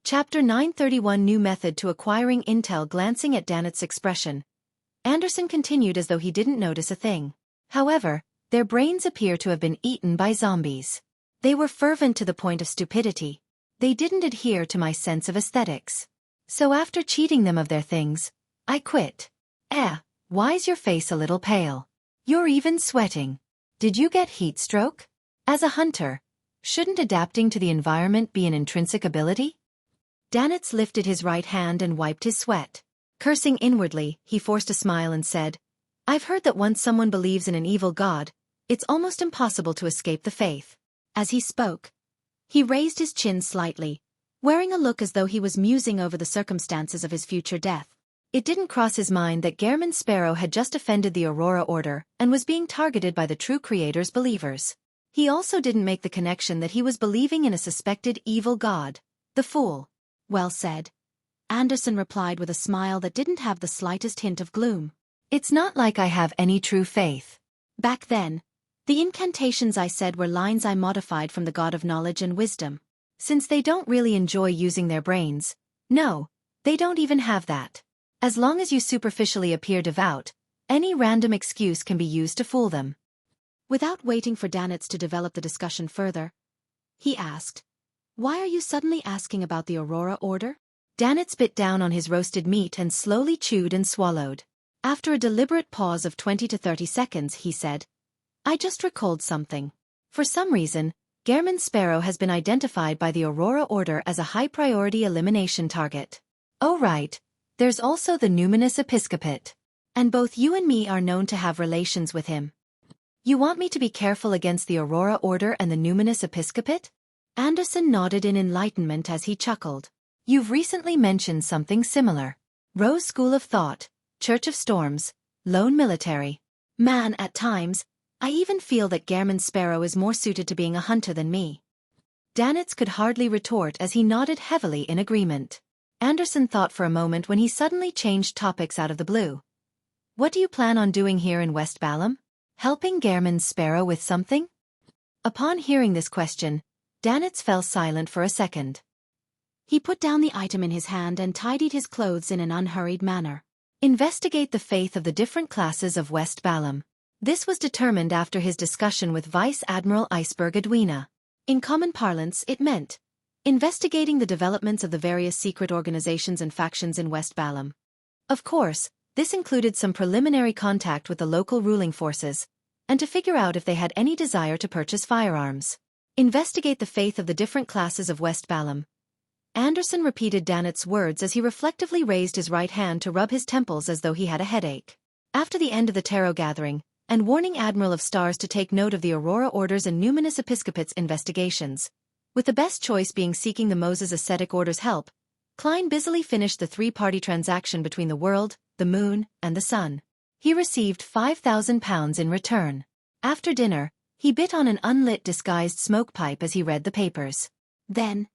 Chapter 931 New Method to Acquiring Intel. Glancing at Danet's expression, Anderson continued as though he didn't notice a thing. However, their brains appear to have been eaten by zombies. They were fervent to the point of stupidity. They didn't adhere to my sense of aesthetics. So after cheating them of their things, I quit. Why's your face a little pale? You're even sweating. Did you get heat stroke? As a hunter, shouldn't adapting to the environment be an intrinsic ability? Danet lifted his right hand and wiped his sweat. Cursing inwardly, he forced a smile and said, I've heard that once someone believes in an evil god, it's almost impossible to escape the faith. As he spoke, he raised his chin slightly, wearing a look as though he was musing over the circumstances of his future death. It didn't cross his mind that Gehrman Sparrow had just offended the Aurora Order and was being targeted by the true Creator's believers. He also didn't make the connection that he was believing in a suspected evil god. The fool. Well said. Anderson replied with a smile that didn't have the slightest hint of gloom. It's not like I have any true faith. Back then, the incantations I said were lines I modified from the God of knowledge and wisdom. Since they don't really enjoy using their brains, no, they don't even have that. As long as you superficially appear devout, any random excuse can be used to fool them. Without waiting for Danet to develop the discussion further, he asked, Why are you suddenly asking about the Aurora Order? Danet bit down on his roasted meat and slowly chewed and swallowed. After a deliberate pause of 20 to 30 seconds, he said, I just recalled something. For some reason, Gehrman Sparrow has been identified by the Aurora Order as a high-priority elimination target. Oh right, there's also the Numinous Episcopate. And both you and me are known to have relations with him. You want me to be careful against the Aurora Order and the Numinous Episcopate? Anderson nodded in enlightenment as he chuckled. You've recently mentioned something similar. Rose School of Thought, Church of Storms, Lone Military. Man, at times, I even feel that Gehrman Sparrow is more suited to being a hunter than me. Danet could hardly retort as he nodded heavily in agreement. Anderson thought for a moment when he suddenly changed topics out of the blue. What do you plan on doing here in West Balam? Helping Gehrman Sparrow with something? Upon hearing this question, Danet fell silent for a second. He put down the item in his hand and tidied his clothes in an unhurried manner. Investigate the faith of the different classes of West Balam. This was determined after his discussion with Vice Admiral Iceberg Adwina. In common parlance, it meant investigating the developments of the various secret organizations and factions in West Balam. Of course, this included some preliminary contact with the local ruling forces, and to figure out if they had any desire to purchase firearms. Investigate the faith of the different classes of West Balam. Anderson repeated Danet's words as he reflectively raised his right hand to rub his temples as though he had a headache. After the end of the tarot gathering, and warning Admiral of Stars to take note of the Aurora Order's and Numinous Episcopate's investigations, with the best choice being seeking the Moses Ascetic Order's help, Klein busily finished the three-party transaction between the world, the moon, and the sun. He received £5,000 in return. After dinner, he bit on an unlit disguised smoke pipe as he read the papers. Then,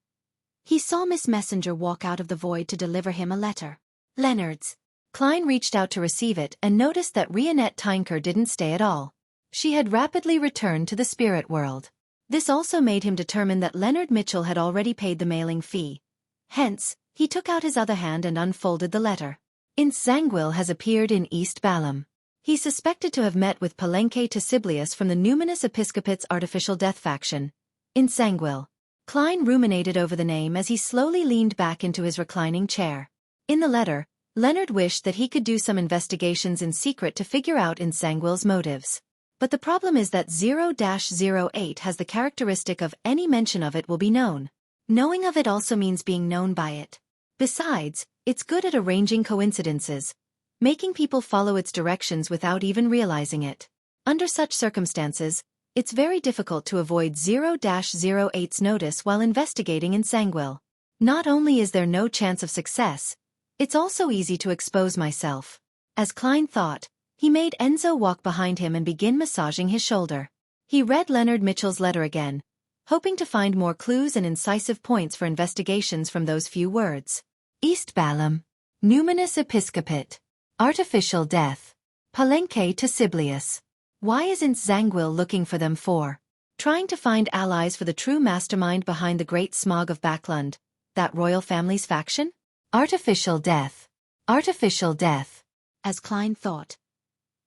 he saw Miss Messenger walk out of the void to deliver him a letter. Leonard's. Klein reached out to receive it and noticed that Rionette Tynker didn't stay at all. She had rapidly returned to the spirit world. This also made him determine that Leonard Mitchell had already paid the mailing fee. Hence, he took out his other hand and unfolded the letter. Zangwil has appeared in East Balam. He's suspected to have met with Palenque Tesiblius from the Numinous Episcopate's artificial death faction. Zangwil. Klein ruminated over the name as he slowly leaned back into his reclining chair. In the letter, Leonard wished that he could do some investigations in secret to figure out Zangwil's motives. But the problem is that 0-08 has the characteristic of any mention of it will be known. Knowing of it also means being known by it. Besides, it's good at arranging coincidences, making people follow its directions without even realizing it. Under such circumstances, it's very difficult to avoid 0-08's notice while investigating Zangwil. Not only is there no chance of success, it's also easy to expose myself. As Klein thought, he made Enzo walk behind him and begin massaging his shoulder. He read Leonard Mitchell's letter again, hoping to find more clues and incisive points for investigations from those few words. East Balam. Numinous Episcopate. Artificial death. Palenque Tesiblius. Why isn't Zangwil looking for them for? Trying to find allies for the true mastermind behind the Great Smog of Backlund, that royal family's faction? Artificial death. Artificial death. As Klein thought,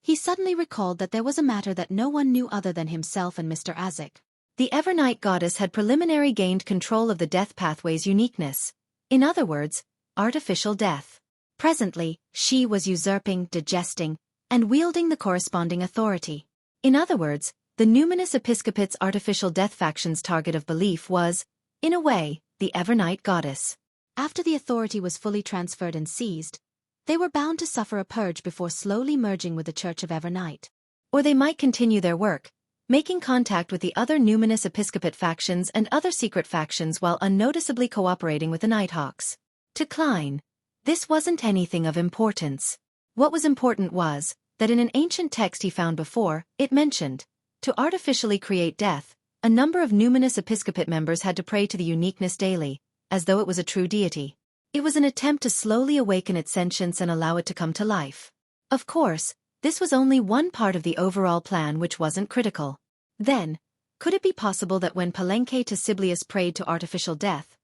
he suddenly recalled that there was a matter that no one knew other than himself and Mr. Azik. The Evernight goddess had preliminarily gained control of the death pathway's uniqueness. In other words, artificial death. Presently, she was usurping, digesting, and wielding the corresponding authority. In other words, the numinous episcopate's artificial death faction's target of belief was, in a way, the Evernight goddess. After the authority was fully transferred and seized, they were bound to suffer a purge before slowly merging with the Church of Evernight. Or they might continue their work, making contact with the other numinous episcopate factions and other secret factions while unnoticeably cooperating with the Nighthawks. To Klein, this wasn't anything of importance. What was important was that in an ancient text he found before, it mentioned, to artificially create death, a number of numinous episcopate members had to pray to the uniqueness daily, as though it was a true deity. It was an attempt to slowly awaken its sentience and allow it to come to life. Of course, this was only one part of the overall plan which wasn't critical. Then, could it be possible that when Palenque to Siblius prayed to artificial death,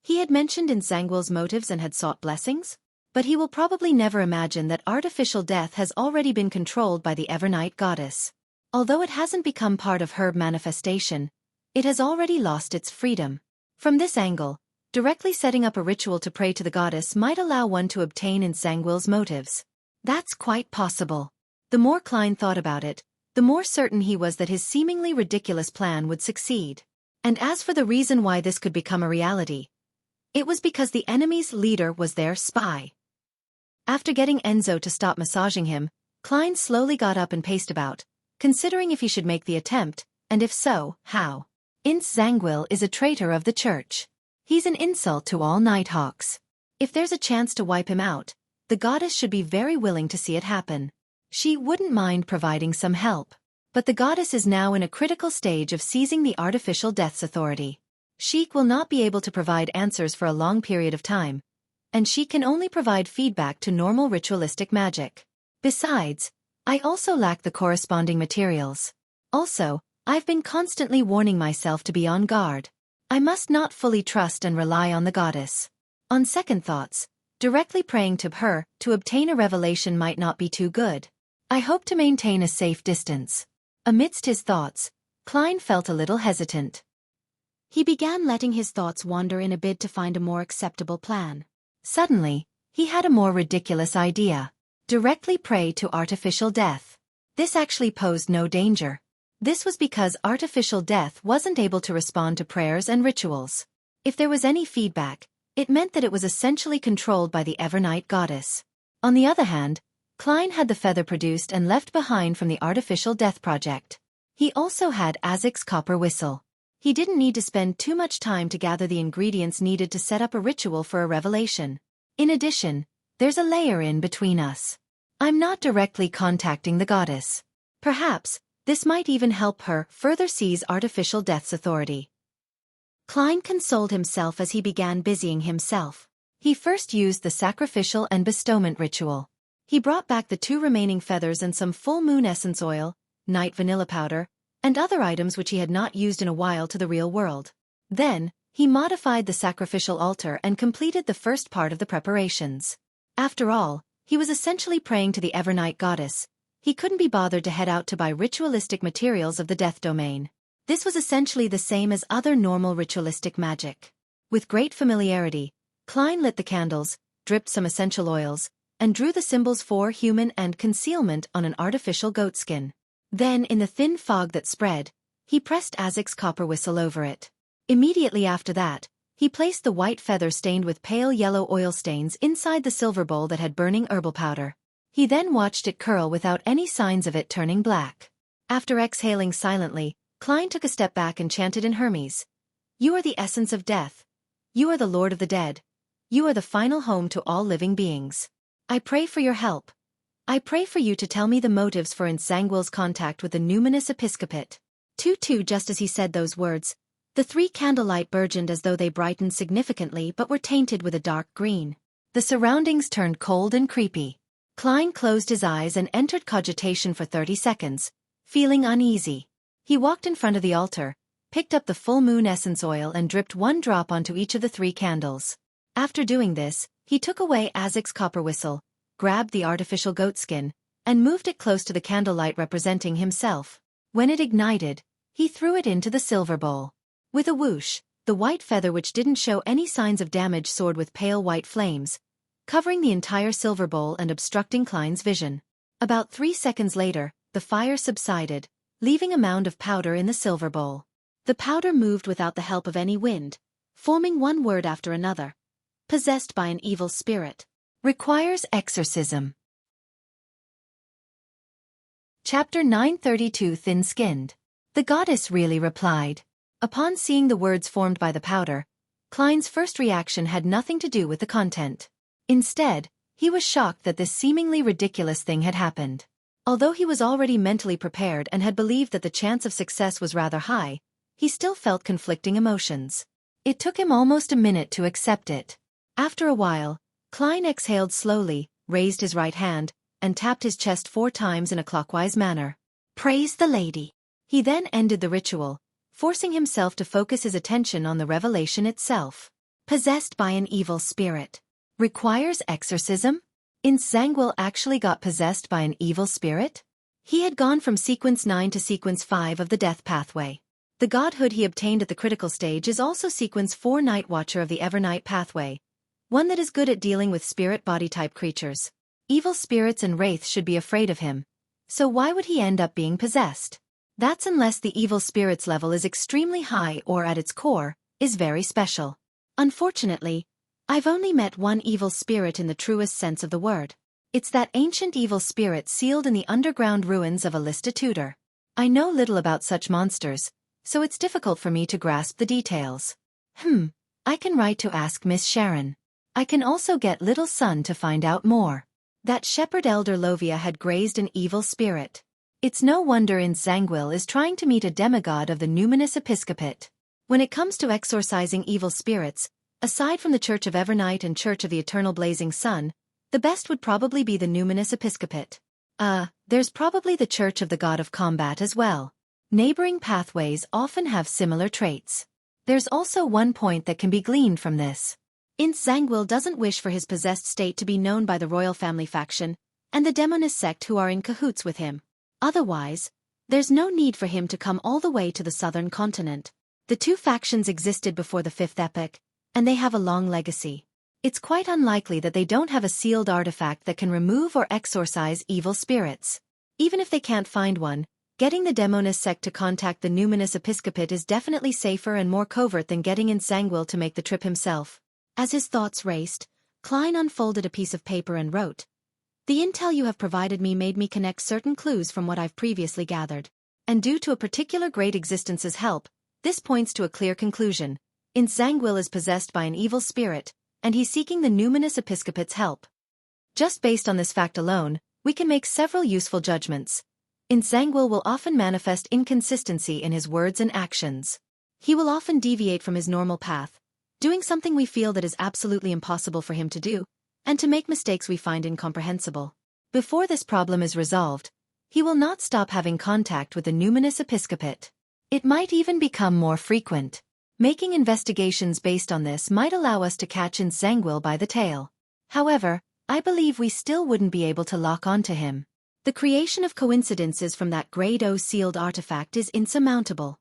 he had mentioned in Zangwill's motives and had sought blessings? But he will probably never imagine that artificial death has already been controlled by the Evernight goddess. Although it hasn't become part of her manifestation, it has already lost its freedom. From this angle, directly setting up a ritual to pray to the goddess might allow one to obtain in Zangwill's motives. That's quite possible. The more Klein thought about it, the more certain he was that his seemingly ridiculous plan would succeed. And as for the reason why this could become a reality, it was because the enemy's leader was their spy. After getting Enzo to stop massaging him, Klein slowly got up and paced about, considering if he should make the attempt, and if so, how. Ince Zangwill is a traitor of the church. He's an insult to all Nighthawks. If there's a chance to wipe him out, the goddess should be very willing to see it happen. She wouldn't mind providing some help. But the goddess is now in a critical stage of seizing the artificial death's authority. Xueqi will not be able to provide answers for a long period of time, and she can only provide feedback to normal ritualistic magic. Besides, I also lack the corresponding materials. Also, I've been constantly warning myself to be on guard. I must not fully trust and rely on the goddess. On second thoughts, directly praying to her to obtain a revelation might not be too good. I hope to maintain a safe distance. Amidst his thoughts, Klein felt a little hesitant. He began letting his thoughts wander in a bid to find a more acceptable plan. Suddenly, he had a more ridiculous idea. Directly pray to artificial death. This actually posed no danger. This was because artificial death wasn't able to respond to prayers and rituals. If there was any feedback, it meant that it was essentially controlled by the Evernight goddess. On the other hand, Klein had the feather produced and left behind from the artificial death project. He also had Azik's copper whistle. He didn't need to spend too much time to gather the ingredients needed to set up a ritual for a revelation. In addition, there's a layer in between us. I'm not directly contacting the goddess. Perhaps, this might even help her further seize artificial death's authority. Klein consoled himself as he began busying himself. He first used the sacrificial and bestowment ritual. He brought back the 2 remaining feathers and some full moon essence oil, night vanilla powder, and other items which he had not used in a while to the real world. Then, he modified the sacrificial altar and completed the first part of the preparations. After all, he was essentially praying to the Evernight goddess. He couldn't be bothered to head out to buy ritualistic materials of the death domain. This was essentially the same as other normal ritualistic magic. With great familiarity, Klein lit the candles, dripped some essential oils, and drew the symbols for human and concealment on an artificial goatskin. Then, in the thin fog that spread, he pressed Azik's copper whistle over it. Immediately after that, he placed the white feather stained with pale yellow oil stains inside the silver bowl that had burning herbal powder. He then watched it curl without any signs of it turning black. After exhaling silently, Klein took a step back and chanted in Hermes. You are the essence of death. You are the Lord of the dead. You are the final home to all living beings. I pray for your help. I pray for you to tell me the motives for Ince Zangwill's contact with the numinous episcopate. Just as he said those words, the 3 candlelight burgeoned as though they brightened significantly but were tainted with a dark green. The surroundings turned cold and creepy. Klein closed his eyes and entered cogitation for 30 seconds, feeling uneasy. He walked in front of the altar, picked up the full moon essence oil and dripped one drop onto each of the 3 candles. After doing this, he took away Azek's copper whistle, grabbed the artificial goatskin, and moved it close to the candlelight representing himself. When it ignited, he threw it into the silver bowl. With a whoosh, the white feather which didn't show any signs of damage soared with pale white flames, covering the entire silver bowl and obstructing Klein's vision. About 3 seconds later, the fire subsided, leaving a mound of powder in the silver bowl. The powder moved without the help of any wind, forming one word after another. Possessed by an evil spirit. Requires exorcism. Chapter 932 Thin-Skinned. The goddess really replied. Upon seeing the words formed by the powder, Klein's first reaction had nothing to do with the content. Instead, he was shocked that this seemingly ridiculous thing had happened. Although he was already mentally prepared and had believed that the chance of success was rather high, he still felt conflicting emotions. It took him almost a minute to accept it. After a while, Klein exhaled slowly, raised his right hand, and tapped his chest 4 times in a clockwise manner. Praise the lady. He then ended the ritual, forcing himself to focus his attention on the revelation itself. Possessed by an evil spirit. Requires exorcism? Zangwill actually got possessed by an evil spirit? He had gone from sequence 9 to sequence 5 of the death pathway. The godhood he obtained at the critical stage is also sequence 4 Night Watcher of the Evernight pathway, one that is good at dealing with spirit body-type creatures. Evil spirits and wraiths should be afraid of him. So why would he end up being possessed? That's unless the evil spirit's level is extremely high or at its core, is very special. Unfortunately, I've only met one evil spirit in the truest sense of the word. It's that ancient evil spirit sealed in the underground ruins of Alista Tudor. I know little about such monsters, so it's difficult for me to grasp the details. I can write to ask Miss Sharon. I can also get little son to find out more. That shepherd elder Lovia had grazed an evil spirit. It's no wonder Zangwill is trying to meet a demigod of the numinous episcopate. When it comes to exorcising evil spirits, aside from the Church of Evernight and Church of the Eternal Blazing Sun, the best would probably be the numinous episcopate. There's probably the Church of the God of Combat as well. Neighboring pathways often have similar traits. There's also one point that can be gleaned from this. Zangwill doesn't wish for his possessed state to be known by the royal family faction and the demonist sect who are in cahoots with him. Otherwise, there's no need for him to come all the way to the southern continent. The 2 factions existed before the 5th epoch, and they have a long legacy. It's quite unlikely that they don't have a sealed artifact that can remove or exorcise evil spirits. Even if they can't find one, getting the demonist sect to contact the numinous episcopate is definitely safer and more covert than getting Zangwill to make the trip himself. As his thoughts raced, Klein unfolded a piece of paper and wrote, "The intel you have provided me made me connect certain clues from what I've previously gathered. And due to a particular great existence's help, this points to a clear conclusion. Zangwill is possessed by an evil spirit, and he's seeking the numinous episcopate's help. Just based on this fact alone, we can make several useful judgments. Zangwill will often manifest inconsistency in his words and actions. He will often deviate from his normal path, doing something we feel that is absolutely impossible for him to do, and to make mistakes we find incomprehensible. Before this problem is resolved, he will not stop having contact with the numinous episcopate. It might even become more frequent. Making investigations based on this might allow us to catch Zangwill by the tail. However, I believe we still wouldn't be able to lock onto him. The creation of coincidences from that Grade O sealed artifact is insurmountable."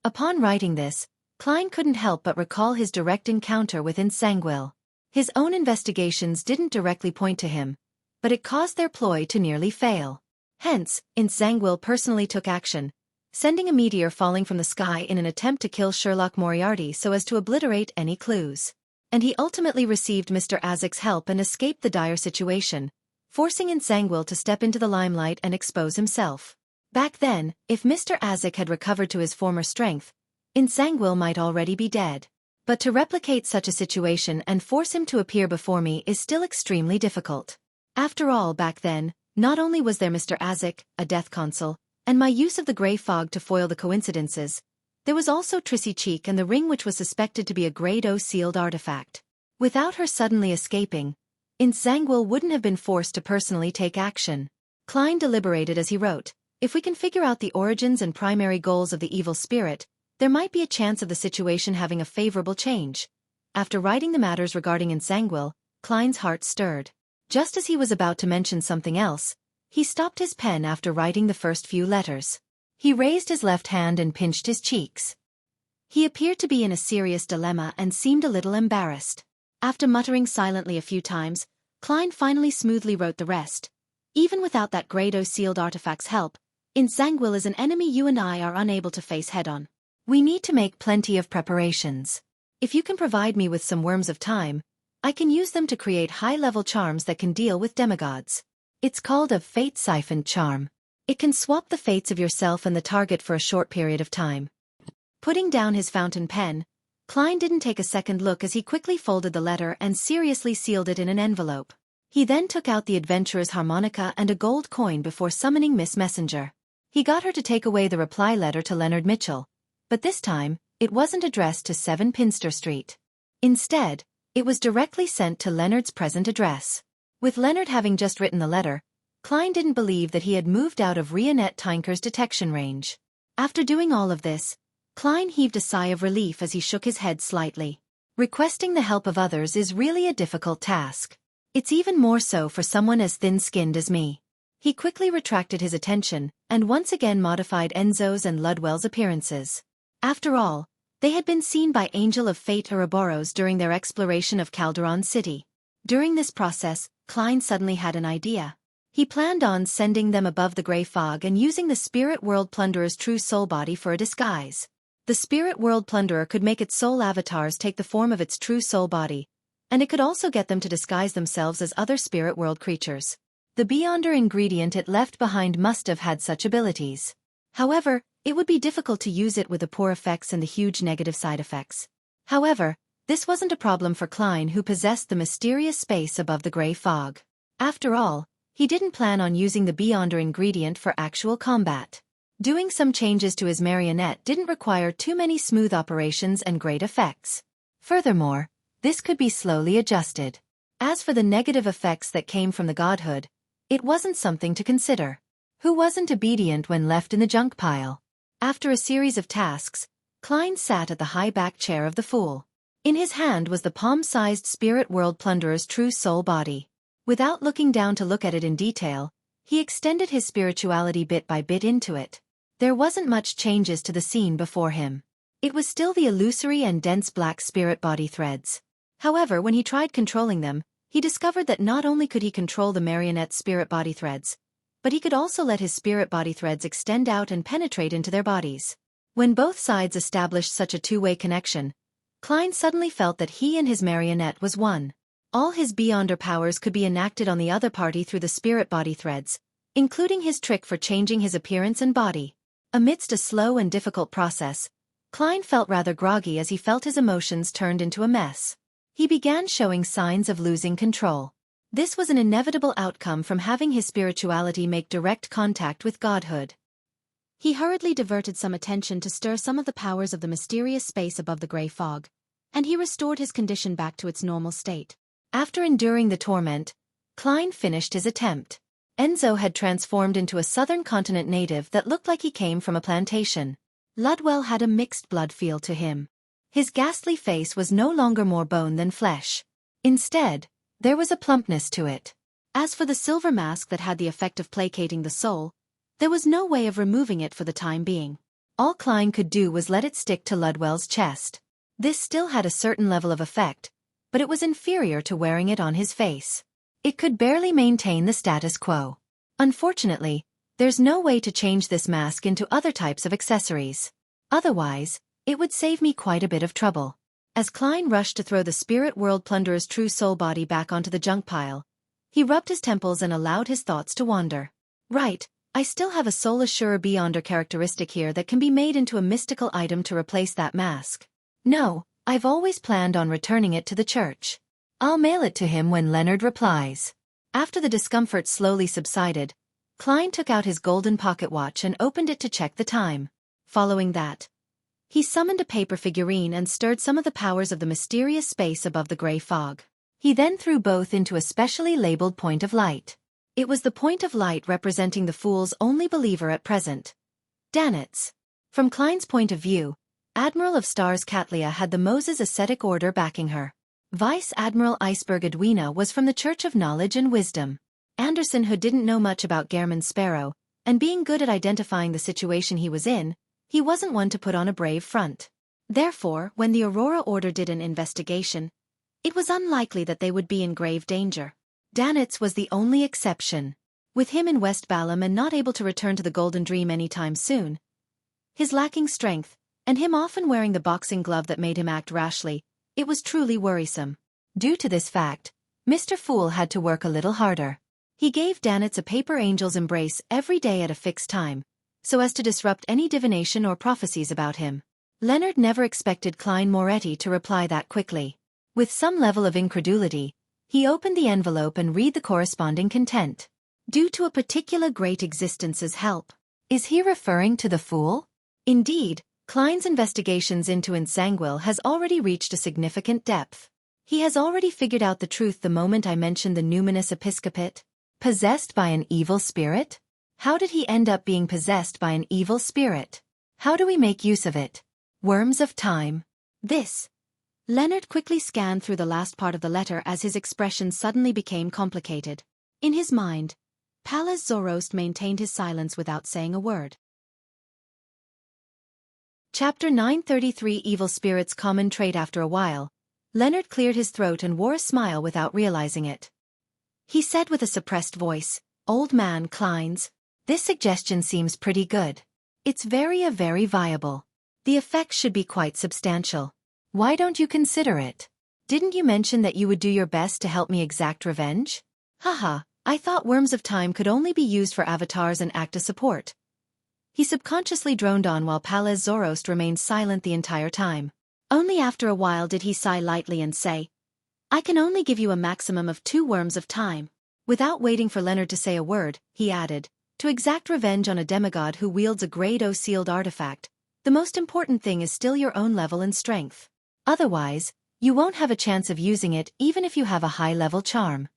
Upon writing this, Klein couldn't help but recall his direct encounter with Zangwill. His own investigations didn't directly point to him, but it caused their ploy to nearly fail. Hence, Zangwill personally took action, sending a meteor falling from the sky in an attempt to kill Sherlock Moriarty so as to obliterate any clues. And he ultimately received Mr. Azek's help and escaped the dire situation, forcing Zangwill to step into the limelight and expose himself. Back then, if Mr. Azek had recovered to his former strength, Zangwill might already be dead. But to replicate such a situation and force him to appear before me is still extremely difficult. After all, back then, not only was there Mr. Azek, a death consul, and my use of the grey fog to foil the coincidences, there was also Trissy Cheek and the ring which was suspected to be a Grade O sealed artifact. Without her suddenly escaping, Zangwill wouldn't have been forced to personally take action. Klein deliberated as he wrote, "If we can figure out the origins and primary goals of the evil spirit, there might be a chance of the situation having a favorable change. After writing the matters regarding Ensanguil, Klein's heart stirred. Just as he was about to mention something else, he stopped his pen after writing the first few letters. He raised his left hand and pinched his cheeks. He appeared to be in a serious dilemma and seemed a little embarrassed. After muttering silently a few times, Klein finally smoothly wrote the rest. Even without that Grade O sealed artifact's help, Ensanguil is an enemy you and I are unable to face head-on. We need to make plenty of preparations. If you can provide me with some worms of time, I can use them to create high-level charms that can deal with demigods. It's called a fate-siphoned charm. It can swap the fates of yourself and the target for a short period of time. Putting down his fountain pen, Klein didn't take a second look as he quickly folded the letter and seriously sealed it in an envelope. He then took out the adventurer's harmonica and a gold coin before summoning Miss Messenger. He got her to take away the reply letter to Leonard Mitchell, but this time, it wasn't addressed to 7 Pinster Street. Instead, it was directly sent to Leonard's present address. With Leonard having just written the letter, Klein didn't believe that he had moved out of Rionette Tinker's detection range. After doing all of this, Klein heaved a sigh of relief as he shook his head slightly. Requesting the help of others is really a difficult task. It's even more so for someone as thin-skinned as me. He quickly retracted his attention, and once again modified Enzo's and Ludwell's appearances. After all, they had been seen by Angel of Fate Ouroboros during their exploration of Calderon City. During this process, Klein suddenly had an idea. He planned on sending them above the gray fog and using the Spirit World Plunderer's true soul body for a disguise. The Spirit World Plunderer could make its soul avatars take the form of its true soul body, and it could also get them to disguise themselves as other Spirit World creatures. The Beyonder ingredient it left behind must have had such abilities. However, it would be difficult to use it with the poor effects and the huge negative side effects. However, this wasn't a problem for Klein, who possessed the mysterious space above the gray fog. After all, he didn't plan on using the Beyonder ingredient for actual combat. Doing some changes to his marionette didn't require too many smooth operations and great effects. Furthermore, this could be slowly adjusted. As for the negative effects that came from the godhood, it wasn't something to consider. Who wasn't obedient when left in the junk pile? After a series of tasks, Klein sat at the high back chair of the Fool. In his hand was the palm-sized Spirit World Plunderer's true soul body. Without looking down to look at it in detail, he extended his spirituality bit by bit into it. There wasn't much changes to the scene before him. It was still the illusory and dense black spirit body threads. However, when he tried controlling them, he discovered that not only could he control the marionette spirit body threads, but he could also let his spirit body threads extend out and penetrate into their bodies. When both sides established such a two-way connection, Klein suddenly felt that he and his marionette was one. All his Beyonder powers could be enacted on the other party through the spirit body threads, including his trick for changing his appearance and body. Amidst a slow and difficult process, Klein felt rather groggy as he felt his emotions turned into a mess. He began showing signs of losing control. This was an inevitable outcome from having his spirituality make direct contact with godhood. He hurriedly diverted some attention to stir some of the powers of the mysterious space above the gray fog, and he restored his condition back to its normal state. After enduring the torment, Klein finished his attempt. Enzo had transformed into a southern continent native that looked like he came from a plantation. Ludwell had a mixed blood feel to him. His ghastly face was no longer more bone than flesh. Instead, there was a plumpness to it. As for the silver mask that had the effect of placating the soul, there was no way of removing it for the time being. All Klein could do was let it stick to Ludwell's chest. This still had a certain level of effect, but it was inferior to wearing it on his face. It could barely maintain the status quo. Unfortunately, there's no way to change this mask into other types of accessories. Otherwise, it would save me quite a bit of trouble. As Klein rushed to throw the Spirit World Plunderer's true soul body back onto the junk pile, he rubbed his temples and allowed his thoughts to wander. Right, I still have a Soul Assurer Beyonder characteristic here that can be made into a mystical item to replace that mask. No, I've always planned on returning it to the church. I'll mail it to him when Leonard replies. After the discomfort slowly subsided, Klein took out his golden pocket watch and opened it to check the time. Following that, he summoned a paper figurine and stirred some of the powers of the mysterious space above the gray fog. He then threw both into a specially labeled point of light. It was the point of light representing the Fool's only believer at present. Danitz. From Klein's point of view, Admiral of Stars Katlia had the Moses Ascetic Order backing her. Vice Admiral Iceberg Edwina was from the Church of Knowledge and Wisdom. Anderson, who didn't know much about Gehrman Sparrow, and being good at identifying the situation he was in, he wasn't one to put on a brave front. Therefore, when the Aurora Order did an investigation, it was unlikely that they would be in grave danger. Danitz was the only exception. With him in West Balam and not able to return to the Golden Dream anytime soon, his lacking strength, and him often wearing the boxing glove that made him act rashly, it was truly worrisome. Due to this fact, Mr. Fool had to work a little harder. He gave Danitz a paper angel's embrace every day at a fixed time, so as to disrupt any divination or prophecies about him. Leonard never expected Klein Moretti to reply that quickly. With some level of incredulity, he opened the envelope and read the corresponding content. Due to a particular great existence's help. Is he referring to the Fool? Indeed, Klein's investigations into Insanguil has already reached a significant depth. He has already figured out the truth the moment I mentioned the numinous episcopate. Possessed by an evil spirit? How did he end up being possessed by an evil spirit? How do we make use of it? Worms of time. This. Leonard quickly scanned through the last part of the letter as his expression suddenly became complicated. In his mind, Pallas Zoroast maintained his silence without saying a word. Chapter 933 Evil Spirits Common Trait. After a while, Leonard cleared his throat and wore a smile without realizing it. He said with a suppressed voice, "Old man Kleins, this suggestion seems pretty good. It's very viable. The effects should be quite substantial. Why don't you consider it? Didn't you mention that you would do your best to help me exact revenge? Haha, I thought Worms of Time could only be used for avatars and act as support." He subconsciously droned on while Pallas Zoroast remained silent the entire time. Only after a while did he sigh lightly and say, "I can only give you a maximum of 2 Worms of Time." Without waiting for Leonard to say a word, he added, "To exact revenge on a demigod who wields a Grade O sealed artifact, the most important thing is still your own level and strength. Otherwise, you won't have a chance of using it even if you have a high-level charm."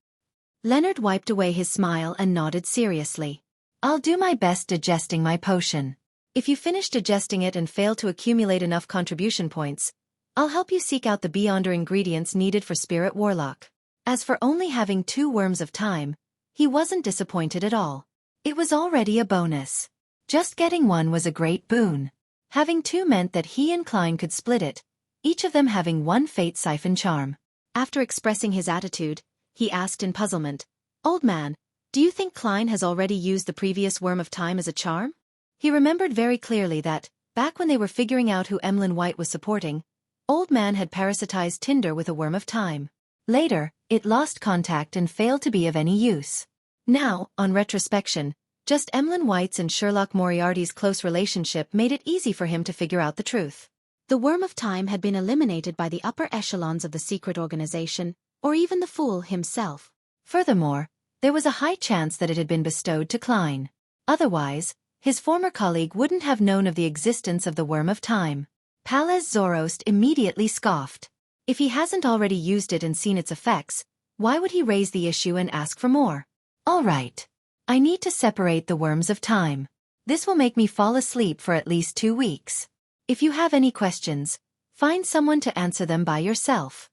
Leonard wiped away his smile and nodded seriously. "I'll do my best digesting my potion. If you finish digesting it and fail to accumulate enough contribution points, I'll help you seek out the beyonder ingredients needed for Spirit Warlock." As for only having 2 Worms of Time, he wasn't disappointed at all. It was already a bonus. Just getting one was a great boon. Having 2 meant that he and Klein could split it, each of them having 1 Fate Siphon charm. After expressing his attitude, he asked in puzzlement, "Old man, do you think Klein has already used the previous Worm of Time as a charm?" He remembered very clearly that, back when they were figuring out who Emlyn White was supporting, Old Man had parasitized Tinder with a Worm of Time. Later, it lost contact and failed to be of any use. Now, on retrospection, just Emlyn White's and Sherlock Moriarty's close relationship made it easy for him to figure out the truth. The Worm of Time had been eliminated by the upper echelons of the secret organization, or even the Fool himself. Furthermore, there was a high chance that it had been bestowed to Klein. Otherwise, his former colleague wouldn't have known of the existence of the Worm of Time. Pallas Zoroast immediately scoffed. If he hasn't already used it and seen its effects, why would he raise the issue and ask for more? All right. I need to separate the Worms of Time. This will make me fall asleep for at least 2 weeks. If you have any questions, find someone to answer them by yourself.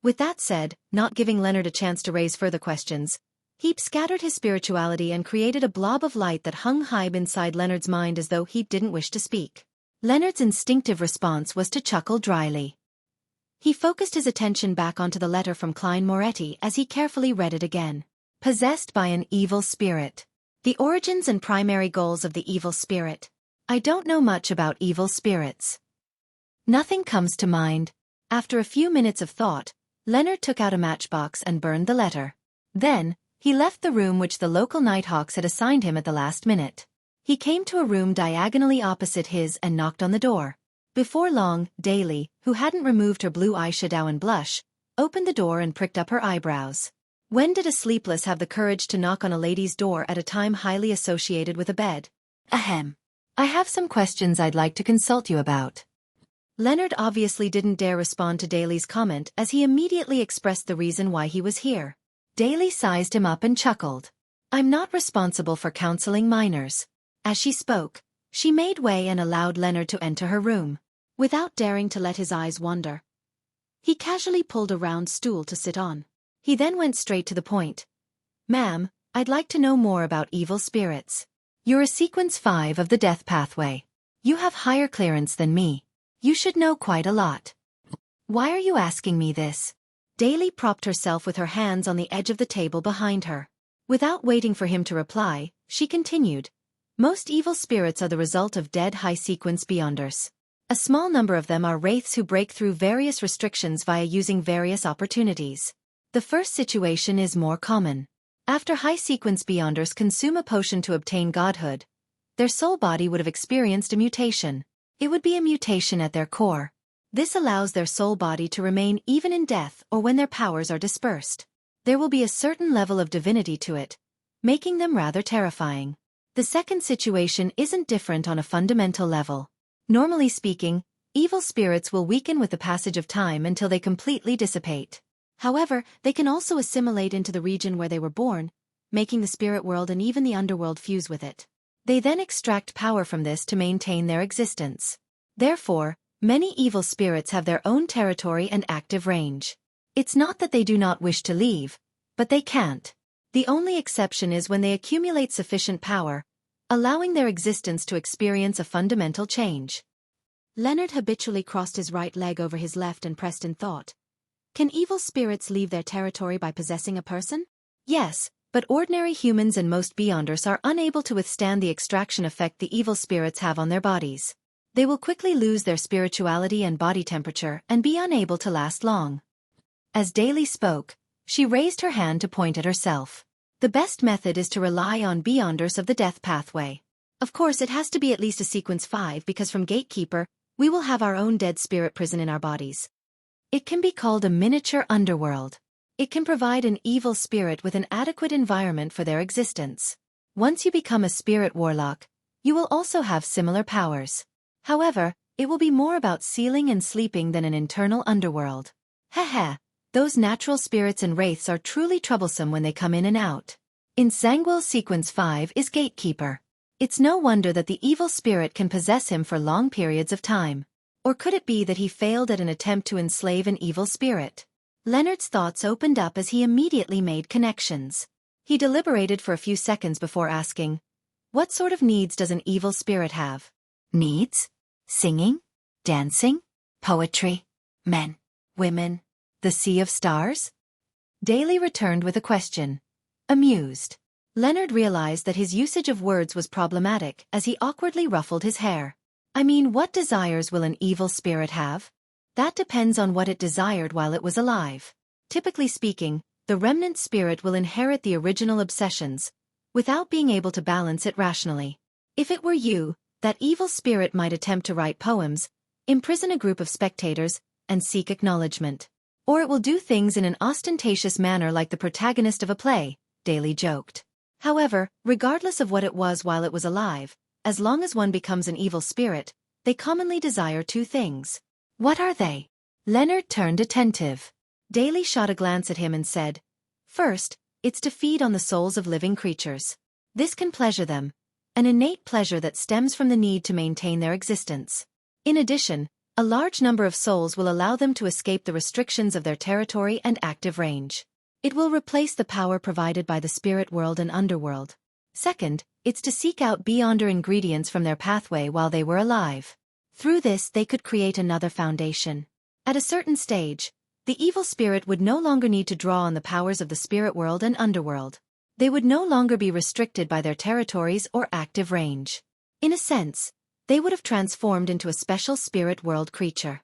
With that said, not giving Leonard a chance to raise further questions, Heap scattered his spirituality and created a blob of light that hung high inside Leonard's mind as though Heap didn't wish to speak. Leonard's instinctive response was to chuckle dryly. He focused his attention back onto the letter from Klein Moretti as he carefully read it again. Possessed by an evil spirit. The origins and primary goals of the evil spirit. I don't know much about evil spirits. Nothing comes to mind. After a few minutes of thought, Leonard took out a matchbox and burned the letter. Then, he left the room which the local Nighthawks had assigned him at the last minute. He came to a room diagonally opposite his and knocked on the door. Before long, Daly, who hadn't removed her blue eyeshadow and blush, opened the door and pricked up her eyebrows. When did a sleepless have the courage to knock on a lady's door at a time highly associated with a bed? Ahem. I have some questions I'd like to consult you about. Leonard obviously didn't dare respond to Daly's comment as he immediately expressed the reason why he was here. Daly sized him up and chuckled. I'm not responsible for counseling minors. As she spoke, she made way and allowed Leonard to enter her room. Without daring to let his eyes wander, he casually pulled a round stool to sit on. He then went straight to the point. "Ma'am, I'd like to know more about evil spirits. You're a sequence 5 of the death pathway. You have higher clearance than me. You should know quite a lot. Why are you asking me this?" Daly propped herself with her hands on the edge of the table behind her. Without waiting for him to reply, she continued. "Most evil spirits are the result of dead high-sequence beyonders. A small number of them are wraiths who break through various restrictions via using various opportunities. The first situation is more common. After high-sequence beyonders consume a potion to obtain godhood, their soul body would have experienced a mutation. It would be a mutation at their core. This allows their soul body to remain even in death or when their powers are dispersed. There will be a certain level of divinity to it, making them rather terrifying. The second situation isn't different on a fundamental level. Normally speaking, evil spirits will weaken with the passage of time until they completely dissipate. However, they can also assimilate into the region where they were born, making the spirit world and even the underworld fuse with it. They then extract power from this to maintain their existence. Therefore, many evil spirits have their own territory and active range. It's not that they do not wish to leave, but they can't. The only exception is when they accumulate sufficient power, allowing their existence to experience a fundamental change. Leonard habitually crossed his right leg over his left and pressed in thought. Can evil spirits leave their territory by possessing a person? Yes, but ordinary humans and most beyonders are unable to withstand the extraction effect the evil spirits have on their bodies. They will quickly lose their spirituality and body temperature and be unable to last long. As Daly spoke, she raised her hand to point at herself. The best method is to rely on beyonders of the death pathway. Of course, it has to be at least a sequence 5 because from Gatekeeper, we will have our own dead spirit prison in our bodies. It can be called a miniature underworld. It can provide an evil spirit with an adequate environment for their existence. Once you become a spirit warlock, you will also have similar powers. However, it will be more about sealing and sleeping than an internal underworld. Heh. Those natural spirits and wraiths are truly troublesome when they come in and out. In Zangwill's sequence 5 is Gatekeeper. It's no wonder that the evil spirit can possess him for long periods of time. Or could it be that he failed at an attempt to enslave an evil spirit? Leonard's thoughts opened up as he immediately made connections. He deliberated for a few seconds before asking, "What sort of needs does an evil spirit have?" "Needs? Singing? Dancing? Poetry? Men? Women? The sea of stars?" Daly returned with a question. Amused. Leonard realized that his usage of words was problematic as he awkwardly ruffled his hair. "I mean, what desires will an evil spirit have? That depends on what it desired while it was alive. Typically speaking, the remnant spirit will inherit the original obsessions, without being able to balance it rationally. If it were you, that evil spirit might attempt to write poems, imprison a group of spectators, and seek acknowledgement. Or it will do things in an ostentatious manner like the protagonist of a play," Daly joked. However, regardless of what it was while it was alive, as long as one becomes an evil spirit, they commonly desire two things. "What are they?" Leonard turned attentive. Daly shot a glance at him and said, "First, it's to feed on the souls of living creatures. This can pleasure them, an innate pleasure that stems from the need to maintain their existence. In addition, a large number of souls will allow them to escape the restrictions of their territory and active range. It will replace the power provided by the spirit world and underworld. Second, it's to seek out beyonder ingredients from their pathway while they were alive. Through this they could create another foundation. At a certain stage, the evil spirit would no longer need to draw on the powers of the spirit world and underworld. They would no longer be restricted by their territories or active range. In a sense, they would have transformed into a special spirit world creature."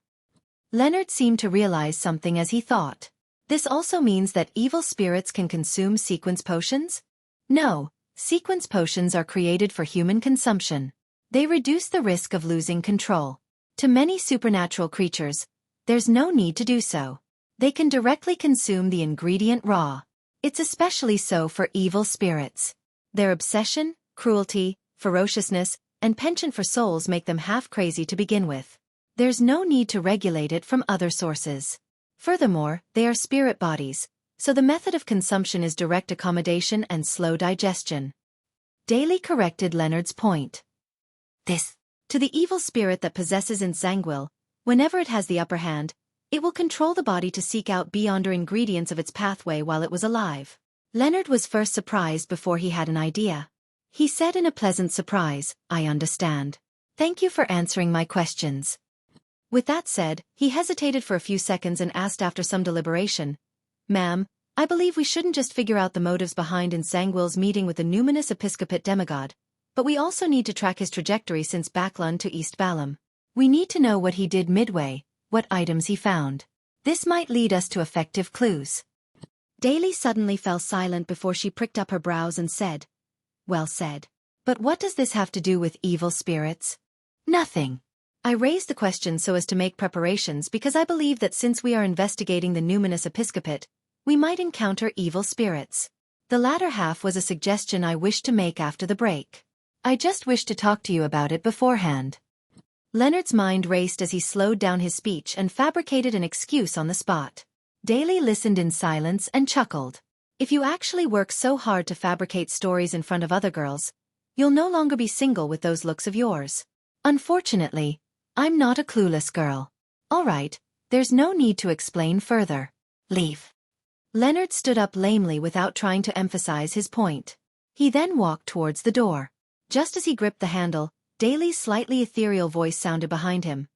Leonard seemed to realize something as he thought. This also means that evil spirits can consume sequence potions? No, sequence potions are created for human consumption. They reduce the risk of losing control. To many supernatural creatures, there's no need to do so. They can directly consume the ingredient raw. It's especially so for evil spirits. Their obsession, cruelty, ferociousness, and penchant for souls make them half crazy to begin with. There's no need to regulate it from other sources. Furthermore, they are spirit bodies, so the method of consumption is direct accommodation and slow digestion. Daly corrected Leonard's point. To the evil spirit that possesses in Zangwill, Whenever it has the upper hand, it will control the body to seek out beyonder ingredients of its pathway while it was alive. Leonard was first surprised before he had an idea. He said in a pleasant surprise, "I understand. Thank you for answering my questions." With that said, he hesitated for a few seconds and asked after some deliberation, "Ma'am, I believe we shouldn't just figure out the motives behind Nsangwil's meeting with the numinous episcopate demigod, but we also need to track his trajectory since Backlund to East Balam. We need to know what he did midway, what items he found. This might lead us to effective clues." Daly suddenly fell silent before she pricked up her brows and said, "Well said. But what does this have to do with evil spirits?" "Nothing. I raised the question so as to make preparations because I believe that since we are investigating the numinous episcopate, we might encounter evil spirits. The latter half was a suggestion I wished to make after the break. I just wished to talk to you about it beforehand." Leonard's mind raced as he slowed down his speech and fabricated an excuse on the spot. Daly listened in silence and chuckled. If you actually work so hard to fabricate stories in front of other girls, you'll no longer be single with those looks of yours. Unfortunately, I'm not a clueless girl. All right, there's no need to explain further. Leave. Leonard stood up lamely without trying to emphasize his point. He then walked towards the door. Just as he gripped the handle, Daly's slightly ethereal voice sounded behind him.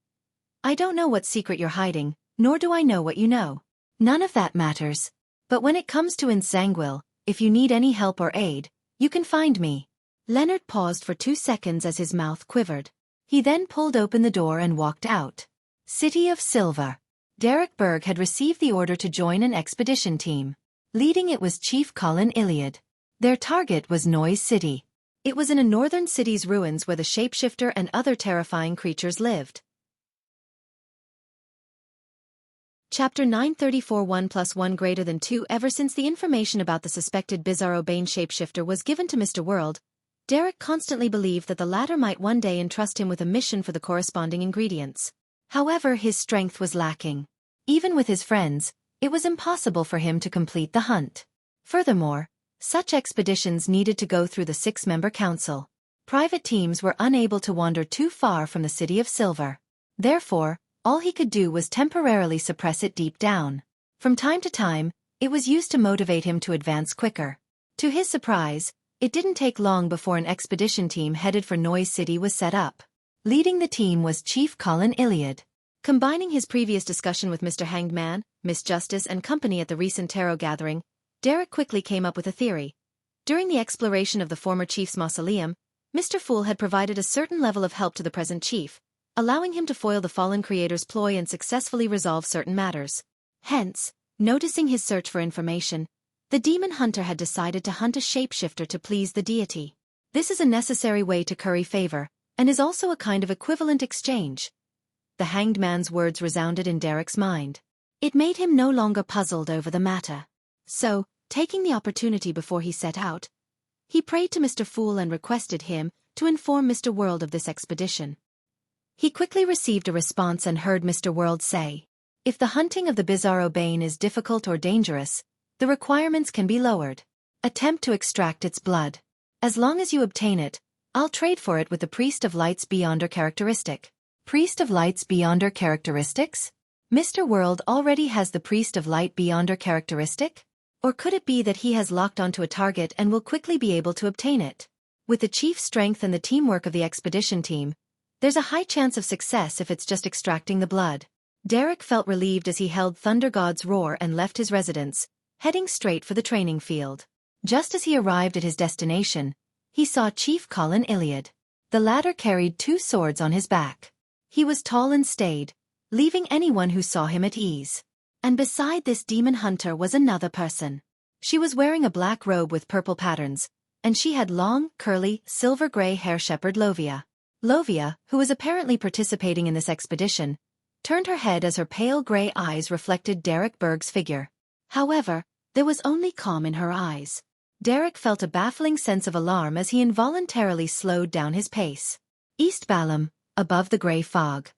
"I don't know what secret you're hiding, nor do I know what you know. None of that matters. But when it comes to Nsangwil, if you need any help or aid, you can find me." Leonard paused for 2 seconds as his mouth quivered. He then pulled open the door and walked out. City of Silver. Derek Berg had received the order to join an expedition team. Leading it was Chief Colin Iliad. Their target was Noise City. It was in a northern city's ruins where the shapeshifter and other terrifying creatures lived. Chapter 934 1 + 1 > 2 Ever since the information about the suspected Bizarro Bane shapeshifter was given to Mr. World, Derek constantly believed that the latter might one day entrust him with a mission for the corresponding ingredients. However, his strength was lacking. Even with his friends, it was impossible for him to complete the hunt. Furthermore, such expeditions needed to go through the 6-member council. Private teams were unable to wander too far from the City of Silver. Therefore, all he could do was temporarily suppress it deep down. From time to time, it was used to motivate him to advance quicker. To his surprise, it didn't take long before an expedition team headed for Noise City was set up. Leading the team was Chief Colin Iliad. Combining his previous discussion with Mr. Hanged Man, Miss Justice and company at the recent tarot gathering, Derek quickly came up with a theory. During the exploration of the former chief's mausoleum, Mr. Fool had provided a certain level of help to the present chief, allowing him to foil the fallen creator's ploy and successfully resolve certain matters. Hence, noticing his search for information, the demon hunter had decided to hunt a shapeshifter to please the deity. This is a necessary way to curry favor, and is also a kind of equivalent exchange. The Hanged Man's words resounded in Derek's mind. It made him no longer puzzled over the matter. So, taking the opportunity before he set out, he prayed to Mr. Fool and requested him to inform Mr. World of this expedition. He quickly received a response and heard Mr. World say, "If the hunting of the Bizarro Bane is difficult or dangerous, the requirements can be lowered. Attempt to extract its blood. As long as you obtain it, I'll trade for it with the Priest of Light's Beyonder characteristic." Priest of Light's Beyonder characteristics? Mr. World already has the Priest of Light Beyonder characteristic? Or could it be that he has locked onto a target and will quickly be able to obtain it? With the chief's strength and the teamwork of the expedition team, there's a high chance of success if it's just extracting the blood. Derek felt relieved as he held Thunder God's roar and left his residence, heading straight for the training field. Just as he arrived at his destination, he saw Chief Colin Iliad. The latter carried 2 swords on his back. He was tall and staid, leaving anyone who saw him at ease. And beside this demon hunter was another person. She was wearing a black robe with purple patterns, and she had long, curly, silver-gray hair. Shepherd Lovia. Lovia, who was apparently participating in this expedition, turned her head as her pale gray eyes reflected Derek Berg's figure. However, there was only calm in her eyes. Derek felt a baffling sense of alarm as he involuntarily slowed down his pace. East Balam, above the gray fog.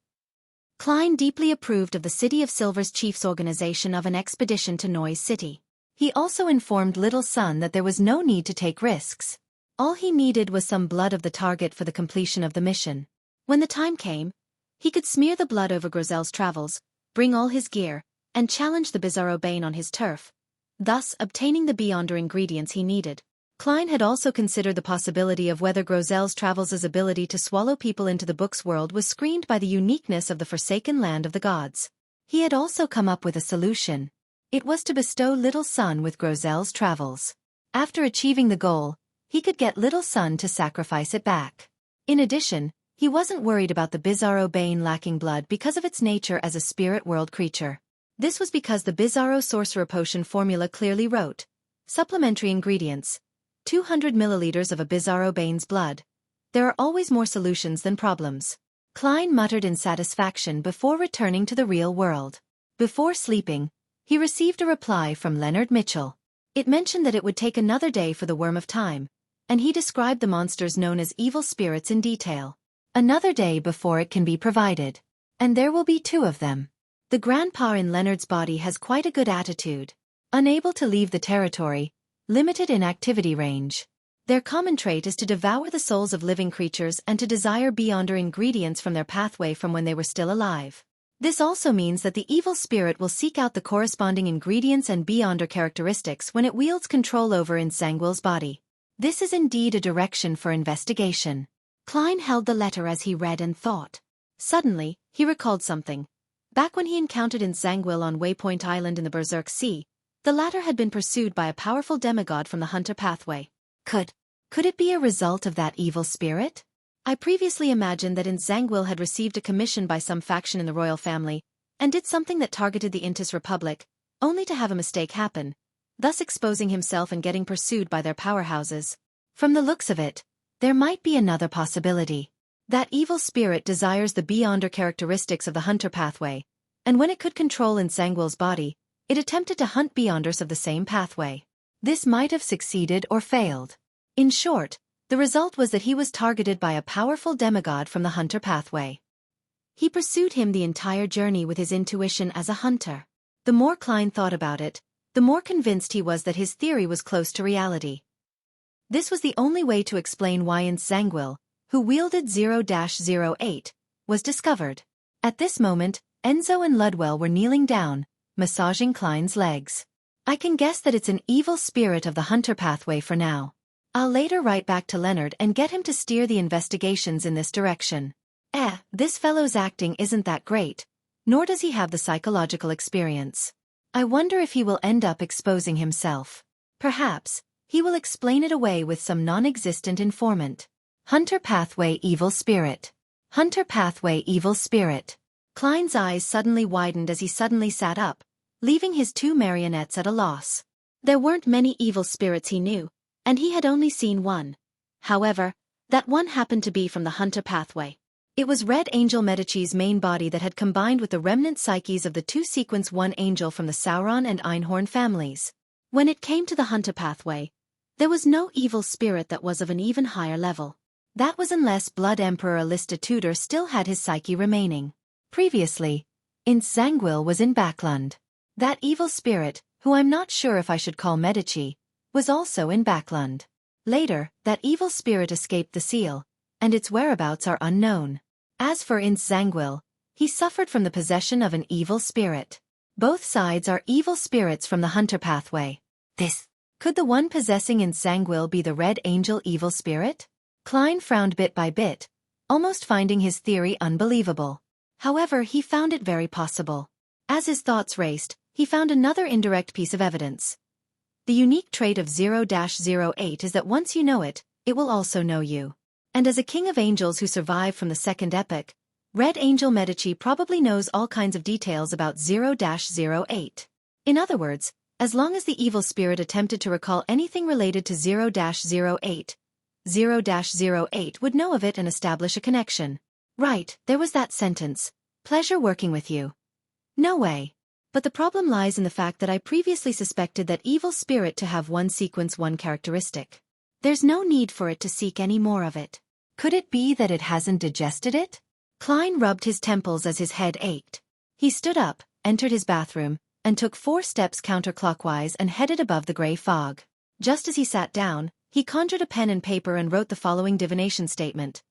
Klein deeply approved of the City of Silver's chief's organization of an expedition to Noise City. He also informed Little Sun that there was no need to take risks. All he needed was some blood of the target for the completion of the mission. When the time came, He could smear the blood over Grozel's travels, bring all his gear, and challenge the Bizarro Bane on his turf, thus obtaining the Beyonder ingredients he needed. Klein had also considered the possibility of whether Grozel's travels' ability to swallow people into the book's world was screened by the uniqueness of the forsaken land of the gods. He had also come up with a solution. It was to bestow Little Sun with Grozel's travels. After achieving the goal, he could get Little Sun to sacrifice it back. In addition, he wasn't worried about the Bizarro Bane lacking blood because of its nature as a spirit world creature. This was because the Bizarro Sorcerer Potion formula clearly wrote, supplementary ingredients, 200 milliliters of a Bizarro Bane's blood. There are always more solutions than problems. Klein muttered in satisfaction before returning to the real world. Before sleeping, he received a reply from Leonard Mitchell. It mentioned that it would take another day for the Worm of Time, and he described the monsters known as evil spirits in detail. Another day before it can be provided. And there will be 2 of them. The grandpa in Leonard's body has quite a good attitude. Unable to leave the territory, limited in activity range. Their common trait is to devour the souls of living creatures and to desire Beyonder ingredients from their pathway from when they were still alive. This also means that the evil spirit will seek out the corresponding ingredients and Beyonder characteristics when it wields control over Nsangwil's body. This is indeed a direction for investigation. Klein held the letter as he read and thought. Suddenly, he recalled something. Back when he encountered Nsangwil on Waypoint Island in the Berserk Sea, the latter had been pursued by a powerful demigod from the Hunter pathway. Could it be a result of that evil spirit? I previously imagined that Nsangwil had received a commission by some faction in the royal family, and did something that targeted the Intis Republic, only to have a mistake happen, thus exposing himself and getting pursued by their powerhouses. From the looks of it, there might be another possibility. That evil spirit desires the Beyonder characteristics of the Hunter pathway, and when it could control Nsangwil's body, it attempted to hunt Beyonders of the same pathway. This might have succeeded or failed. In short, the result was that he was targeted by a powerful demigod from the Hunter pathway. He pursued him the entire journey with his intuition as a hunter. The more Klein thought about it, the more convinced he was that his theory was close to reality. This was the only way to explain why Nsangwil, who wielded 0-08, was discovered. At this moment, Enzo and Ludwell were kneeling down, massaging Klein's legs. I can guess that it's an evil spirit of the Hunter pathway for now. I'll later write back to Leonard and get him to steer the investigations in this direction. This fellow's acting isn't that great, nor does he have the psychological experience. I wonder if he will end up exposing himself. Perhaps, he will explain it away with some non-existent informant. Hunter pathway evil spirit. Hunter pathway evil spirit. Klein's eyes suddenly widened as he suddenly sat up, leaving his 2 marionettes at a loss. There weren't many evil spirits he knew, and he had only seen one. However, that one happened to be from the Hunter pathway. It was Red Angel Medici's main body that had combined with the remnant psyches of the 2 Sequence 1 angel from the Sauron and Einhorn families. When it came to the Hunter pathway, there was no evil spirit that was of an even higher level. That was unless Blood Emperor Alista Tudor still had his psyche remaining. Previously, Nsangwil was in Backlund. That evil spirit, who I'm not sure if I should call Medici, was also in Backlund. Later, that evil spirit escaped the seal, and its whereabouts are unknown. As for Nsangwil, he suffered from the possession of an evil spirit. Both sides are evil spirits from the Hunter pathway. Could the one possessing Nsangwil be the Red Angel evil spirit? Klein frowned bit by bit, almost finding his theory unbelievable. However, he found it very possible. As his thoughts raced, he found another indirect piece of evidence. The unique trait of 0-08 is that once you know it, it will also know you. And as a king of angels who survived from the second epoch, Red Angel Medici probably knows all kinds of details about 0-08. In other words, as long as the evil spirit attempted to recall anything related to 0-08, 0-08 would know of it and establish a connection. Right, there was that sentence. Pleasure working with you. No way. But the problem lies in the fact that I previously suspected that evil spirit to have one Sequence 1 characteristic. There's no need for it to seek any more of it. Could it be that it hasn't digested it? Klein rubbed his temples as his head ached. He stood up, entered his bathroom, and took 4 steps counterclockwise and headed above the gray fog. Just as he sat down, he conjured a pen and paper and wrote the following divination statement.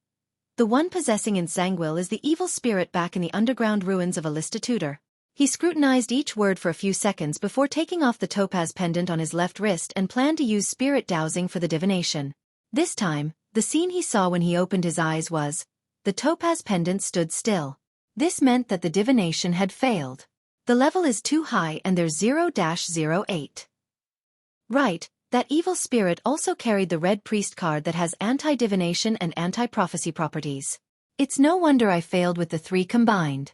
The one possessing Insangwil is the evil spirit back in the underground ruins of Alistitutor. He scrutinized each word for a few seconds before taking off the topaz pendant on his left wrist and planned to use spirit dowsing for the divination. This time, the scene he saw when he opened his eyes was, the topaz pendant stood still. This meant that the divination had failed. The level is too high and there's 0-08. Right, that evil spirit also carried the red priest card that has anti-divination and anti-prophecy properties. It's no wonder I failed with the three combined.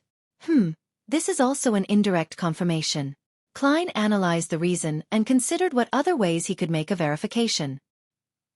This is also an indirect confirmation. Klein analyzed the reason and considered what other ways he could make a verification.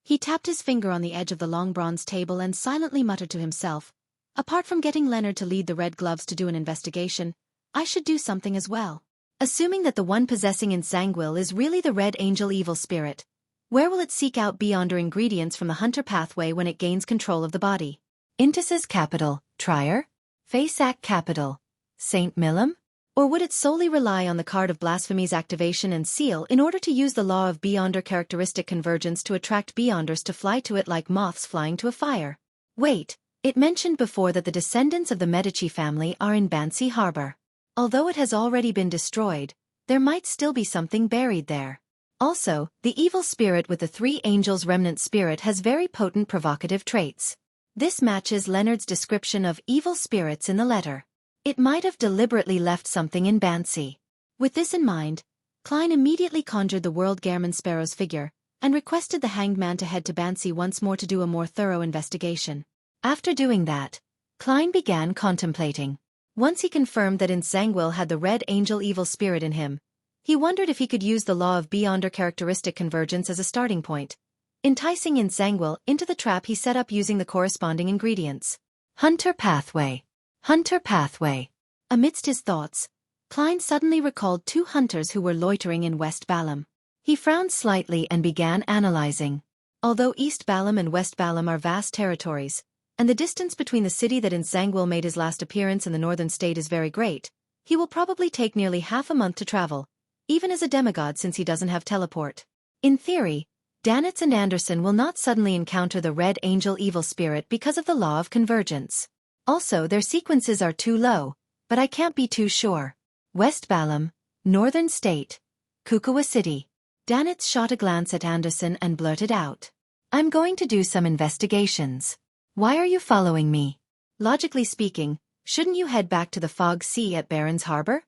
He tapped his finger on the edge of the long bronze table and silently muttered to himself, apart from getting Leonard to lead the red gloves to do an investigation, I should do something as well. Assuming that the one possessing Insangwil is really the red angel evil spirit, where will it seek out Beyonder ingredients from the hunter pathway when it gains control of the body? Intis's capital, Trier? Faysac capital, St. Millam? Or would it solely rely on the card of blasphemy's activation and seal in order to use the law of Beyonder characteristic convergence to attract Beyonders to fly to it like moths flying to a fire? Wait, it mentioned before that the descendants of the Medici family are in Bansi Harbor. Although it has already been destroyed, there might still be something buried there. Also, the evil spirit with the three angels remnant spirit has very potent provocative traits. This matches Leonard's description of evil spirits in the letter. It might have deliberately left something in Bansi. With this in mind, Klein immediately conjured the World Gairman Sparrow's figure, and requested the hanged man to head to Bansi once more to do a more thorough investigation. After doing that, Klein began contemplating. Once he confirmed that Insangwil had the red angel evil spirit in him, he wondered if he could use the law of Beyonder characteristic convergence as a starting point, enticing Insangwil into the trap he set up using the corresponding ingredients. Hunter pathway. Hunter pathway. Amidst his thoughts, Klein suddenly recalled two hunters who were loitering in West Balam. He frowned slightly and began analyzing. Although East Balam and West Balam are vast territories, and the distance between the city that Insangwil made his last appearance and the northern state is very great, he will probably take nearly half a month to travel, even as a demigod since he doesn't have teleport. In theory, Danitz and Anderson will not suddenly encounter the red angel evil spirit because of the law of convergence. Also, their sequences are too low, but I can't be too sure. West Balam, Northern State, Kukawa City. Danitz shot a glance at Anderson and blurted out, I'm going to do some investigations. Why are you following me? Logically speaking, shouldn't you head back to the Fog Sea at Barons Harbor?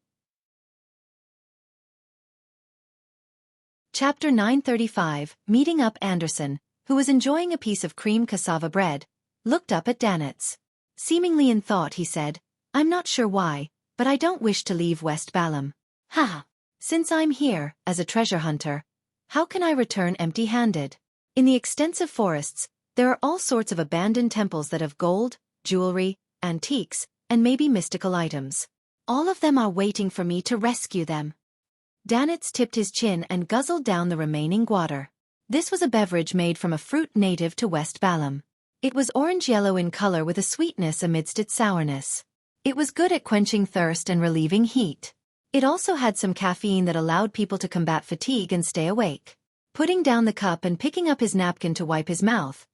Chapter 935, Meeting Up Anderson, who was enjoying a piece of cream cassava bread, looked up at Danitz. Seemingly in thought he said, I'm not sure why, but I don't wish to leave West Balam. Haha. Since I'm here, as a treasure hunter, how can I return empty-handed? In the extensive forests, there are all sorts of abandoned temples that have gold, jewelry, antiques, and maybe mystical items. All of them are waiting for me to rescue them. Danitz tipped his chin and guzzled down the remaining water. This was a beverage made from a fruit native to West Balam. It was orange-yellow in color with a sweetness amidst its sourness. It was good at quenching thirst and relieving heat. It also had some caffeine that allowed people to combat fatigue and stay awake. Putting down the cup and picking up his napkin to wipe his mouth,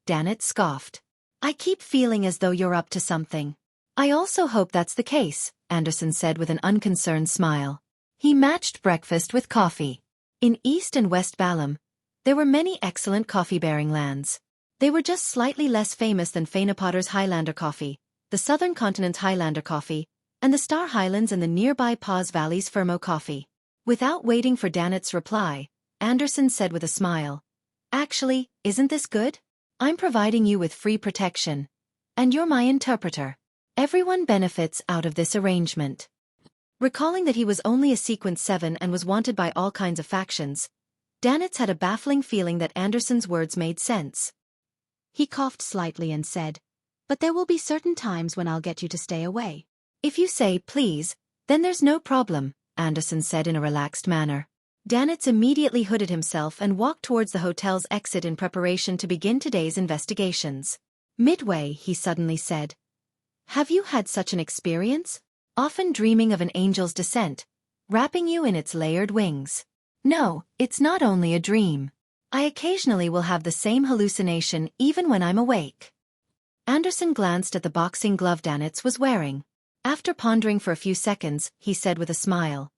Danitz scoffed. I keep feeling as though you're up to something. I also hope that's the case, Anderson said with an unconcerned smile. He matched breakfast with coffee. In East and West Balam, there were many excellent coffee-bearing lands. They were just slightly less famous than Fainapotter's Highlander coffee, the Southern Continent's Highlander coffee, and the Star Highlands and the nearby Paws Valley's Fermo coffee. Without waiting for Danitz's reply, Anderson said with a smile, Actually, isn't this good? I'm providing you with free protection. And you're my interpreter. Everyone benefits out of this arrangement. Recalling that he was only a Sequence 7 and was wanted by all kinds of factions, Danitz had a baffling feeling that Anderson's words made sense. He coughed slightly and said, But there will be certain times when I'll get you to stay away. If you say please, then there's no problem, Anderson said in a relaxed manner. Danitz immediately hooded himself and walked towards the hotel's exit in preparation to begin today's investigations. Midway, he suddenly said, Have you had such an experience? Often dreaming of an angel's descent, wrapping you in its layered wings. No, it's not only a dream. I occasionally will have the same hallucination even when I'm awake. Anderson glanced at the boxing glove Danitz was wearing. After pondering for a few seconds, he said with a smile,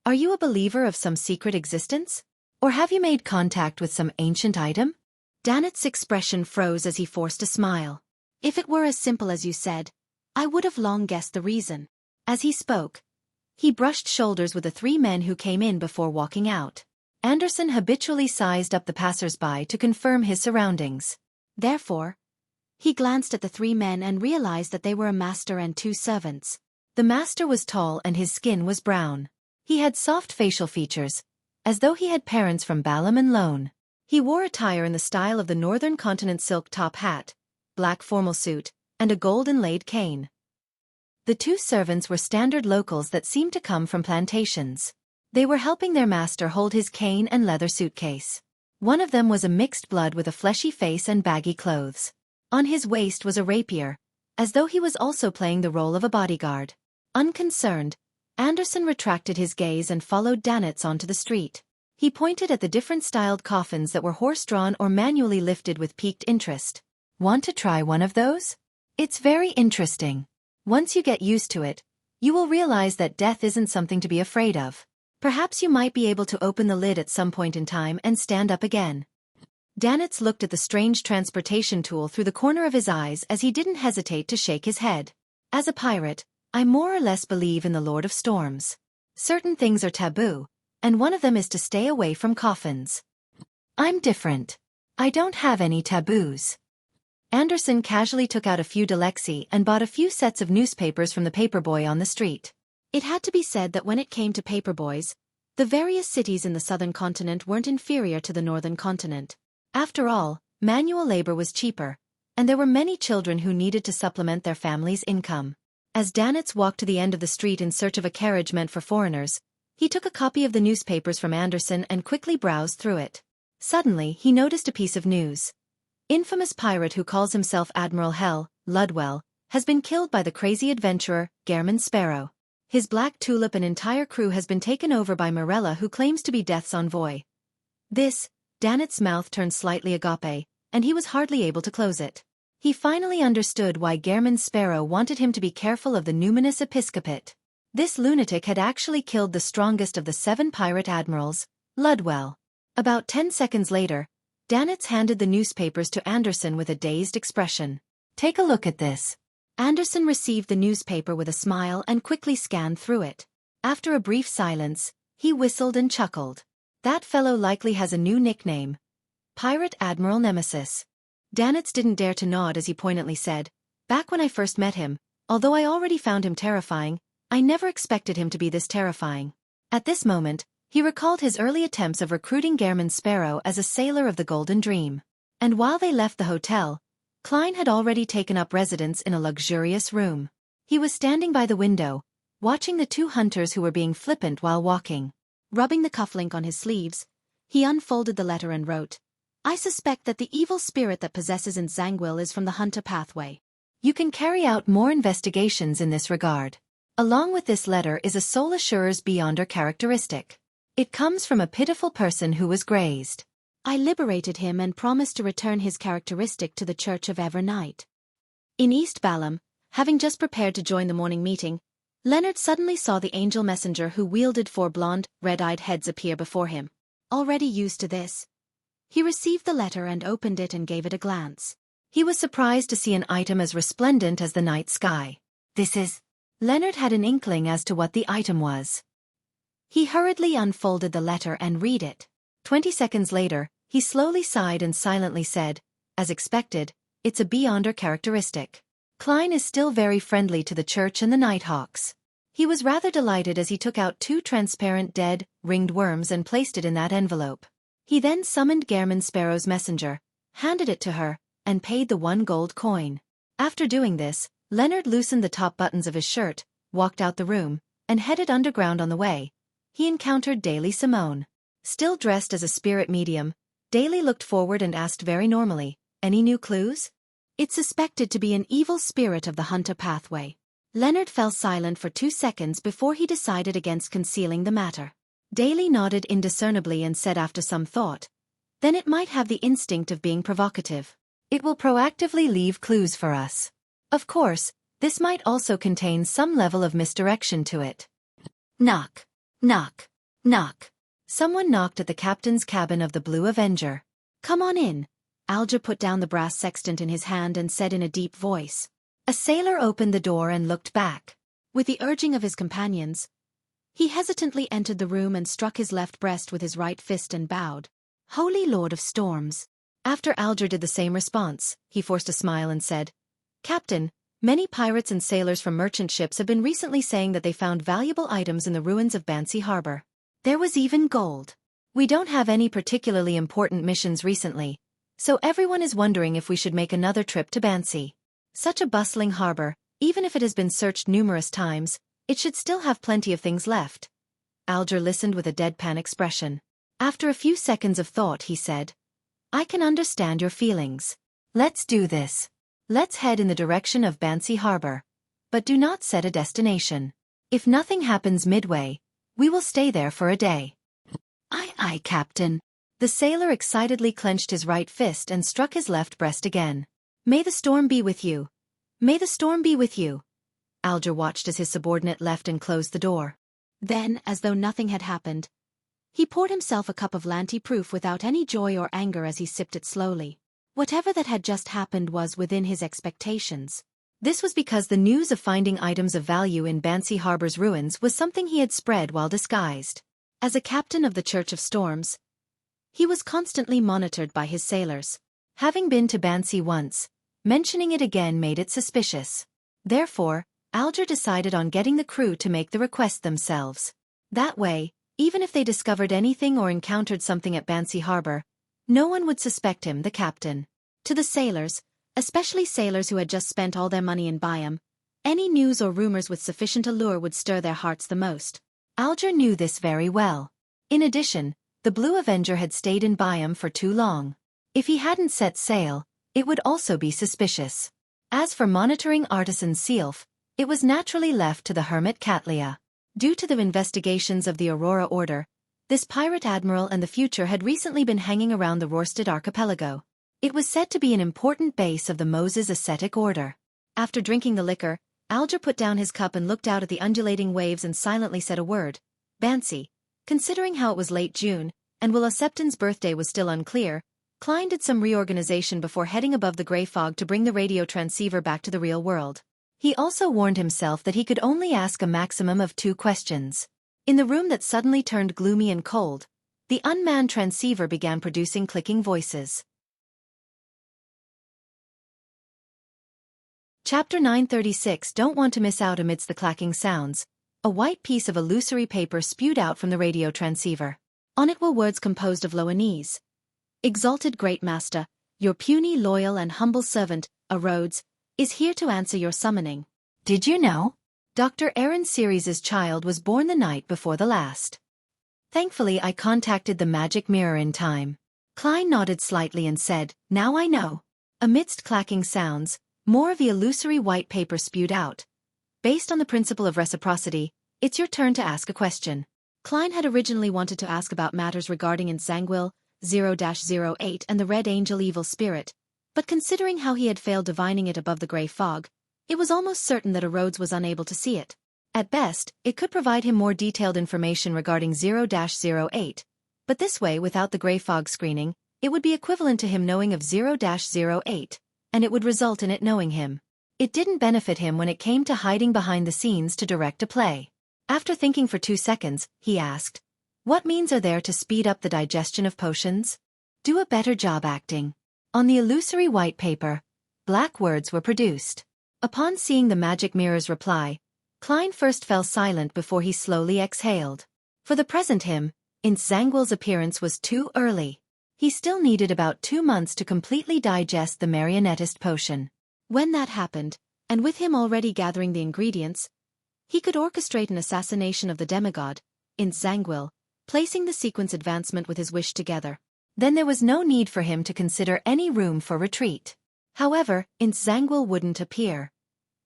"Are you a believer of some secret existence? Or have you made contact with some ancient item?" Danitz's expression froze as he forced a smile. "If it were as simple as you said, I would have long guessed the reason." As he spoke, he brushed shoulders with the three men who came in before walking out. Anderson habitually sized up the passers-by to confirm his surroundings. Therefore, he glanced at the three men and realized that they were a master and two servants. The master was tall and his skin was brown. He had soft facial features, as though he had parents from Balam and Lone. He wore attire in the style of the Northern Continent silk top hat, black formal suit, and a gold-inlaid cane. The two servants were standard locals that seemed to come from plantations. They were helping their master hold his cane and leather suitcase. One of them was a mixed blood with a fleshy face and baggy clothes. On his waist was a rapier, as though he was also playing the role of a bodyguard. Unconcerned, Anderson retracted his gaze and followed Danitz onto the street. He pointed at the different styled coffins that were horse-drawn or manually lifted with piqued interest. "Want to try one of those? It's very interesting. Once you get used to it, you will realize that death isn't something to be afraid of. Perhaps you might be able to open the lid at some point in time and stand up again." Danitz looked at the strange transportation tool through the corner of his eyes as he didn't hesitate to shake his head. "As a pirate, I more or less believe in the Lord of Storms. Certain things are taboo, and one of them is to stay away from coffins. I'm different. I don't have any taboos." Anderson casually took out a few Delexi and bought a few sets of newspapers from the paperboy on the street. It had to be said that when it came to paperboys, the various cities in the southern continent weren't inferior to the northern continent. After all, manual labor was cheaper, and there were many children who needed to supplement their family's income. As Danitz walked to the end of the street in search of a carriage meant for foreigners, he took a copy of the newspapers from Anderson and quickly browsed through it. Suddenly, he noticed a piece of news. Infamous pirate who calls himself Admiral Hell, Ludwell, has been killed by the crazy adventurer, Gehrman Sparrow. His Black Tulip and entire crew has been taken over by Morella, who claims to be Death's envoy. Danitz's mouth turned slightly agape, and he was hardly able to close it. He finally understood why Gehrman Sparrow wanted him to be careful of the numinous episcopate. This lunatic had actually killed the strongest of the 7 pirate admirals, Ludwell. About 10 seconds later, Danitz handed the newspapers to Anderson with a dazed expression. "Take a look at this." Anderson received the newspaper with a smile and quickly scanned through it. After a brief silence, he whistled and chuckled. "That fellow likely has a new nickname. Pirate Admiral Nemesis." Danitz didn't dare to nod as he poignantly said, "Back when I first met him, although I already found him terrifying, I never expected him to be this terrifying." At this moment, he recalled his early attempts of recruiting Gehrman Sparrow as a sailor of the Golden Dream. And while they left the hotel, Klein had already taken up residence in a luxurious room. He was standing by the window, watching the 2 hunters who were being flippant while walking. Rubbing the cufflink on his sleeves, he unfolded the letter and wrote, "I suspect that the evil spirit that possesses Nzangwil is from the Hunter pathway. You can carry out more investigations in this regard. Along with this letter is a soul assurer's Beyonder characteristic. It comes from a pitiful person who was grazed. I liberated him and promised to return his characteristic to the Church of Evernight." In East Balam, having just prepared to join the morning meeting, Leonard suddenly saw the angel messenger who wielded 4 blonde, red-eyed heads appear before him. Already used to this, he received the letter and opened it and gave it a glance. He was surprised to see an item as resplendent as the night sky. "This is..." Leonard had an inkling as to what the item was. He hurriedly unfolded the letter and read it. 20 seconds later, he slowly sighed and silently said, "As expected, it's a Beyonder characteristic. Klein is still very friendly to the Church and the Nighthawks." He was rather delighted as he took out 2 transparent dead, ringed worms and placed it in that envelope. He then summoned Gehrman Sparrow's messenger, handed it to her, and paid the 1 gold coin. After doing this, Leonard loosened the top buttons of his shirt, walked out the room, and headed underground. On the way, he encountered Daly Simone. Still dressed as a spirit medium, Daly looked forward and asked very normally, "Any new clues?" "It's suspected to be an evil spirit of the Hunter pathway." Leonard fell silent for 2 seconds before he decided against concealing the matter. Daly nodded indiscernibly and said after some thought, "Then it might have the instinct of being provocative. It will proactively leave clues for us. Of course, this might also contain some level of misdirection to it. Knock. Knock. Knock. Someone knocked at the captain's cabin of the Blue Avenger. Come on in. Alger put down the brass sextant in his hand and said in a deep voice. A sailor opened the door and looked back. With the urging of his companions, he hesitantly entered the room and struck his left breast with his right fist and bowed. Holy Lord of Storms. After Alger did the same response, he forced a smile and said, Captain, many pirates and sailors from merchant ships have been recently saying that they found valuable items in the ruins of Bansi Harbor. There was even gold. We don't have any particularly important missions recently, so everyone is wondering if we should make another trip to Bansi. Such a bustling harbor, even if it has been searched numerous times, it should still have plenty of things left. Alger listened with a deadpan expression. After a few seconds of thought, he said, I can understand your feelings. Let's do this. Let's head in the direction of Bansi Harbor. But do not set a destination. If nothing happens midway, we will stay there for a day. Aye, Captain. The sailor excitedly clenched his right fist and struck his left breast again. May the storm be with you. May the storm be with you. Alger watched as his subordinate left and closed the door. Then, as though nothing had happened, he poured himself a cup of Lanty proof without any joy or anger as he sipped it slowly. Whatever that had just happened was within his expectations. This was because the news of finding items of value in Bansi Harbor's ruins was something he had spread while disguised. As a captain of the Church of Storms, he was constantly monitored by his sailors. Having been to Bansi once, mentioning it again made it suspicious. Therefore, Alger decided on getting the crew to make the request themselves. That way, even if they discovered anything or encountered something at Bansi Harbor, no one would suspect him, the captain. To the sailors, especially sailors who had just spent all their money in Byam, any news or rumors with sufficient allure would stir their hearts the most. Alger knew this very well. In addition, the Blue Avenger had stayed in Byam for too long. If he hadn't set sail, it would also be suspicious. As for monitoring artisan Sealf, it was naturally left to the hermit Catlia. Due to the investigations of the Aurora Order, this pirate admiral and the future had recently been hanging around the Rorstad archipelago. It was said to be an important base of the Moses ascetic order. After drinking the liquor, Alger put down his cup and looked out at the undulating waves and silently said a word. Bansi. Considering how it was late June, and while Septon's birthday was still unclear, Klein did some reorganization before heading above the gray fog to bring the radio transceiver back to the real world. He also warned himself that he could only ask a maximum of 2 questions. In the room that suddenly turned gloomy and cold, the unmanned transceiver began producing clicking voices. Chapter 936. Don't want to miss out. Amidst the clacking sounds, a white piece of illusory paper spewed out from the radio transceiver. On it were words composed of Loanese. Exalted Great Master, your puny, loyal and humble servant, A. Rhodes, is here to answer your summoning. Did you know? Dr. Aaron Sirius's child was born the night before the last. Thankfully I contacted the magic mirror in time. Klein nodded slightly and said, now I know. Amidst clacking sounds, more of the illusory white paper spewed out. Based on the principle of reciprocity, it's your turn to ask a question. Klein had originally wanted to ask about matters regarding Inzangwil, 0-08 and the Red Angel Evil Spirit, but considering how he had failed divining it above the gray fog, it was almost certain that A. Rhodes was unable to see it. At best, it could provide him more detailed information regarding 0-08, but this way without the gray fog screening, it would be equivalent to him knowing of 0-08, and it would result in it knowing him. It didn't benefit him when it came to hiding behind the scenes to direct a play. After thinking for 2 seconds, he asked, what means are there to speed up the digestion of potions? Do a better job acting. On the illusory white paper, black words were produced. Upon seeing the magic mirror's reply, Klein first fell silent before he slowly exhaled. For the present him, Inzangwil's appearance was too early. He still needed about 2 months to completely digest the marionettist potion. When that happened, and with him already gathering the ingredients, he could orchestrate an assassination of the demigod, Inzangwil, placing the sequence advancement with his wish together. Then there was no need for him to consider any room for retreat. However, Inzangwil wouldn't appear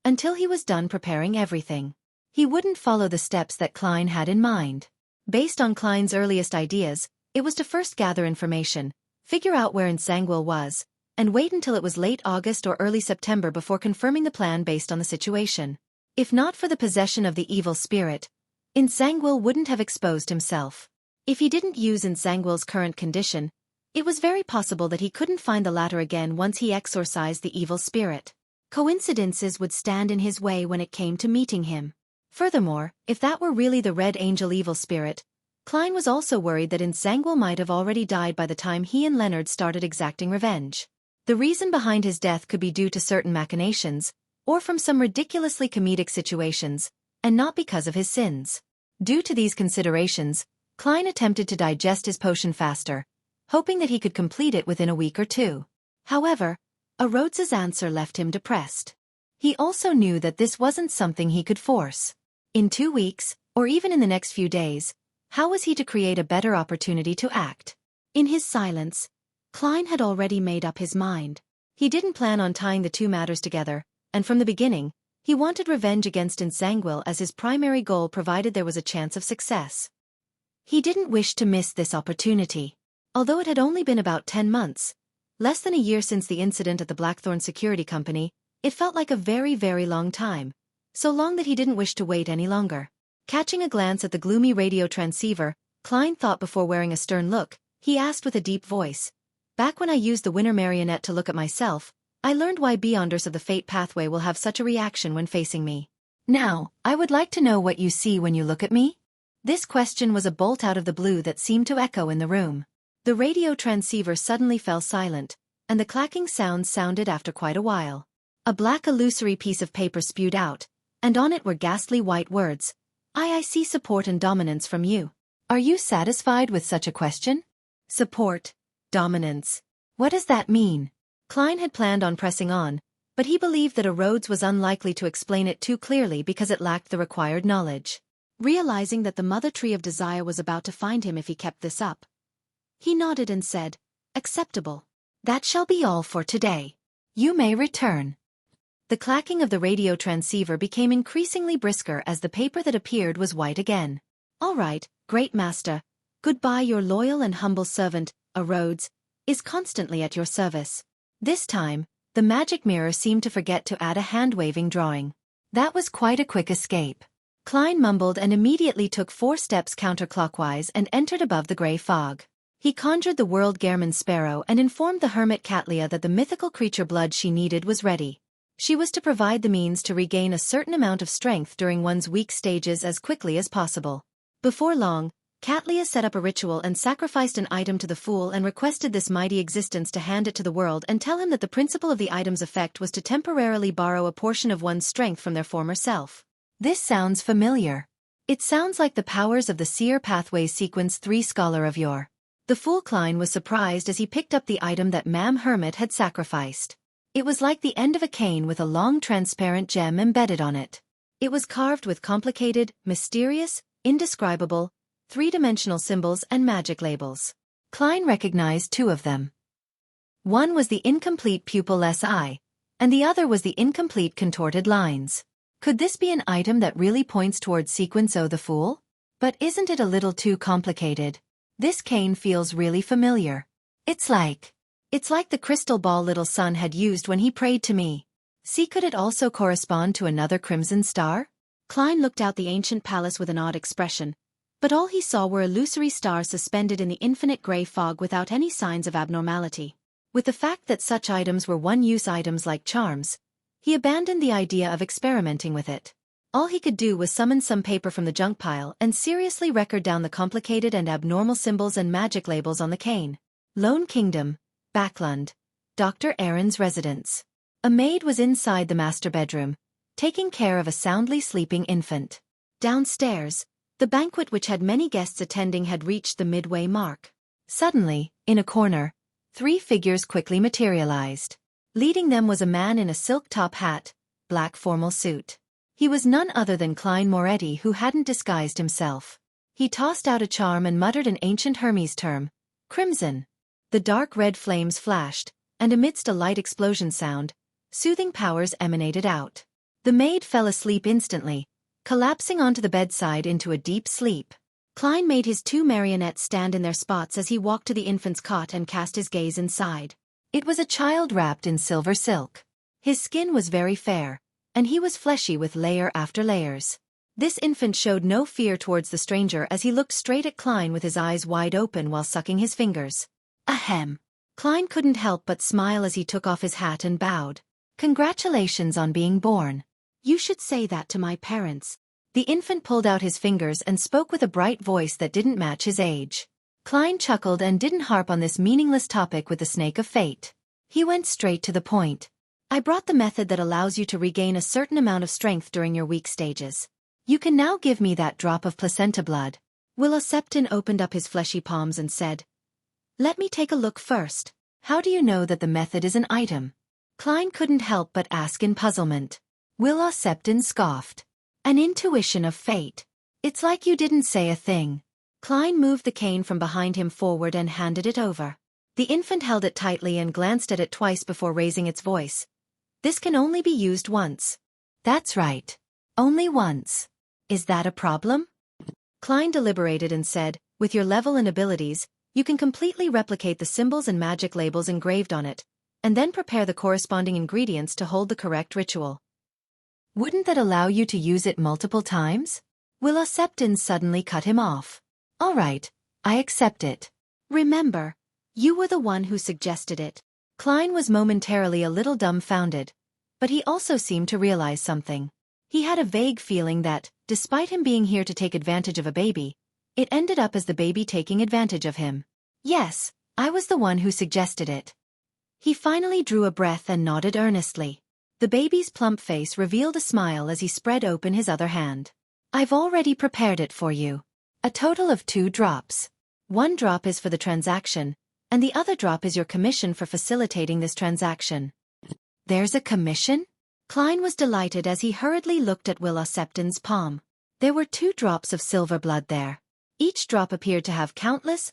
until he was done preparing everything. He wouldn't follow the steps that Klein had in mind. Based on Klein's earliest ideas, it was to first gather information, figure out where Inzangwil was, and wait until it was late August or early September before confirming the plan based on the situation. If not for the possession of the evil spirit, Insangwil wouldn't have exposed himself. If he didn't use Insangwil's current condition, it was very possible that he couldn't find the latter again once he exorcised the evil spirit. Coincidences would stand in his way when it came to meeting him. Furthermore, if that were really the Red Angel evil spirit, Klein was also worried that Insangwil might have already died by the time he and Leonard started exacting revenge. The reason behind his death could be due to certain machinations, or from some ridiculously comedic situations, and not because of his sins. Due to these considerations, Klein attempted to digest his potion faster, hoping that he could complete it within a week or two. However, Rhodes's answer left him depressed. He also knew that this wasn't something he could force. In 2 weeks, or even in the next few days, how was he to create a better opportunity to act? In his silence, Klein had already made up his mind. He didn't plan on tying the two matters together, and from the beginning, he wanted revenge against Insangwil as his primary goal provided there was a chance of success. He didn't wish to miss this opportunity. Although it had only been about 10 months, less than a year since the incident at the Blackthorn Security Company, it felt like a very, very long time. So long that he didn't wish to wait any longer. Catching a glance at the gloomy radio transceiver, Klein thought before wearing a stern look, he asked with a deep voice. Back when I used the Winner Marionette to look at myself, I learned why Beyonders of the Fate Pathway will have such a reaction when facing me. Now, I would like to know what you see when you look at me? This question was a bolt out of the blue that seemed to echo in the room. The radio transceiver suddenly fell silent, and the clacking sounds sounded after quite a while. A black illusory piece of paper spewed out, and on it were ghastly white words. I see support and dominance from you. Are you satisfied with such a question? Support. Dominance. What does that mean? Klein had planned on pressing on, but he believed that Rhodes was unlikely to explain it too clearly because it lacked the required knowledge. Realizing that the Mother Tree of Desire was about to find him if he kept this up, he nodded and said, acceptable. That shall be all for today. You may return. The clacking of the radio transceiver became increasingly brisker as the paper that appeared was white again. All right, great master. Goodbye, your loyal and humble servant, Rhodes, is constantly at your service. This time, the magic mirror seemed to forget to add a hand-waving drawing. That was quite a quick escape. Klein mumbled and immediately took 4 steps counterclockwise and entered above the grey fog. He conjured the World Gehrman Sparrow and informed the hermit Catlia that the mythical creature blood she needed was ready. She was to provide the means to regain a certain amount of strength during one's weak stages as quickly as possible. Before long, Catlia set up a ritual and sacrificed an item to the fool and requested this mighty existence to hand it to the world and tell him that the principle of the item's effect was to temporarily borrow a portion of one's strength from their former self. This sounds familiar. It sounds like the powers of the Seer Pathways Sequence 3 Scholar of Yore. The fool Klein was surprised as he picked up the item that Ma'am Hermit had sacrificed. It was like the end of a cane with a long transparent gem embedded on it. It was carved with complicated, mysterious, indescribable, 3-dimensional symbols and magic labels. Klein recognized 2 of them. One was the incomplete pupilless eye, and the other was the incomplete contorted lines. Could this be an item that really points towards Sequence O the Fool? But isn't it a little too complicated? This cane feels really familiar. It's like the crystal ball little son had used when he prayed to me. See, could it also correspond to another crimson star? Klein looked out the ancient palace with an odd expression, but all he saw were illusory stars suspended in the infinite grey fog without any signs of abnormality. With the fact that such items were one-use items like charms, he abandoned the idea of experimenting with it. All he could do was summon some paper from the junk pile and seriously record down the complicated and abnormal symbols and magic labels on the cane. Lone Kingdom, Backlund, Dr. Aaron's residence. A maid was inside the master bedroom, taking care of a soundly sleeping infant. Downstairs, the banquet which had many guests attending had reached the midway mark. Suddenly, in a corner, 3 figures quickly materialized. Leading them was a man in a silk top hat, black formal suit. He was none other than Klein Moretti, who hadn't disguised himself. He tossed out a charm and muttered an ancient Hermes term, crimson. The dark red flames flashed, and amidst a light explosion sound, soothing powers emanated out. The maid fell asleep instantly, collapsing onto the bedside into a deep sleep. Klein made his 2 marionettes stand in their spots as he walked to the infant's cot and cast his gaze inside. It was a child wrapped in silver silk. His skin was very fair, and he was fleshy with layer after layers. This infant showed no fear towards the stranger as he looked straight at Klein with his eyes wide open while sucking his fingers. Ahem. Klein couldn't help but smile as he took off his hat and bowed. Congratulations on being born. You should say that to my parents. The infant pulled out his fingers and spoke with a bright voice that didn't match his age. Klein chuckled and didn't harp on this meaningless topic with the snake of fate. He went straight to the point. I brought the method that allows you to regain a certain amount of strength during your weak stages. You can now give me that drop of placenta blood. Xueqi opened up his fleshy palms and said, Let me take a look first. How do you know that the method is an item? Klein couldn't help but ask in puzzlement. Xueqi scoffed. An intuition of fate. It's like you didn't say a thing. Klein moved the cane from behind him forward and handed it over. The infant held it tightly and glanced at it twice before raising its voice. This can only be used once. That's right. Only once. Is that a problem? Klein deliberated and said, With your level and abilities, you can completely replicate the symbols and magic labels engraved on it, and then prepare the corresponding ingredients to hold the correct ritual. Wouldn't that allow you to use it multiple times? Xueqi suddenly cut him off. All right, I accept it. Remember, you were the one who suggested it. Klein was momentarily a little dumbfounded, but he also seemed to realize something. He had a vague feeling that, despite him being here to take advantage of a baby, it ended up as the baby taking advantage of him. Yes, I was the one who suggested it. He finally drew a breath and nodded earnestly. The baby's plump face revealed a smile as he spread open his other hand. I've already prepared it for you. A total of 2 drops. 1 drop is for the transaction, and the other drop is your commission for facilitating this transaction. There's a commission? Klein was delighted as he hurriedly looked at Xueqi's palm. There were 2 drops of silver blood there. Each drop appeared to have countless,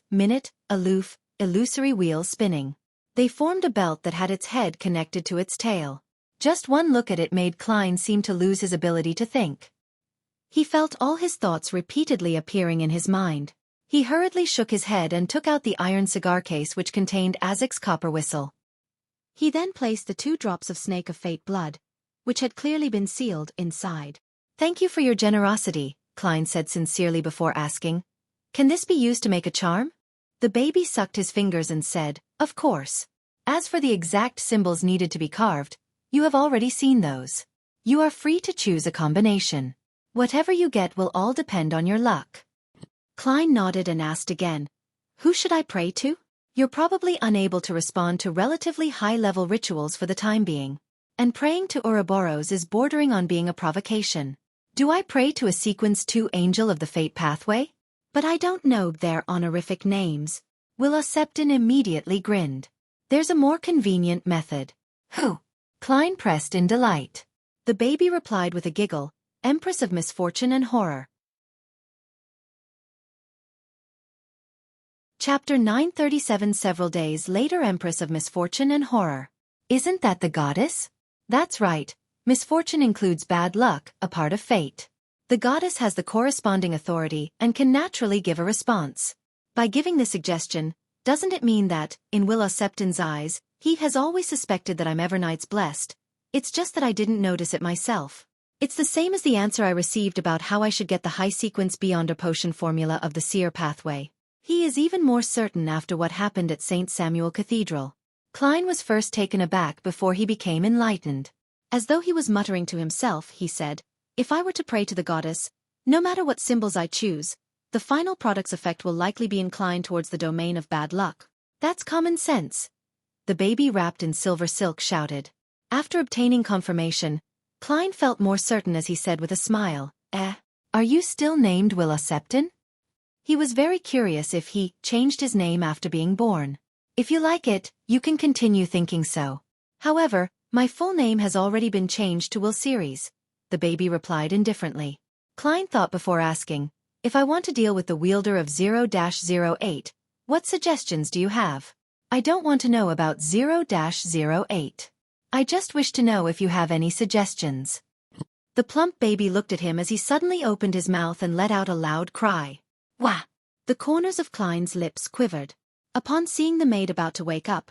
illusory wheels spinning. They formed a belt that had its head connected to its tail. Just one look at it made Klein seem to lose his ability to think. He felt all his thoughts repeatedly appearing in his mind. He hurriedly shook his head and took out the iron cigar case which contained Azek's copper whistle. He then placed the 2 drops of snake of fate blood, which had clearly been sealed, inside. Thank you for your generosity, Klein said sincerely before asking. Can this be used to make a charm? The baby sucked his fingers and said, Of course. As for the exact symbols needed to be carved, you have already seen those. You are free to choose a combination. Whatever you get will all depend on your luck. Klein nodded and asked again, Who should I pray to? You're probably unable to respond to relatively high-level rituals for the time being. And praying to Ouroboros is bordering on being a provocation. Do I pray to a sequence 2 angel of the fate pathway? But I don't know their honorific names. Xueqi immediately grinned. There's a more convenient method. Who? Klein pressed in delight. The baby replied with a giggle, Empress of Misfortune and Horror. Chapter 937. Several days later. Empress of Misfortune and Horror. Isn't that the goddess? That's right. Misfortune includes bad luck, a part of fate. The goddess has the corresponding authority and can naturally give a response. By giving the suggestion, doesn't it mean that, in Xueqi's eyes, he has always suspected that I'm Evernight's blessed? It's just that I didn't notice it myself. It's the same as the answer I received about how I should get the high-sequence Beyond a Potion formula of the seer pathway. He is even more certain after what happened at St. Samuel Cathedral. Klein was first taken aback before he became enlightened. As though he was muttering to himself, he said, If I were to pray to the goddess, no matter what symbols I choose, the final product's effect will likely be inclined towards the domain of bad luck. That's common sense. The baby wrapped in silver silk shouted. After obtaining confirmation, Klein felt more certain as he said with a smile, Are you still named Xueqi? He was very curious if he changed his name after being born. If you like it, you can continue thinking so. However, my full name has already been changed to Xueqi, the baby replied indifferently. Klein thought before asking, If I want to deal with the wielder of 0-08, what suggestions do you have? I don't want to know about 0-08. I just wish to know if you have any suggestions. The plump baby looked at him as he suddenly opened his mouth and let out a loud cry. Wah! The corners of Klein's lips quivered. Upon seeing the maid about to wake up,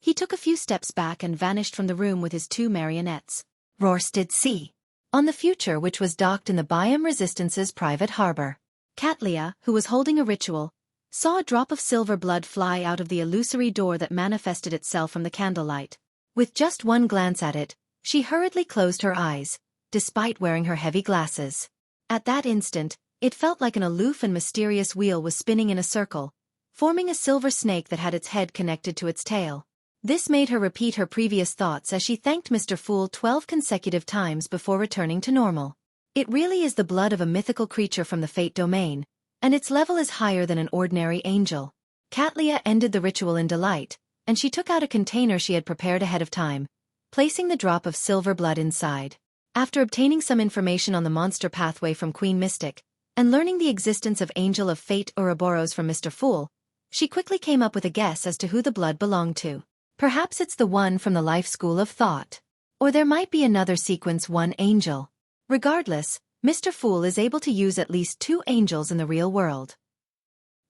He took a few steps back and vanished from the room with his 2 marionettes. Roarsted Sea. On the future which was docked in the Biome Resistance's private harbor. Katlia, who was holding a ritual, saw a drop of silver blood fly out of the illusory door that manifested itself from the candlelight. With just one glance at it, she hurriedly closed her eyes, despite wearing her heavy glasses. At that instant, it felt like an aloof and mysterious wheel was spinning in a circle, forming a silver snake that had its head connected to its tail. This made her repeat her previous thoughts as she thanked Mr. Fool 12 consecutive times before returning to normal. It really is the blood of a mythical creature from the Fate domain, and its level is higher than an ordinary angel. Katlia ended the ritual in delight, and she took out a container she had prepared ahead of time, placing the drop of silver blood inside. After obtaining some information on the monster pathway from Queen Mystic, and learning the existence of Angel of Fate Ouroboros from Mr. Fool, she quickly came up with a guess as to who the blood belonged to. Perhaps it's the one from the Life School of Thought. Or there might be another Sequence 1 angel. Regardless, Mr. Fool is able to use at least 2 angels in the real world.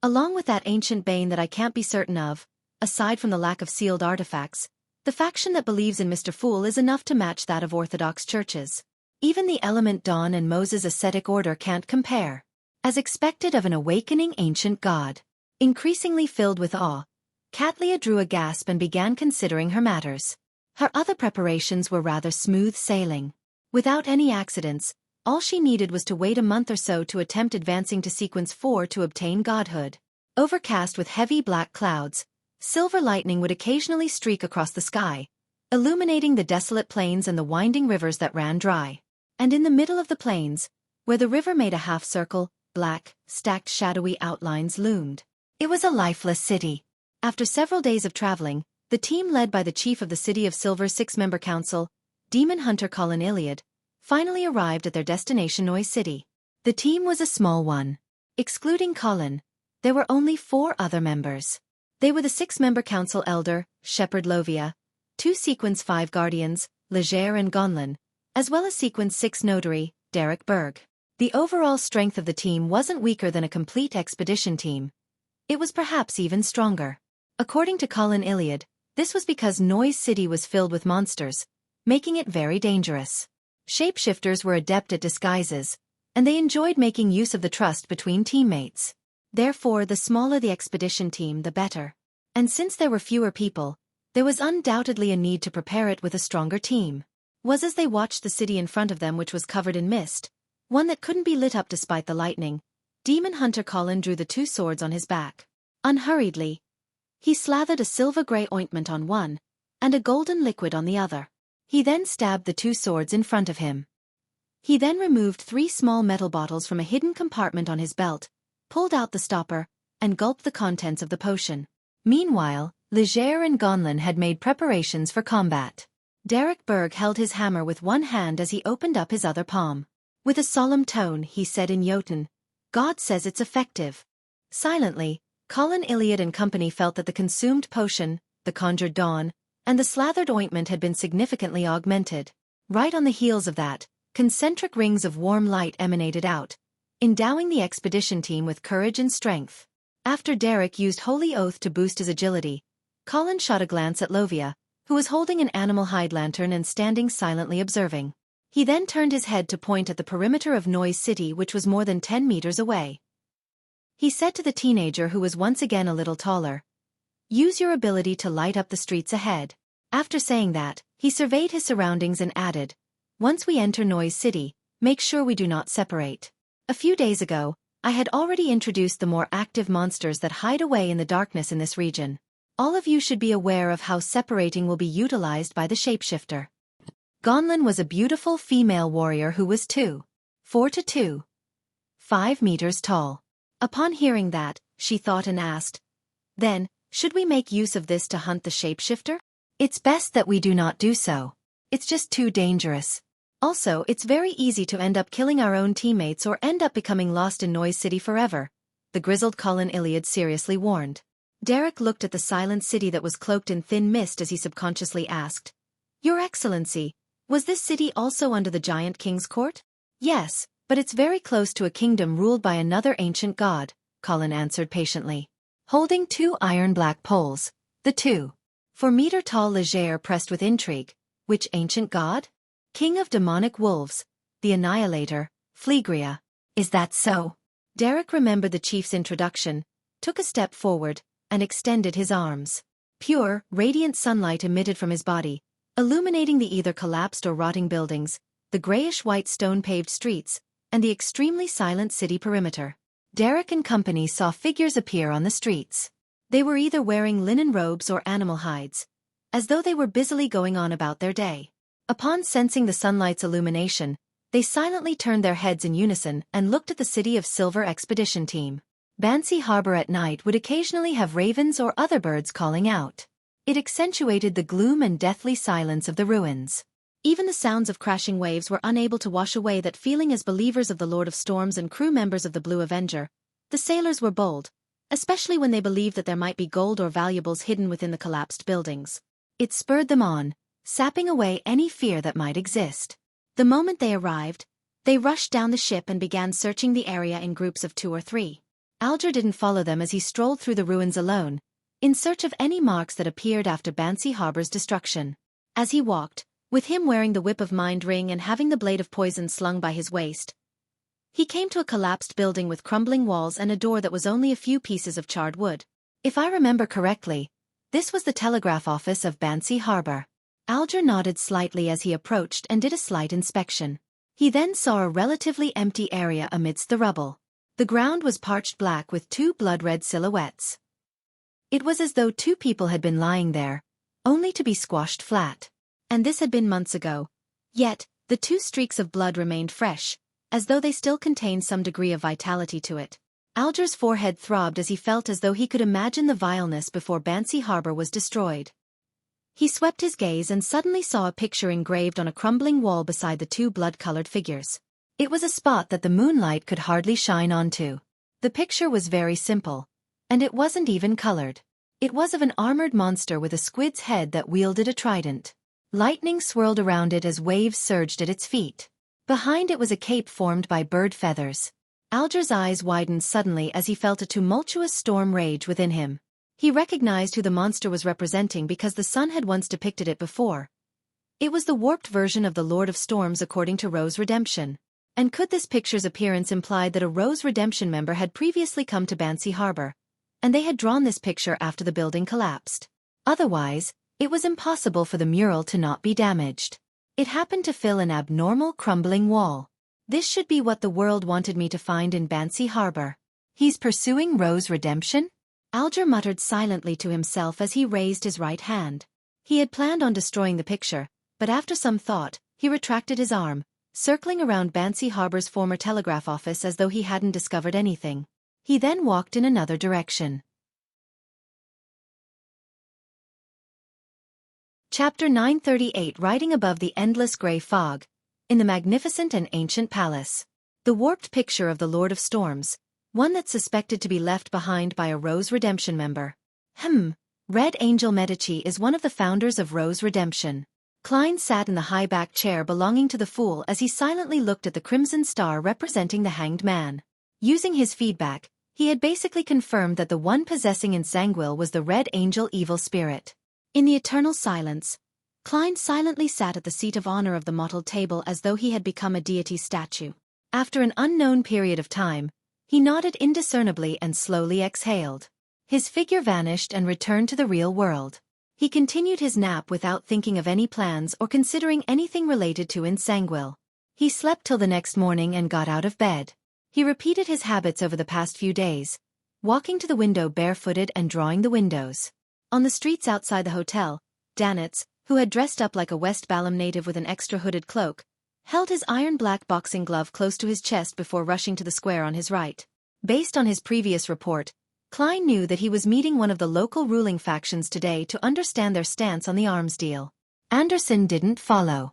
Along with that ancient bane that I can't be certain of, aside from the lack of sealed artifacts, the faction that believes in Mr. Fool is enough to match that of Orthodox churches. Even the Element Dawn and Moses' ascetic order can't compare. As expected of an awakening ancient god. Increasingly filled with awe, Katlia drew a gasp and began considering her matters. Her other preparations were rather smooth sailing. Without any accidents, all she needed was to wait a month or so to attempt advancing to Sequence 4 to obtain godhood. Overcast with heavy black clouds, silver lightning would occasionally streak across the sky, illuminating the desolate plains and the winding rivers that ran dry. And in the middle of the plains, where the river made a half-circle, black, stacked shadowy outlines loomed. It was a lifeless city. After several days of traveling, the team led by the chief of the City of Silver's 6-member council, demon hunter Colin Iliad, finally arrived at their destination Noise City. The team was a small one. Excluding Colin, there were only 4 other members. They were the 6-member council elder, Shepherd Lovia, 2 Sequence 5 guardians, Leger and Gonlin, as well as Sequence 6 notary, Derek Berg. The overall strength of the team wasn't weaker than a complete expedition team. It was perhaps even stronger. According to Colin Iliad, this was because Noise City was filled with monsters, making it very dangerous. Shapeshifters were adept at disguises, and they enjoyed making use of the trust between teammates. Therefore, the smaller the expedition team, the better. And since there were fewer people, there was undoubtedly a need to prepare it with a stronger team. Was as they watched the city in front of them, which was covered in mist, one that couldn't be lit up despite the lightning, demon hunter Colin drew the 2 swords on his back. Unhurriedly, he slathered a silver-gray ointment on one, and a golden liquid on the other. He then stabbed the 2 swords in front of him. He then removed 3 small metal bottles from a hidden compartment on his belt, pulled out the stopper, and gulped the contents of the potion. Meanwhile, Leger and Gonlin had made preparations for combat. Derek Berg held his hammer with one hand as he opened up his other palm. With a solemn tone, he said in Jotun, "God says it's effective." Silently, Colin Iliad and company felt that the consumed potion, the conjured dawn, and the slathered ointment had been significantly augmented. Right on the heels of that, concentric rings of warm light emanated out, endowing the expedition team with courage and strength. After Derek used Holy Oath to boost his agility, Colin shot a glance at Lovia, who was holding an animal hide lantern and standing silently observing. He then turned his head to point at the perimeter of Noise City, which was more than 10 meters away. He said to the teenager, who was once again a little taller, "Use your ability to light up the streets ahead." After saying that, he surveyed his surroundings and added, "Once we enter Noise City, make sure we do not separate." A few days ago, I had already introduced the more active monsters that hide away in the darkness in this region. All of you should be aware of how separating will be utilized by the shapeshifter. Gonlin was a beautiful female warrior who was 4 to 2, 5 meters tall. Upon hearing that, she thought and asked, "Then, should we make use of this to hunt the shapeshifter?" "It's best that we do not do so. It's just too dangerous. Also, it's very easy to end up killing our own teammates or end up becoming lost in Noise City forever," the grizzled Colin Iliad seriously warned. Derek looked at the silent city that was cloaked in thin mist as he subconsciously asked, "Your Excellency, was this city also under the giant king's court?" "Yes, but it's very close to a kingdom ruled by another ancient god," Colin answered patiently. Holding 2 iron black poles, the 2 4-meter-tall Leger pressed with intrigue. Which ancient god? King of demonic wolves, the Annihilator, Flegria. Is that so? Derek remembered the chief's introduction, took a step forward, and extended his arms. Pure, radiant sunlight emitted from his body, illuminating the either collapsed or rotting buildings, the grayish-white stone-paved streets, and the extremely silent city perimeter. Derek and company saw figures appear on the streets. They were either wearing linen robes or animal hides, as though they were busily going on about their day. Upon sensing the sunlight's illumination, they silently turned their heads in unison and looked at the City of Silver expedition team. Bansi Harbor at night would occasionally have ravens or other birds calling out. It accentuated the gloom and deathly silence of the ruins. Even the sounds of crashing waves were unable to wash away that feeling. As believers of the Lord of Storms and crew members of the Blue Avenger, the sailors were bold, especially when they believed that there might be gold or valuables hidden within the collapsed buildings. It spurred them on, sapping away any fear that might exist. The moment they arrived, they rushed down the ship and began searching the area in groups of 2 or 3. Alger didn't follow them as he strolled through the ruins alone, in search of any marks that appeared after Bansi Harbor's destruction. As he walked, with him wearing the Whip of Mind ring and having the blade of poison slung by his waist, he came to a collapsed building with crumbling walls and a door that was only a few pieces of charred wood. If I remember correctly, this was the telegraph office of Bansi Harbor. Alger nodded slightly as he approached and did a slight inspection. He then saw a relatively empty area amidst the rubble. The ground was parched black with 2 blood-red silhouettes. It was as though 2 people had been lying there, only to be squashed flat. And this had been months ago. Yet, the 2 streaks of blood remained fresh, as though they still contained some degree of vitality to it. Alger's forehead throbbed as he felt as though he could imagine the vileness before Bansi Harbor was destroyed. He swept his gaze and suddenly saw a picture engraved on a crumbling wall beside the 2 blood-colored figures. It was a spot that the moonlight could hardly shine onto. The picture was very simple, and it wasn't even colored. It was of an armored monster with a squid's head that wielded a trident. Lightning swirled around it as waves surged at its feet. Behind it was a cape formed by bird feathers. Alger's eyes widened suddenly as he felt a tumultuous storm rage within him. He recognized who the monster was representing because the sun had once depicted it before. It was the warped version of the Lord of Storms according to Rose Redemption. And could this picture's appearance imply that a Rose Redemption member had previously come to Bansi Harbor, and they had drawn this picture after the building collapsed? Otherwise, it was impossible for the mural to not be damaged. It happened to fill an abnormal crumbling wall. This should be what the world wanted me to find in Bansi Harbor. He's pursuing Rose Redemption? Alger muttered silently to himself as he raised his right hand. He had planned on destroying the picture, but after some thought, he retracted his arm, circling around Bansi Harbor's former telegraph office as though he hadn't discovered anything. He then walked in another direction. Chapter 938. Riding above the endless gray fog, in the magnificent and ancient palace. The warped picture of the Lord of Storms, one that's suspected to be left behind by a Rose Redemption member. Red Angel Medici is one of the founders of Rose Redemption. Klein sat in the high-backed chair belonging to the Fool as he silently looked at the crimson star representing the hanged man. Using his feedback, he had basically confirmed that the one possessing Insanguil was the Red Angel evil spirit. In the eternal silence, Klein silently sat at the seat of honor of the mottled table as though he had become a deity statue. After an unknown period of time, he nodded indiscernibly and slowly exhaled. His figure vanished and returned to the real world. He continued his nap without thinking of any plans or considering anything related to Insanguil. He slept till the next morning and got out of bed. He repeated his habits over the past few days, walking to the window barefooted and drawing the windows. On the streets outside the hotel, Danitz, who had dressed up like a West Balam native with an extra hooded cloak, held his iron-black boxing glove close to his chest before rushing to the square on his right. Based on his previous report, Klein knew that he was meeting one of the local ruling factions today to understand their stance on the arms deal. Anderson didn't follow.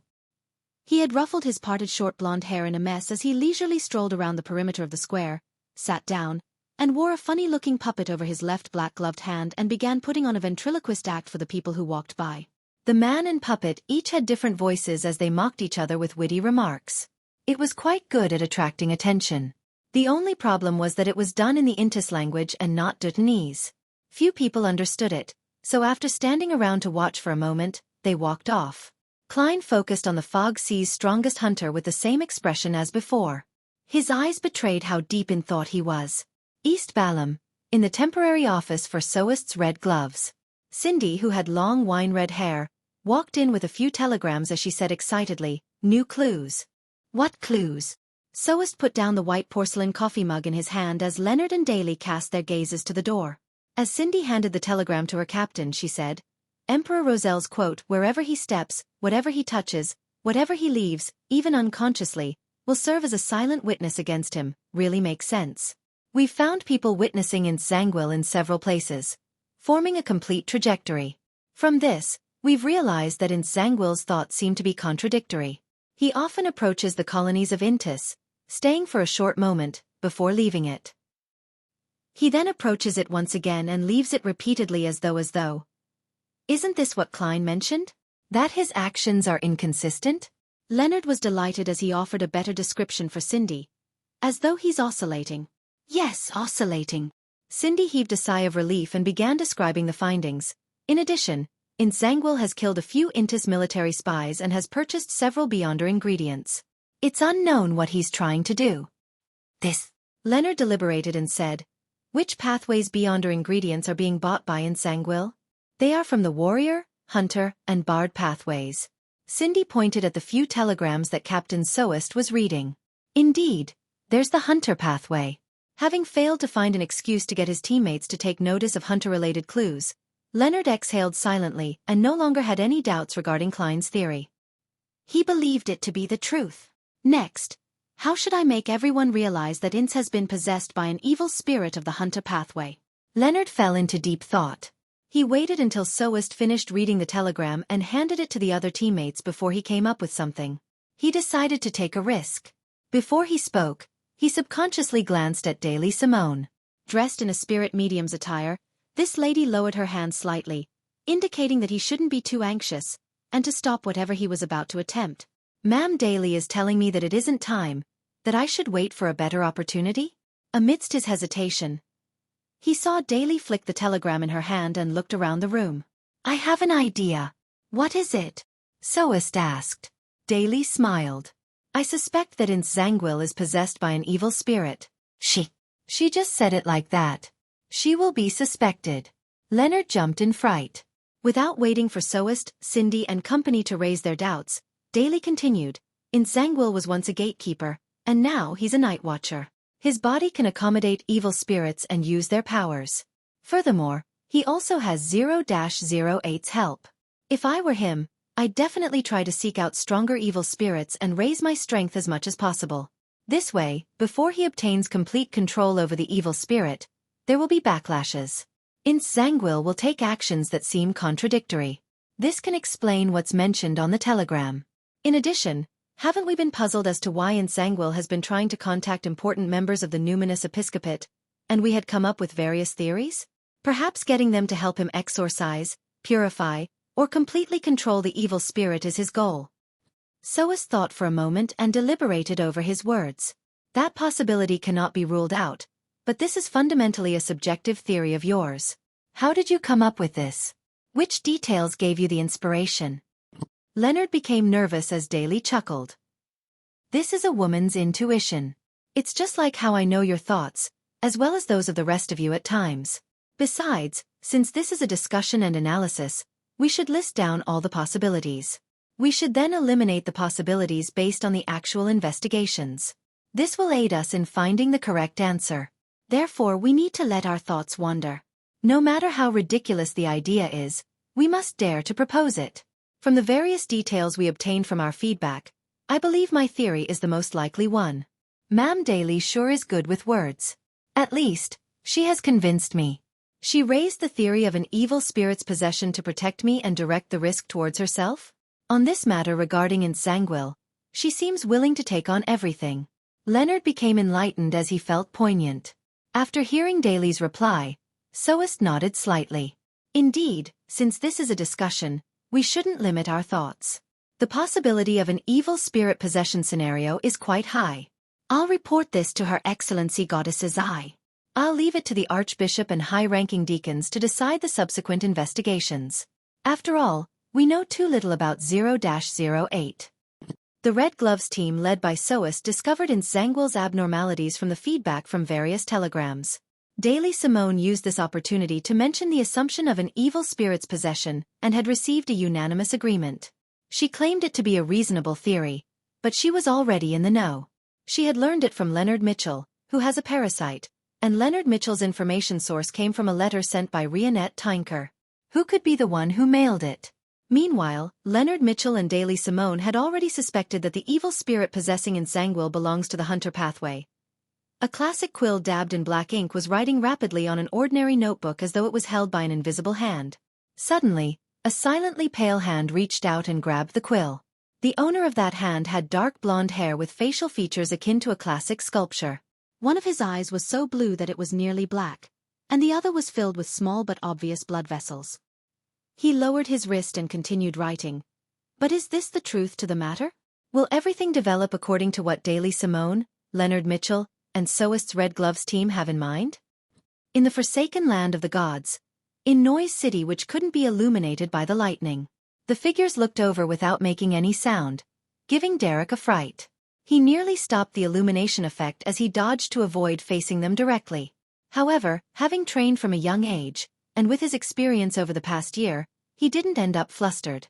He had ruffled his parted short blonde hair in a mess as he leisurely strolled around the perimeter of the square, sat down, and wore a funny-looking puppet over his left black-gloved hand and began putting on a ventriloquist act for the people who walked by. The man and puppet each had different voices as they mocked each other with witty remarks. It was quite good at attracting attention. The only problem was that it was done in the Intis language and not Dutanese. Few people understood it, so after standing around to watch for a moment, they walked off. Klein focused on the Fog Sea's strongest hunter with the same expression as before. His eyes betrayed how deep in thought he was. East Balam, in the temporary office for Soest's Red Gloves. Cindy, who had long wine-red hair, walked in with a few telegrams as she said excitedly, "New clues." "What clues?" Soest put down the white porcelain coffee mug in his hand as Leonard and Daly cast their gazes to the door. As Cindy handed the telegram to her captain, she said, "Emperor Rosel's quote, 'Wherever he steps, whatever he touches, whatever he leaves, even unconsciously, will serve as a silent witness against him,' really makes sense. We've found people witnessing in Zangwill in several places, forming a complete trajectory. From this, we've realized that in Zangwill's thoughts seem to be contradictory. He often approaches the colonies of Intis, staying for a short moment, before leaving it. He then approaches it once again and leaves it repeatedly as though. Isn't this what Klein mentioned? That his actions are inconsistent?" Leonard was delighted as he offered a better description for Cindy. "As though he's oscillating." "Yes, oscillating." Cindy heaved a sigh of relief and began describing the findings. In addition, Zangwill has killed a few Intis military spies and has purchased several Beyonder ingredients. It's unknown what he's trying to do. Leonard deliberated and said, "Which pathways Beyonder ingredients are being bought by in Zangwill?" "They are from the warrior, hunter, and bard pathways." Cindy pointed at the few telegrams that Captain Soest was reading. "Indeed, there's the hunter pathway." Having failed to find an excuse to get his teammates to take notice of hunter-related clues, Leonard exhaled silently and no longer had any doubts regarding Klein's theory. He believed it to be the truth. Next, how should I make everyone realize that Ince has been possessed by an evil spirit of the hunter pathway? Leonard fell into deep thought. He waited until Soest finished reading the telegram and handed it to the other teammates before he came up with something. He decided to take a risk. Before he spoke, he subconsciously glanced at Daly Simone. Dressed in a spirit medium's attire, this lady lowered her hand slightly, indicating that he shouldn't be too anxious, and to stop whatever he was about to attempt. "Ma'am Daly is telling me that it isn't time, that I should wait for a better opportunity?" Amidst his hesitation, he saw Daly flick the telegram in her hand and looked around the room. "I have an idea." "What is it?" Soest asked. Daly smiled. "I suspect that Zangwill is possessed by an evil spirit." She just said it like that. "She will be suspected." Leonard jumped in fright. Without waiting for Soest, Cindy and company to raise their doubts, Daly continued, "Zangwill was once a gatekeeper, and now he's a night watcher. His body can accommodate evil spirits and use their powers. Furthermore, he also has 0-08's help. If I were him, I'd definitely try to seek out stronger evil spirits and raise my strength as much as possible. This way, before he obtains complete control over the evil spirit, there will be backlashes. Zangwill will take actions that seem contradictory. This can explain what's mentioned on the telegram. In addition, haven't we been puzzled as to why Zangwill has been trying to contact important members of the numinous episcopate, and we had come up with various theories? Perhaps getting them to help him exorcise, purify, or completely control the evil spirit is his goal." Soest thought for a moment and deliberated over his words. "That possibility cannot be ruled out, but this is fundamentally a subjective theory of yours. How did you come up with this? Which details gave you the inspiration?" Leonard became nervous as Daly chuckled. "This is a woman's intuition. It's just like how I know your thoughts, as well as those of the rest of you at times. Besides, since this is a discussion and analysis, we should list down all the possibilities. We should then eliminate the possibilities based on the actual investigations. This will aid us in finding the correct answer. Therefore, we need to let our thoughts wander. No matter how ridiculous the idea is, we must dare to propose it. From the various details we obtained from our feedback, I believe my theory is the most likely one. Ma'am Daly sure is good with words. At least, she has convinced me. She raised the theory of an evil spirit's possession to protect me and direct the risk towards herself. On this matter regarding Zangwill, she seems willing to take on everything." Leonard became enlightened as he felt poignant. After hearing Daly's reply, Soest nodded slightly. "Indeed, since this is a discussion, we shouldn't limit our thoughts. The possibility of an evil spirit possession scenario is quite high. I'll report this to Her Excellency Goddess's Eye." I'll leave it to the Archbishop and high-ranking deacons to decide the subsequent investigations. After all, we know too little about 0-08. The Red Gloves team led by Soas discovered in Zangwill's abnormalities from the feedback from various telegrams. Daily Simone used this opportunity to mention the assumption of an evil spirit's possession and had received a unanimous agreement. She claimed it to be a reasonable theory, but she was already in the know. She had learned it from Leonard Mitchell, who has a parasite, and Leonard Mitchell's information source came from a letter sent by Rionette Tynker. Who could be the one who mailed it? Meanwhile, Leonard Mitchell and Daily Simone had already suspected that the evil spirit possessing in Zangwill belongs to the Hunter pathway. A classic quill dabbed in black ink was writing rapidly on an ordinary notebook as though it was held by an invisible hand. Suddenly, a silently pale hand reached out and grabbed the quill. The owner of that hand had dark blonde hair with facial features akin to a classic sculpture. One of his eyes was so blue that it was nearly black, and the other was filled with small but obvious blood vessels. He lowered his wrist and continued writing. But is this the truth to the matter? Will everything develop according to what Daily Simone, Leonard Mitchell, and Soast's Red Gloves team have in mind? In the forsaken land of the gods, in Noise City which couldn't be illuminated by the lightning, the figures looked over without making any sound, giving Derek a fright. He nearly stopped the illumination effect as he dodged to avoid facing them directly. However, having trained from a young age, and with his experience over the past year, he didn't end up flustered.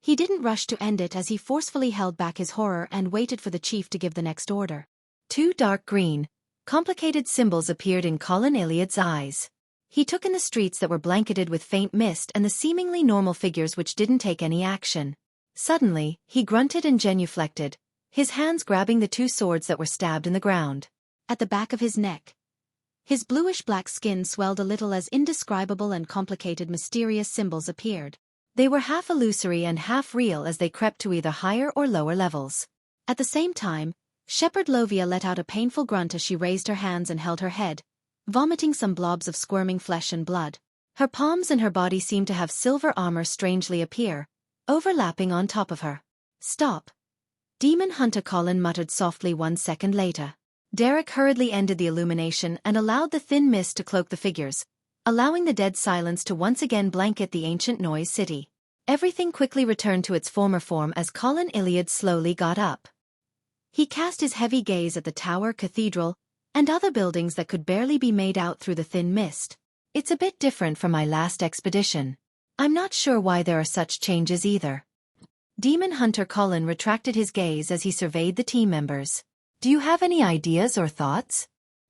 He didn't rush to end it as he forcefully held back his horror and waited for the chief to give the next order. Two dark green, complicated symbols appeared in Colin Iliad's eyes. He took in the streets that were blanketed with faint mist and the seemingly normal figures which didn't take any action. Suddenly, he grunted and genuflected, his hands grabbing the two swords that were stabbed in the ground. At the back of his neck, his bluish-black skin swelled a little as indescribable and complicated mysterious symbols appeared. They were half illusory and half real as they crept to either higher or lower levels. At the same time, Shepherd Lovia let out a painful grunt as she raised her hands and held her head, vomiting some blobs of squirming flesh and blood. Her palms and her body seemed to have silver armor strangely appear, overlapping on top of her. "Stop." Demon Hunter Colin muttered softly 1 second later. Derek hurriedly ended the illumination and allowed the thin mist to cloak the figures, allowing the dead silence to once again blanket the ancient Noise City. Everything quickly returned to its former form as Colin Iliad slowly got up. He cast his heavy gaze at the tower, cathedral, and other buildings that could barely be made out through the thin mist. "It's a bit different from my last expedition. I'm not sure why there are such changes either." Demon Hunter Colin retracted his gaze as he surveyed the team members. "Do you have any ideas or thoughts?"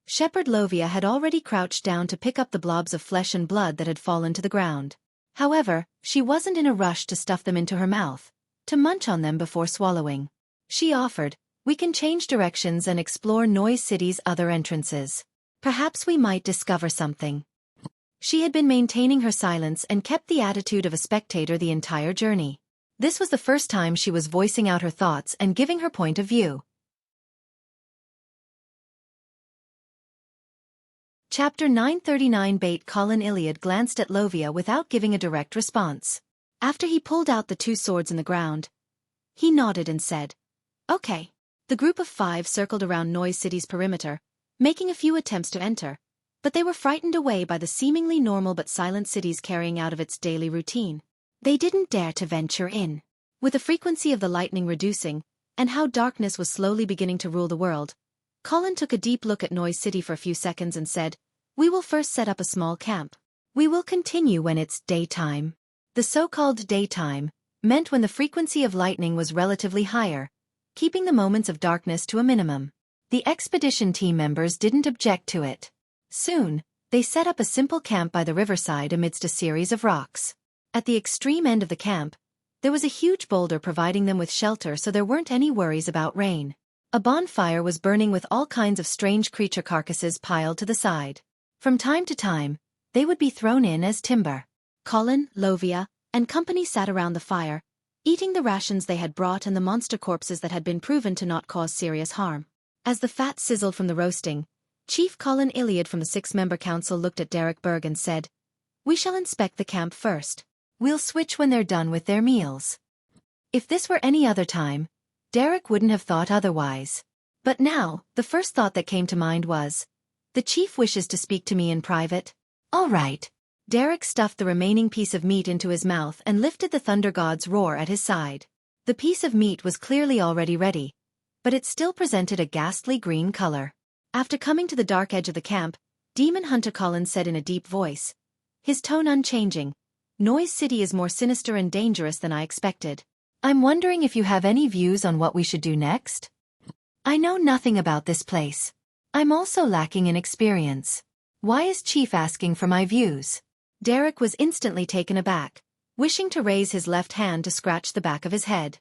Shepherd Lovia had already crouched down to pick up the blobs of flesh and blood that had fallen to the ground. However, she wasn't in a rush to stuff them into her mouth, to munch on them before swallowing. She offered, "We can change directions and explore Noise City's other entrances. Perhaps we might discover something." She had been maintaining her silence and kept the attitude of a spectator the entire journey. This was the first time she was voicing out her thoughts and giving her point of view. Chapter 939. Bait. Colin Iliad glanced at Lovia without giving a direct response. After he pulled out the two swords in the ground, he nodded and said, "Okay." The group of 5 circled around Noise City's perimeter, making a few attempts to enter, but they were frightened away by the seemingly normal but silent city's carrying out of its daily routine. They didn't dare to venture in. With the frequency of the lightning reducing, and how darkness was slowly beginning to rule the world, Colin took a deep look at Noise City for a few seconds and said, "We will first set up a small camp. We will continue when it's daytime." The so-called daytime meant when the frequency of lightning was relatively higher, keeping the moments of darkness to a minimum. The expedition team members didn't object to it. Soon, they set up a simple camp by the riverside amidst a series of rocks. At the extreme end of the camp, there was a huge boulder providing them with shelter, so there weren't any worries about rain. A bonfire was burning with all kinds of strange creature carcasses piled to the side. From time to time, they would be thrown in as timber. Colin, Lovia, and company sat around the fire, eating the rations they had brought and the monster corpses that had been proven to not cause serious harm. As the fat sizzled from the roasting, Chief Colin Iliad from the 6-member council looked at Derek Berg and said, "We shall inspect the camp first. We'll switch when they're done with their meals." If this were any other time, Derek wouldn't have thought otherwise. But now, the first thought that came to mind was, The chief wishes to speak to me in private. All right. Derek stuffed the remaining piece of meat into his mouth and lifted the thunder god's roar at his side. The piece of meat was clearly already ready, but it still presented a ghastly green color. After coming to the dark edge of the camp, Demon Hunter Colin said in a deep voice, his tone unchanging, "Noise City is more sinister and dangerous than I expected. I'm wondering if you have any views on what we should do next? I know nothing about this place. I'm also lacking in experience. Why is Chief asking for my views?" Derek was instantly taken aback, wishing to raise his left hand to scratch the back of his head.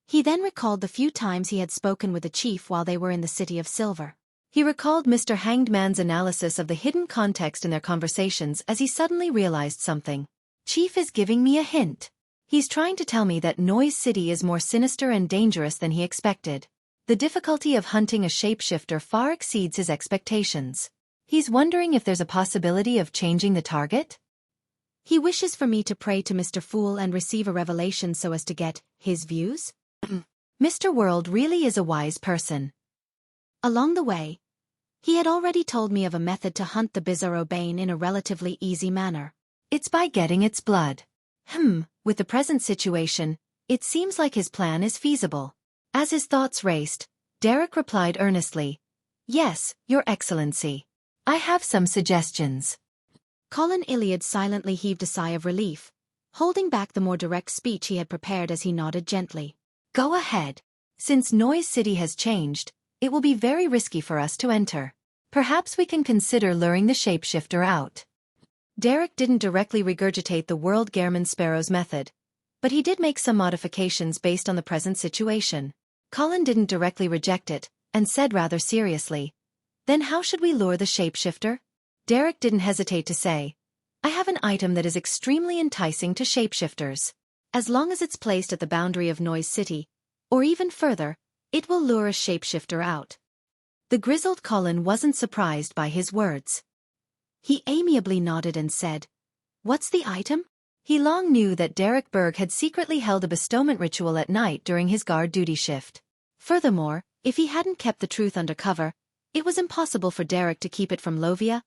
He then recalled the few times he had spoken with the chief while they were in the City of Silver. He recalled Mr. Hanged Man's analysis of the hidden context in their conversations as he suddenly realized something. Chief is giving me a hint. He's trying to tell me that Noise City is more sinister and dangerous than he expected. The difficulty of hunting a shapeshifter far exceeds his expectations. He's wondering if there's a possibility of changing the target? He wishes for me to pray to Mr. Fool and receive a revelation so as to get his views? Mr. World really is a wise person. Along the way, he had already told me of a method to hunt the Bizarro Bane in a relatively easy manner. It's by getting its blood. With the present situation, it seems like his plan is feasible. As his thoughts raced, Derek replied earnestly, "Yes, Your Excellency. I have some suggestions." Colin Iliad silently heaved a sigh of relief, holding back the more direct speech he had prepared as he nodded gently. "Go ahead. Since Noise City has changed, it will be very risky for us to enter. Perhaps we can consider luring the shapeshifter out." Derek didn't directly regurgitate the World Gehrman Sparrow's method, but he did make some modifications based on the present situation. Colin didn't directly reject it, and said rather seriously, "Then how should we lure the shapeshifter?" Derek didn't hesitate to say, "I have an item that is extremely enticing to shapeshifters. As long as it's placed at the boundary of Noise City, or even further, it will lure a shapeshifter out." The grizzled Colin wasn't surprised by his words. He amiably nodded and said, "What's the item?" He long knew that Derek Berg had secretly held a bestowment ritual at night during his guard duty shift. Furthermore, if he hadn't kept the truth undercover, it was impossible for Derek to keep it from Lovia,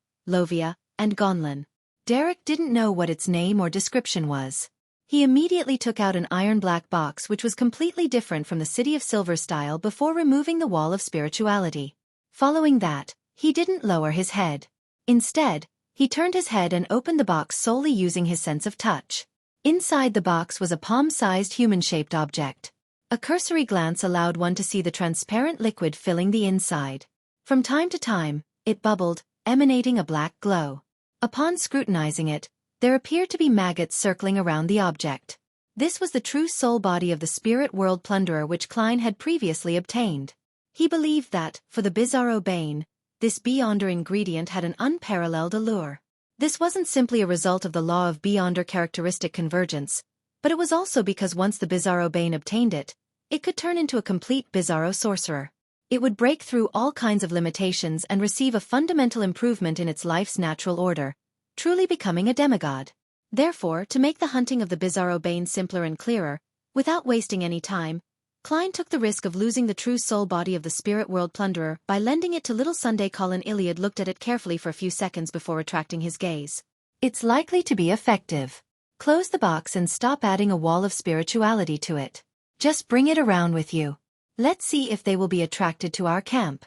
and Gonlin. Derek didn't know what its name or description was. He immediately took out an iron-black box which was completely different from the City of Silver style before removing the wall of spirituality. Following that, he didn't lower his head. Instead, he turned his head and opened the box solely using his sense of touch. Inside the box was a palm-sized human-shaped object. A cursory glance allowed one to see the transparent liquid filling the inside. From time to time, it bubbled, emanating a black glow. Upon scrutinizing it, there appeared to be maggots circling around the object. This was the true soul body of the spirit world plunderer which Klein had previously obtained. He believed that, for the Bizarro Bane, this Beyonder ingredient had an unparalleled allure. This wasn't simply a result of the law of Beyonder characteristic convergence, but it was also because once the Bizarro Bane obtained it, it could turn into a complete Bizarro sorcerer. It would break through all kinds of limitations and receive a fundamental improvement in its life's natural order, truly becoming a demigod. Therefore, to make the hunting of the Bizarro Bane simpler and clearer, without wasting any time, Klein took the risk of losing the true soul body of the spirit world plunderer by lending it to Little Sunday. Colin Iliad looked at it carefully for a few seconds before retracting his gaze. "It's likely to be effective. Close the box and stop adding a wall of spirituality to it. Just bring it around with you. Let's see if they will be attracted to our camp."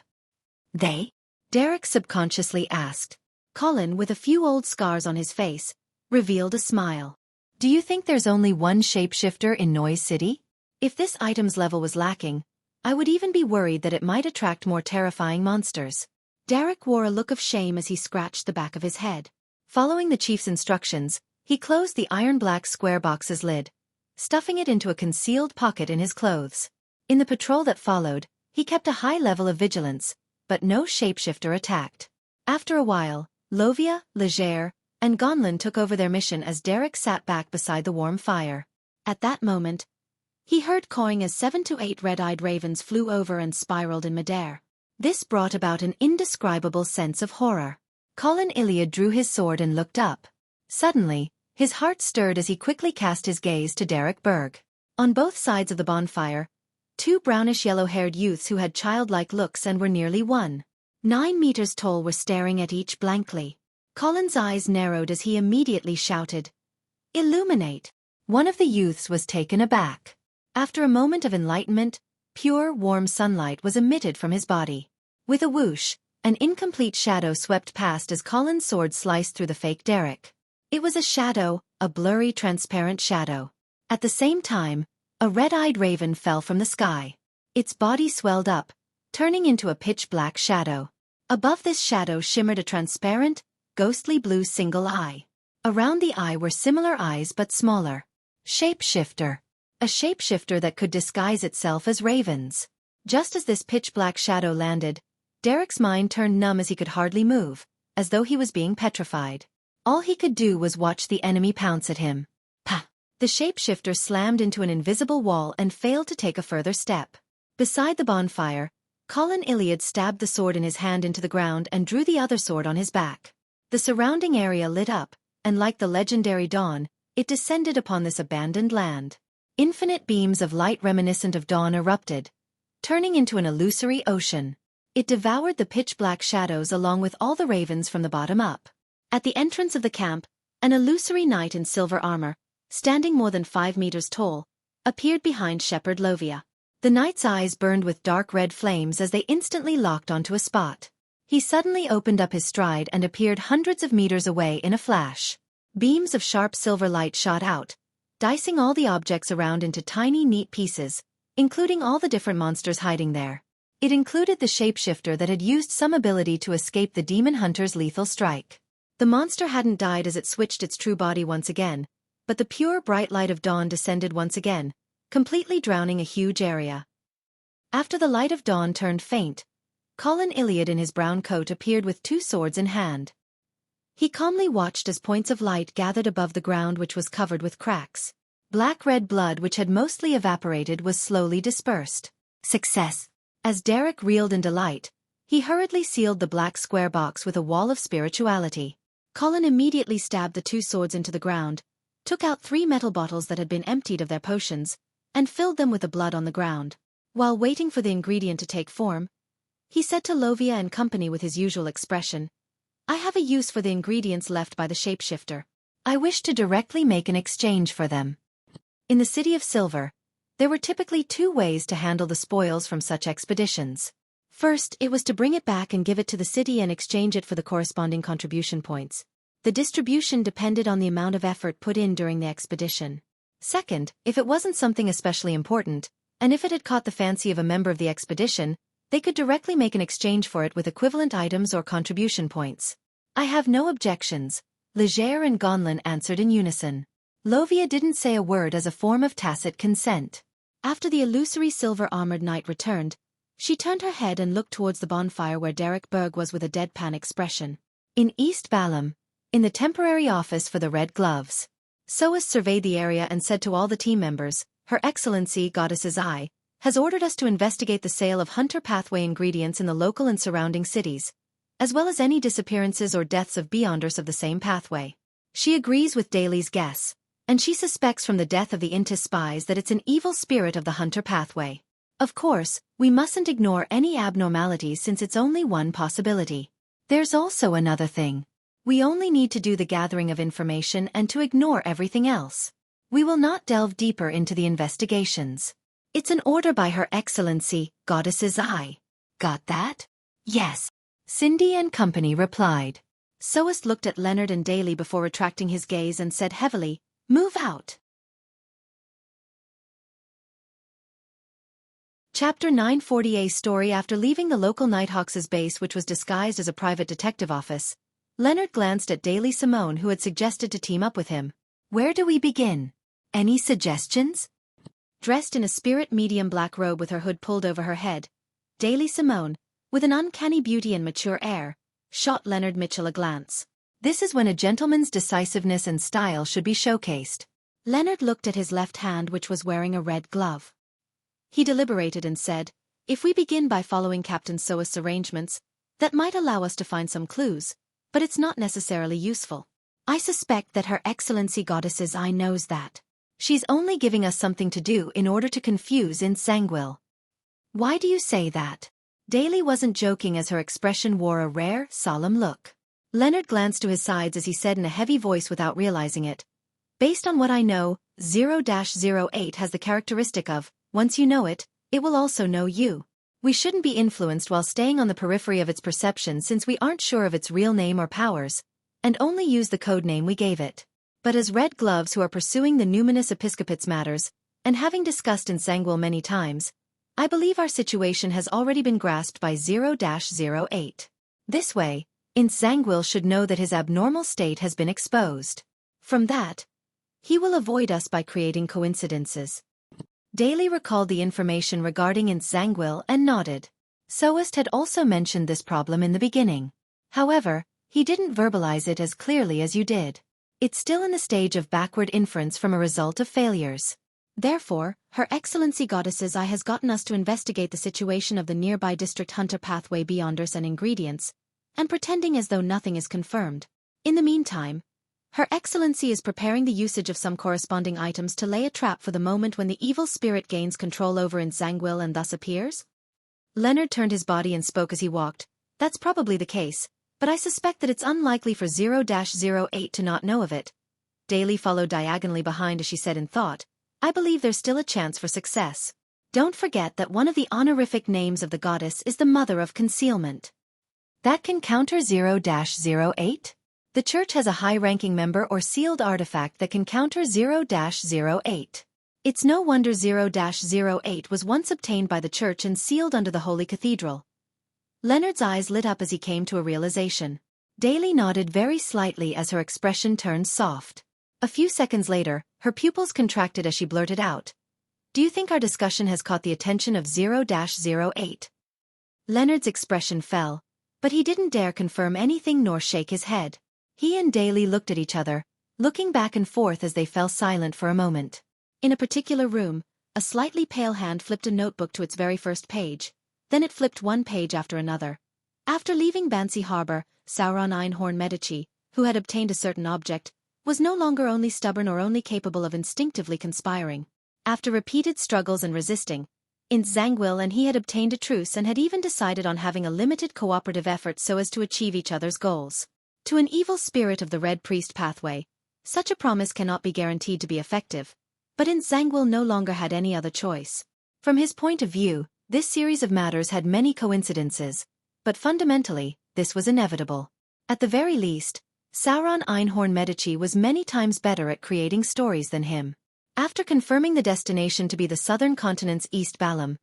"They?" Derek subconsciously asked. Colin, with a few old scars on his face, revealed a smile. "Do you think there's only one shapeshifter in Noise City? If this item's level was lacking, I would even be worried that it might attract more terrifying monsters." Derek wore a look of shame as he scratched the back of his head. Following the chief's instructions, he closed the iron-black square box's lid, stuffing it into a concealed pocket in his clothes. In the patrol that followed, he kept a high level of vigilance, but no shapeshifter attacked. After a while, Lovia, Legere, and Gonlin took over their mission as Derek sat back beside the warm fire. At that moment, he heard cawing as 7 to 8 red-eyed ravens flew over and spiraled in midair. This brought about an indescribable sense of horror. Colin Iliad drew his sword and looked up. Suddenly, his heart stirred as he quickly cast his gaze to Derek Berg. On both sides of the bonfire, two brownish yellow-haired youths who had childlike looks and were nearly one. 9 meters tall were staring at each blankly. Colin's eyes narrowed as he immediately shouted, "Illuminate!" One of the youths was taken aback. After a moment of enlightenment, pure, warm sunlight was emitted from his body. With a whoosh, an incomplete shadow swept past as Colin's sword sliced through the fake Derek. It was a shadow, a blurry, transparent shadow. At the same time, a red-eyed raven fell from the sky. Its body swelled up, turning into a pitch-black shadow. Above this shadow shimmered a transparent, ghostly blue single eye. Around the eye were similar eyes but smaller. Shapeshifter. A shapeshifter that could disguise itself as ravens. Just as this pitch-black shadow landed, Derek's mind turned numb as he could hardly move, as though he was being petrified. All he could do was watch the enemy pounce at him. Pa! The shapeshifter slammed into an invisible wall and failed to take a further step. Beside the bonfire, Colin Iliad stabbed the sword in his hand into the ground and drew the other sword on his back. The surrounding area lit up, and like the legendary dawn, it descended upon this abandoned land. Infinite beams of light reminiscent of dawn erupted, turning into an illusory ocean. It devoured the pitch-black shadows along with all the ravens from the bottom up. At the entrance of the camp, an illusory knight in silver armor, standing more than 5 meters tall, appeared behind Shepherd Lovia. The knight's eyes burned with dark red flames as they instantly locked onto a spot. He suddenly opened up his stride and appeared hundreds of meters away in a flash. Beams of sharp silver light shot out, dicing all the objects around into tiny, neat pieces, including all the different monsters hiding there. It included the shapeshifter that had used some ability to escape the demon hunter's lethal strike. The monster hadn't died as it switched its true body once again, but the pure bright light of dawn descended once again, completely drowning a huge area. After the light of dawn turned faint, Colin Iliad in his brown coat appeared with 2 swords in hand. He calmly watched as points of light gathered above the ground which was covered with cracks. Black-red blood which had mostly evaporated was slowly dispersed. Success! As Derek reeled in delight, he hurriedly sealed the black square box with a wall of spirituality. Colin immediately stabbed the 2 swords into the ground, took out 3 metal bottles that had been emptied of their potions, and filled them with the blood on the ground. While waiting for the ingredient to take form, he said to Lovia and company with his usual expression, "I have a use for the ingredients left by the shapeshifter. I wish to directly make an exchange for them." In the City of Silver, there were typically 2 ways to handle the spoils from such expeditions. First, it was to bring it back and give it to the city and exchange it for the corresponding contribution points. The distribution depended on the amount of effort put in during the expedition. Second, if it wasn't something especially important, and if it had caught the fancy of a member of the expedition, they could directly make an exchange for it with equivalent items or contribution points. "I have no objections," Leger and Gonlin answered in unison. Lovia didn't say a word as a form of tacit consent. After the illusory silver-armored knight returned, she turned her head and looked towards the bonfire where Derek Berg was with a deadpan expression. In East Balam, in the temporary office for the Red Gloves, Soas surveyed the area and said to all the team members, "Her Excellency, Goddess's Eye, has ordered us to investigate the sale of Hunter Pathway ingredients in the local and surrounding cities, as well as any disappearances or deaths of Beyonders of the same pathway. She agrees with Daly's guess, and she suspects from the death of the Intis spies that it's an evil spirit of the Hunter Pathway. Of course, we mustn't ignore any abnormalities since it's only one possibility. There's also another thing. We only need to do the gathering of information and to ignore everything else. We will not delve deeper into the investigations. It's an order by Her Excellency, Goddess's Eye. Got that?" "Yes," Cindy and company replied. Soas looked at Leonard and Daly before retracting his gaze and said heavily, "Move out." Chapter 940A story. After leaving the local Nighthawks' base, which was disguised as a private detective office, Leonard glanced at Daly Simone, who had suggested to team up with him. "Where do we begin? Any suggestions?" Dressed in a spirit medium black robe with her hood pulled over her head, Daly Simone, with an uncanny beauty and mature air, shot Leonard Mitchell a glance. This is when a gentleman's decisiveness and style should be showcased. Leonard looked at his left hand, which was wearing a red glove. He deliberated and said, "If we begin by following Captain Soas' arrangements, that might allow us to find some clues, but it's not necessarily useful. I suspect that Her Excellency Goddess's Eye knows that. She's only giving us something to do in order to confuse in Sanguil." "Why do you say that?" Daly wasn't joking as her expression wore a rare, solemn look. Leonard glanced to his sides as he said in a heavy voice without realizing it. Based on what I know, 0-08 has the characteristic of, once you know it, it will also know you. We shouldn't be influenced while staying on the periphery of its perception since we aren't sure of its real name or powers, and only use the code name we gave it. But as Red Gloves who are pursuing the numinous episcopate's matters, and having discussed in Sanguil many times, I believe our situation has already been grasped by 0-08. This way, Sanguil should know that his abnormal state has been exposed. From that, he will avoid us by creating coincidences. Daly recalled the information regarding Sanguil and nodded. Soest had also mentioned this problem in the beginning. However, he didn't verbalize it as clearly as you did. It's still in the stage of backward inference from a result of failures. Therefore, Her Excellency Goddesses I has gotten us to investigate the situation of the nearby district hunter pathway beyonders and ingredients, and pretending as though nothing is confirmed. In the meantime, Her Excellency is preparing the usage of some corresponding items to lay a trap for the moment when the evil spirit gains control over Sanguil and thus appears. Leonard turned his body and spoke as he walked. That's probably the case, but I suspect that it's unlikely for 0-08 to not know of it. Daly followed diagonally behind as she said in thought, I believe there's still a chance for success. Don't forget that one of the honorific names of the goddess is the Mother of Concealment. That can counter 0-08? The church has a high-ranking member or sealed artifact that can counter 0-08. It's no wonder 0-08 was once obtained by the church and sealed under the Holy Cathedral. Leonard's eyes lit up as he came to a realization. Daly nodded very slightly as her expression turned soft. A few seconds later, her pupils contracted as she blurted out. Do you think our discussion has caught the attention of 0-08? Leonard's expression fell, but he didn't dare confirm anything nor shake his head. He and Daly looked at each other, looking back and forth as they fell silent for a moment. In a particular room, a slightly pale hand flipped a notebook to its very first page, then it flipped one page after another. After leaving Bansi Harbor, Sauron Einhorn Medici, who had obtained a certain object, was no longer only stubborn or only capable of instinctively conspiring. After repeated struggles and resisting, Sanguil and he had obtained a truce and had even decided on having a limited cooperative effort so as to achieve each other's goals. To an evil spirit of the Red Priest pathway, such a promise cannot be guaranteed to be effective, but Sanguil no longer had any other choice. From his point of view, this series of matters had many coincidences, but fundamentally, this was inevitable. At the very least, Sauron Einhorn Medici was many times better at creating stories than him. After confirming the destination to be the southern continent's East Balam,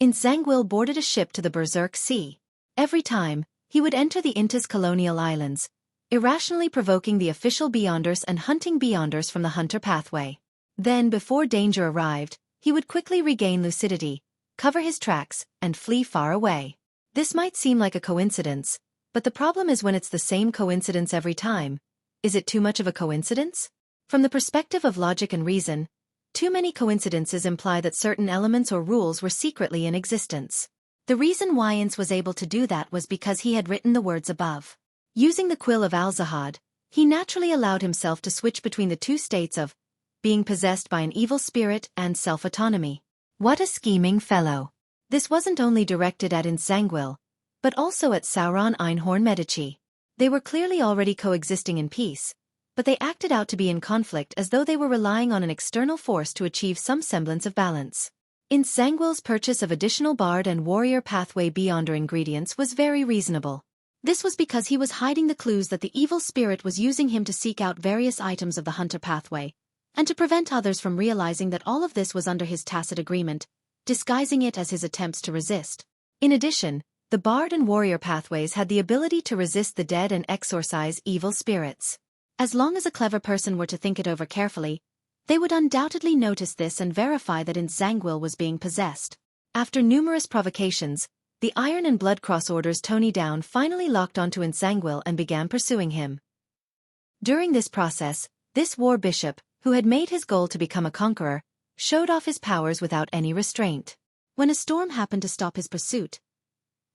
Sanguil boarded a ship to the Berserk Sea. Every time, he would enter the Intis colonial islands, irrationally provoking the official Beyonders and hunting Beyonders from the hunter pathway. Then, before danger arrived, he would quickly regain lucidity, cover his tracks, and flee far away. This might seem like a coincidence, but the problem is when it's the same coincidence every time. Is it too much of a coincidence? From the perspective of logic and reason, too many coincidences imply that certain elements or rules were secretly in existence. The reason why Ince was able to do that was because he had written the words above. Using the quill of Alzahad, he naturally allowed himself to switch between the two states of being possessed by an evil spirit and self-autonomy. What a scheming fellow. This wasn't only directed at Sanguil, but also at Sauron Einhorn Medici. They were clearly already coexisting in peace, but they acted out to be in conflict as though they were relying on an external force to achieve some semblance of balance. Sanguil's purchase of additional Bard and Warrior Pathway Beyonder ingredients was very reasonable. This was because he was hiding the clues that the evil spirit was using him to seek out various items of the hunter pathway, and to prevent others from realizing that all of this was under his tacit agreement, disguising it as his attempts to resist. In addition, the Bard and Warrior pathways had the ability to resist the dead and exorcise evil spirits. As long as a clever person were to think it over carefully, they would undoubtedly notice this and verify that Sanguil was being possessed. After numerous provocations, the Iron and Blood Cross Order's Tony Down finally locked onto Sanguil and began pursuing him. During this process, this war bishop, who had made his goal to become a conqueror, showed off his powers without any restraint. When a storm happened to stop his pursuit,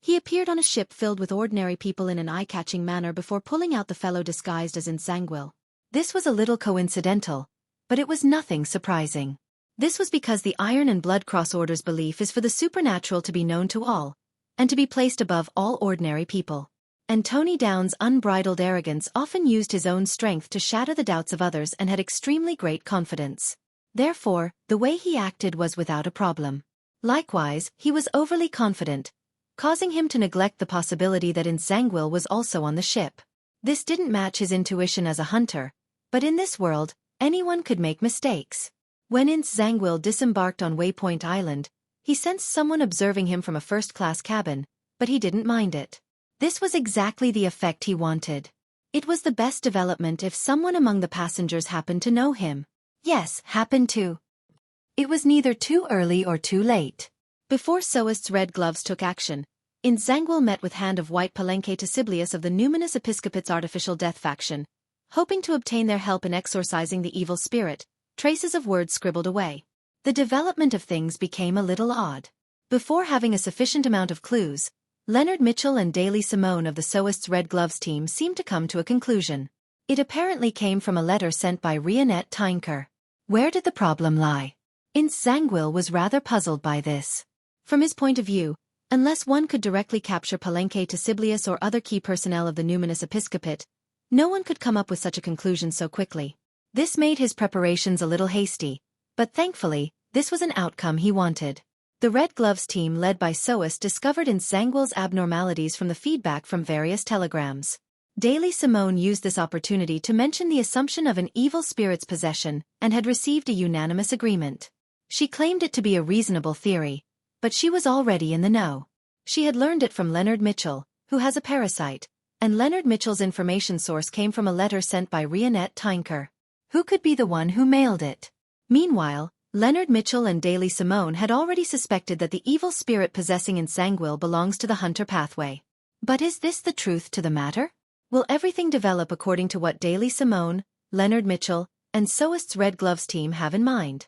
he appeared on a ship filled with ordinary people in an eye-catching manner before pulling out the fellow disguised as Sanguil. This was a little coincidental, but it was nothing surprising. This was because the Iron and Blood Cross Order's belief is for the supernatural to be known to all, and to be placed above all ordinary people. And Tony Down's unbridled arrogance often used his own strength to shatter the doubts of others and had extremely great confidence. Therefore, the way he acted was without a problem. Likewise, he was overly confident, causing him to neglect the possibility that Nsangwil was also on the ship. This didn't match his intuition as a hunter, but in this world, anyone could make mistakes. When Nsangwil disembarked on Waypoint Island, he sensed someone observing him from a first-class cabin, but he didn't mind it. This was exactly the effect he wanted. It was the best development if someone among the passengers happened to know him. Yes, happened to. It was neither too early or too late. Before Soist's Red Gloves took action, Nsangwil met with Hand of White Palenque Tesiblius of the Numinous Episcopate's Artificial Death faction. Hoping to obtain their help in exorcising the evil spirit, traces of words scribbled away. The development of things became a little odd. Before having a sufficient amount of clues, Leonard Mitchell and Daly Simone of the Soist's Red Gloves team seemed to come to a conclusion. It apparently came from a letter sent by Rionette Tynker. Where did the problem lie? Nsangwil was rather puzzled by this. From his point of view, unless one could directly capture Palenque Tesiblius or other key personnel of the Numinous Episcopate, no one could come up with such a conclusion so quickly. This made his preparations a little hasty, but thankfully, this was an outcome he wanted. The Red Gloves team led by Soist discovered Nsangwil's abnormalities from the feedback from various telegrams. Daly Simone used this opportunity to mention the assumption of an evil spirit's possession and had received a unanimous agreement. She claimed it to be a reasonable theory, but she was already in the know. She had learned it from Leonard Mitchell, who has a parasite, and Leonard Mitchell's information source came from a letter sent by Rionette Tynker. Who could be the one who mailed it? Meanwhile, Leonard Mitchell and Daly Simone had already suspected that the evil spirit possessing Nsangwil belongs to the Hunter pathway. But is this the truth to the matter? Will everything develop according to what Daly Simone, Leonard Mitchell, and Soist's Red Gloves team have in mind?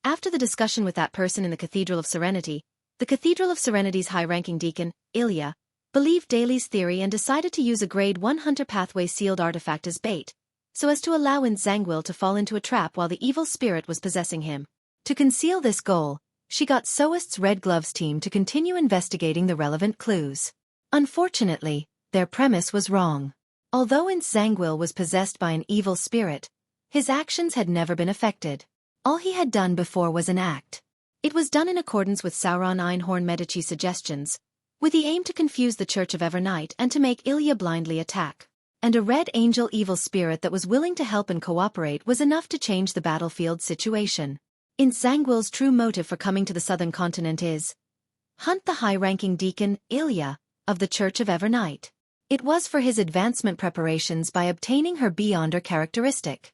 After the discussion with that person in the Cathedral of Serenity, the Cathedral of Serenity's high-ranking deacon, Ilya, believed Daly's theory and decided to use a Grade 1 Hunter pathway sealed artifact as bait, so as to allow Nsangwil to fall into a trap while the evil spirit was possessing him. To conceal this goal, she got Soist's Red Gloves team to continue investigating the relevant clues. Unfortunately, their premise was wrong. Although Nsangwil was possessed by an evil spirit, his actions had never been affected. All he had done before was an act. It was done in accordance with Sauron Einhorn Medici's suggestions, with the aim to confuse the Church of Evernight and to make Ilya blindly attack. And a Red Angel evil spirit that was willing to help and cooperate was enough to change the battlefield situation. Nsangwil's true motive for coming to the southern continent is hunt the high-ranking deacon, Ilya, of the Church of Evernight. It was for his advancement preparations by obtaining her Beyonder characteristic.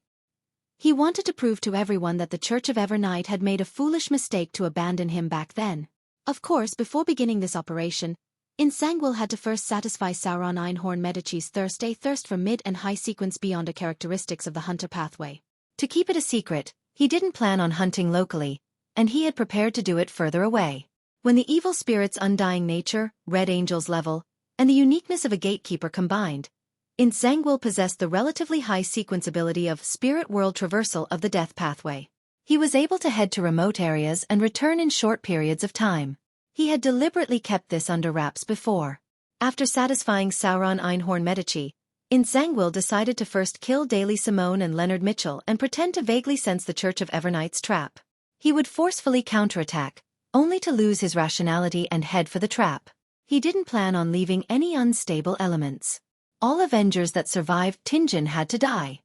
He wanted to prove to everyone that the Church of Evernight had made a foolish mistake to abandon him back then. Of course, before beginning this operation, Nsangwil had to first satisfy Sauron Einhorn Medici's thirst for mid- and high-sequence Beyonder characteristics of the Hunter pathway. To keep it a secret, he didn't plan on hunting locally, and he had prepared to do it further away. When the evil spirit's undying nature, Red Angel's level, and the uniqueness of a gatekeeper combined, Nsangwil possessed the relatively high sequence ability of spirit world traversal of the death pathway. He was able to head to remote areas and return in short periods of time. He had deliberately kept this under wraps before. After satisfying Sauron Einhorn Medici, Nsangwil decided to first kill Daly Simone and Leonard Mitchell and pretend to vaguely sense the Church of Evernight's trap. He would forcefully counterattack, only to lose his rationality and head for the trap. He didn't plan on leaving any unstable elements. All Avengers that survived Tingen had to die.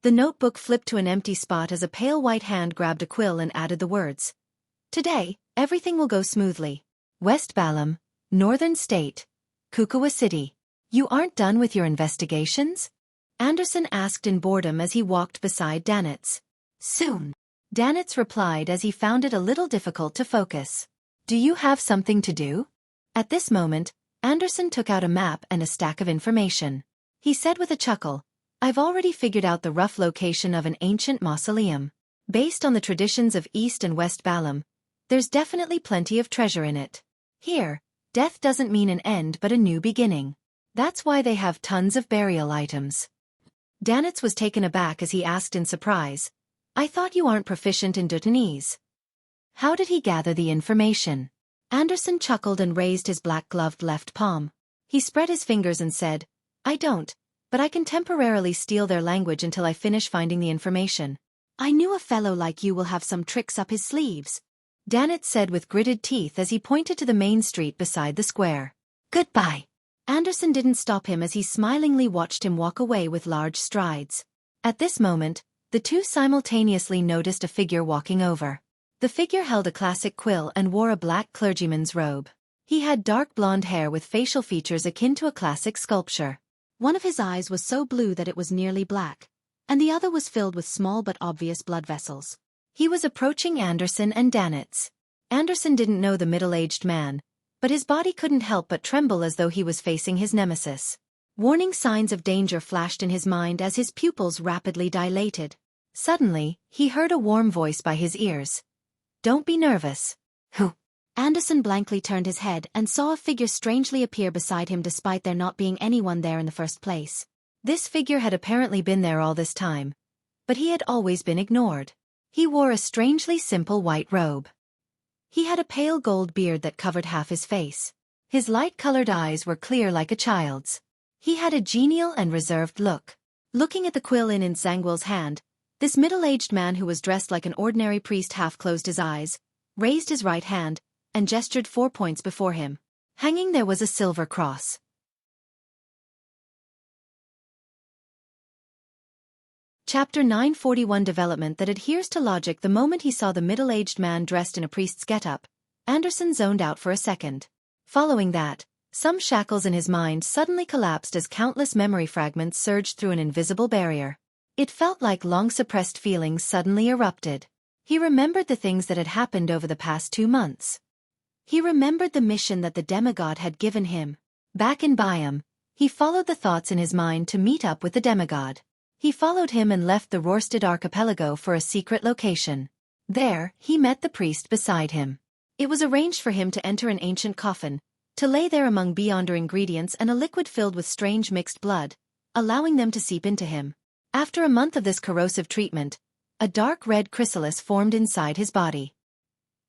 The notebook flipped to an empty spot as a pale white hand grabbed a quill and added the words. Today, everything will go smoothly. West Balam, Northern State, Kukawa City. You aren't done with your investigations? Anderson asked in boredom as he walked beside Danitz. Soon. Danitz replied as he found it a little difficult to focus. Do you have something to do? At this moment, Anderson took out a map and a stack of information. He said with a chuckle, I've already figured out the rough location of an ancient mausoleum. Based on the traditions of East and West Balam, there's definitely plenty of treasure in it. Here, death doesn't mean an end but a new beginning. That's why they have tons of burial items. Danitz was taken aback as he asked in surprise, I thought you aren't proficient in Dutanese. How did he gather the information? Anderson chuckled and raised his black-gloved left palm. He spread his fingers and said, "I don't, but I can temporarily steal their language until I finish finding the information." "I knew a fellow like you will have some tricks up his sleeves," Danet said with gritted teeth as he pointed to the main street beside the square. "Goodbye." Anderson didn't stop him as he smilingly watched him walk away with large strides. At this moment, the two simultaneously noticed a figure walking over. The figure held a classic quill and wore a black clergyman's robe. He had dark blonde hair with facial features akin to a classic sculpture. One of his eyes was so blue that it was nearly black, and the other was filled with small but obvious blood vessels. He was approaching Anderson and Danetz. Anderson didn't know the middle-aged man, but his body couldn't help but tremble as though he was facing his nemesis. Warning signs of danger flashed in his mind as his pupils rapidly dilated. Suddenly, he heard a warm voice by his ears. "Don't be nervous." "Who?" Anderson blankly turned his head and saw a figure strangely appear beside him despite there not being anyone there in the first place. This figure had apparently been there all this time, but he had always been ignored. He wore a strangely simple white robe. He had a pale gold beard that covered half his face. His light-colored eyes were clear like a child's. He had a genial and reserved look. Looking at the quill in Zangwill's hand, this middle-aged man who was dressed like an ordinary priest half closed his eyes, raised his right hand, and gestured 4 points before him. Hanging there was a silver cross. Chapter 941 Development that adheres to logic. The moment he saw the middle-aged man dressed in a priest's getup, Anderson zoned out for a second. Following that, some shackles in his mind suddenly collapsed as countless memory fragments surged through an invisible barrier. It felt like long-suppressed feelings suddenly erupted. He remembered the things that had happened over the past 2 months. He remembered the mission that the demigod had given him. Back in Byam, he followed the thoughts in his mind to meet up with the demigod. He followed him and left the Rorstad archipelago for a secret location. There, he met the priest beside him. It was arranged for him to enter an ancient coffin, to lay there among beyonder ingredients and a liquid filled with strange mixed blood, allowing them to seep into him. After a month of this corrosive treatment, a dark red chrysalis formed inside his body.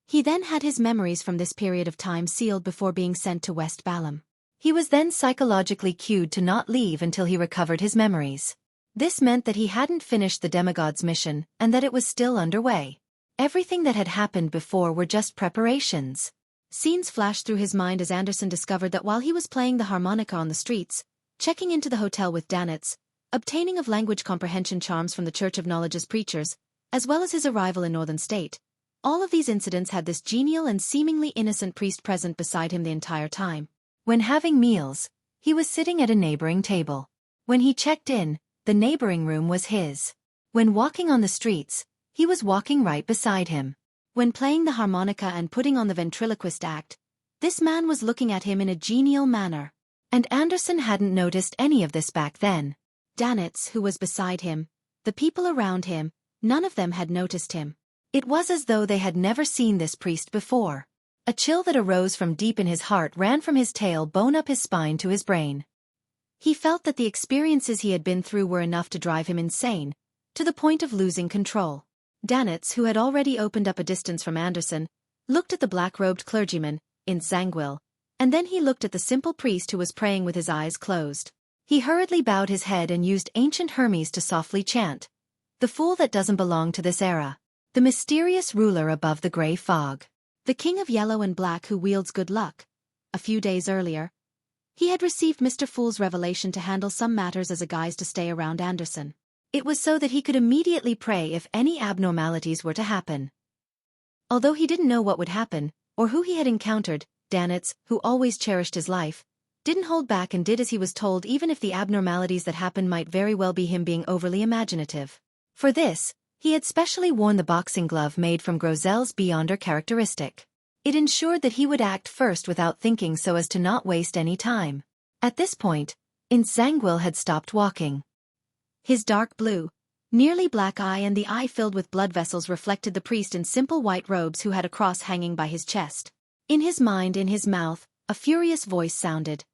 He then had his memories from this period of time sealed before being sent to West Balam. He was then psychologically cued to not leave until he recovered his memories. This meant that he hadn't finished the demigod's mission and that it was still underway. Everything that had happened before were just preparations. Scenes flashed through his mind as Anderson discovered that while he was playing the harmonica on the streets, checking into the hotel with Danetz, obtaining of language comprehension charms from the Church of Knowledge's preachers, as well as his arrival in Northern State, all of these incidents had this genial and seemingly innocent priest present beside him the entire time. When having meals, he was sitting at a neighboring table. When he checked in, the neighboring room was his. When walking on the streets, he was walking right beside him. When playing the harmonica and putting on the ventriloquist act, this man was looking at him in a genial manner. And Anderson hadn't noticed any of this back then. Danetz, who was beside him, the people around him, none of them had noticed him. It was as though they had never seen this priest before. A chill that arose from deep in his heart ran from his tailbone up his spine to his brain. He felt that the experiences he had been through were enough to drive him insane, to the point of losing control. Danetz, who had already opened up a distance from Anderson, looked at the black-robed clergyman, in Zangwill, and then he looked at the simple priest who was praying with his eyes closed. He hurriedly bowed his head and used ancient Hermes to softly chant, "The fool that doesn't belong to this era. The mysterious ruler above the grey fog. The king of yellow and black who wields good luck." A few days earlier, he had received Mr. Fool's revelation to handle some matters as a guise to stay around Anderson. It was so that he could immediately pray if any abnormalities were to happen. Although he didn't know what would happen, or who he had encountered, Danetz, who always cherished his life, didn't hold back and did as he was told even if the abnormalities that happened might very well be him being overly imaginative. For this, he had specially worn the boxing glove made from Grozel's Beyonder characteristic. It ensured that he would act first without thinking so as to not waste any time. At this point, Zangwill had stopped walking. His dark blue, nearly black eye and the eye filled with blood vessels reflected the priest in simple white robes who had a cross hanging by his chest. In his mind, in his mouth, a furious voice sounded.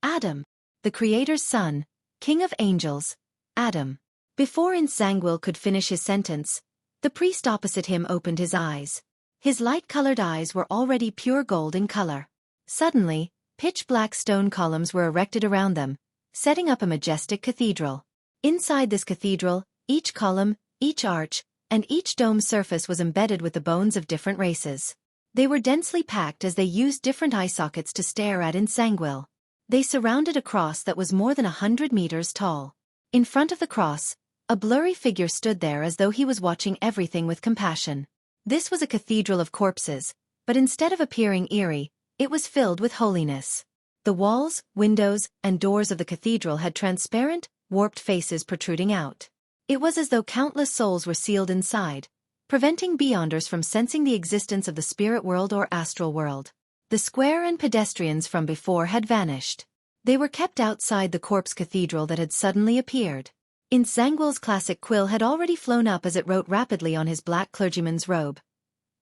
"Adam, the Creator's son, King of Angels, Adam." Before Zangwill could finish his sentence, the priest opposite him opened his eyes. His light-colored eyes were already pure gold in color. Suddenly, pitch-black stone columns were erected around them, setting up a majestic cathedral. Inside this cathedral, each column, each arch, and each dome surface was embedded with the bones of different races. They were densely packed as they used different eye sockets to stare at in Xueqi. They surrounded a cross that was more than 100 meters tall. In front of the cross, a blurry figure stood there as though he was watching everything with compassion. This was a cathedral of corpses, but instead of appearing eerie, it was filled with holiness. The walls, windows, and doors of the cathedral had transparent, warped faces protruding out. It was as though countless souls were sealed inside, preventing beyonders from sensing the existence of the spirit world or astral world. The square and pedestrians from before had vanished. They were kept outside the corpse cathedral that had suddenly appeared. In Xueqi's classic quill had already flown up as it wrote rapidly on his black clergyman's robe.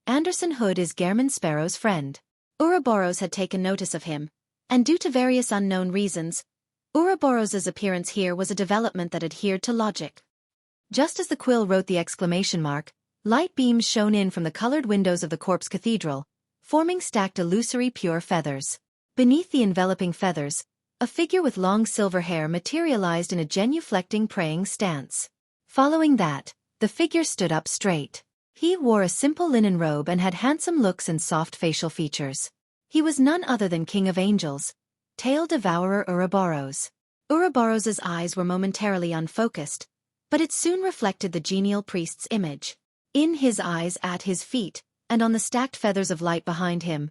Anderson Hood is Gehrman Sparrow's friend. Ouroboros had taken notice of him, and due to various unknown reasons, Ouroboros's appearance here was a development that adhered to logic. Just as the quill wrote the exclamation mark, light beams shone in from the colored windows of the corpse cathedral, forming stacked illusory pure feathers. Beneath the enveloping feathers, a figure with long silver hair materialized in a genuflecting praying stance. Following that, the figure stood up straight. He wore a simple linen robe and had handsome looks and soft facial features. He was none other than King of Angels, Tail Devourer Ouroboros. Ouroboros's eyes were momentarily unfocused, but it soon reflected the genial priest's image. In his eyes, at his feet, and on the stacked feathers of light behind him,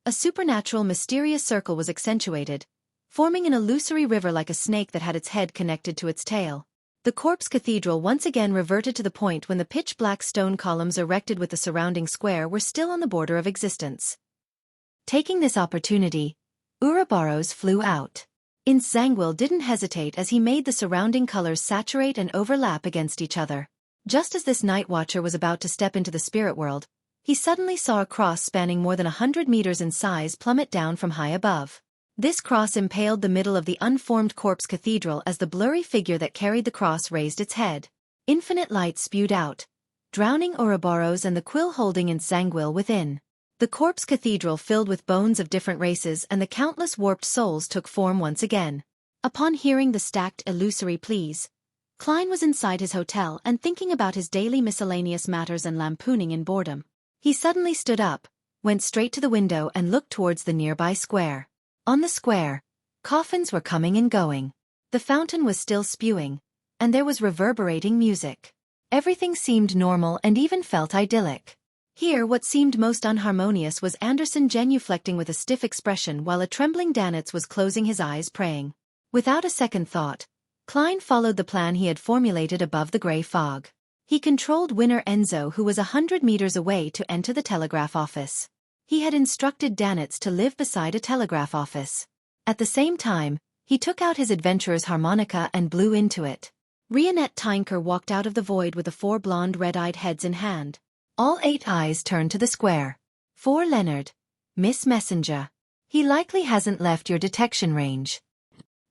a supernatural mysterious circle was accentuated, forming an illusory river like a snake that had its head connected to its tail. The corpse cathedral once again reverted to the point when the pitch-black stone columns erected with the surrounding square were still on the border of existence. Taking this opportunity, Ouroboros flew out. Xueqi didn't hesitate as he made the surrounding colors saturate and overlap against each other. Just as this night watcher was about to step into the spirit world, he suddenly saw a cross spanning more than 100 meters in size plummet down from high above. This cross impaled the middle of the unformed corpse cathedral as the blurry figure that carried the cross raised its head. Infinite light spewed out, drowning Ouroboros and the quill holding Xueqi within. The corpse cathedral filled with bones of different races and the countless warped souls took form once again. Upon hearing the stacked illusory pleas, Klein was inside his hotel and thinking about his daily miscellaneous matters and lampooning in boredom. He suddenly stood up, went straight to the window and looked towards the nearby square. On the square, coffins were coming and going. The fountain was still spewing, and there was reverberating music. Everything seemed normal and even felt idyllic. Here what seemed most unharmonious was Anderson genuflecting with a stiff expression while a trembling Danitz was closing his eyes praying. Without a second thought, Klein followed the plan he had formulated above the gray fog. He controlled Winner Enzo, who was 100 meters away, to enter the telegraph office. He had instructed Danitz to live beside a telegraph office. At the same time, he took out his adventurer's harmonica and blew into it. Rionette Tinker walked out of the void with the 4 blonde red-eyed heads in hand. All 8 eyes turned to the square. For Leonard, Miss Messenger. He likely hasn't left your detection range.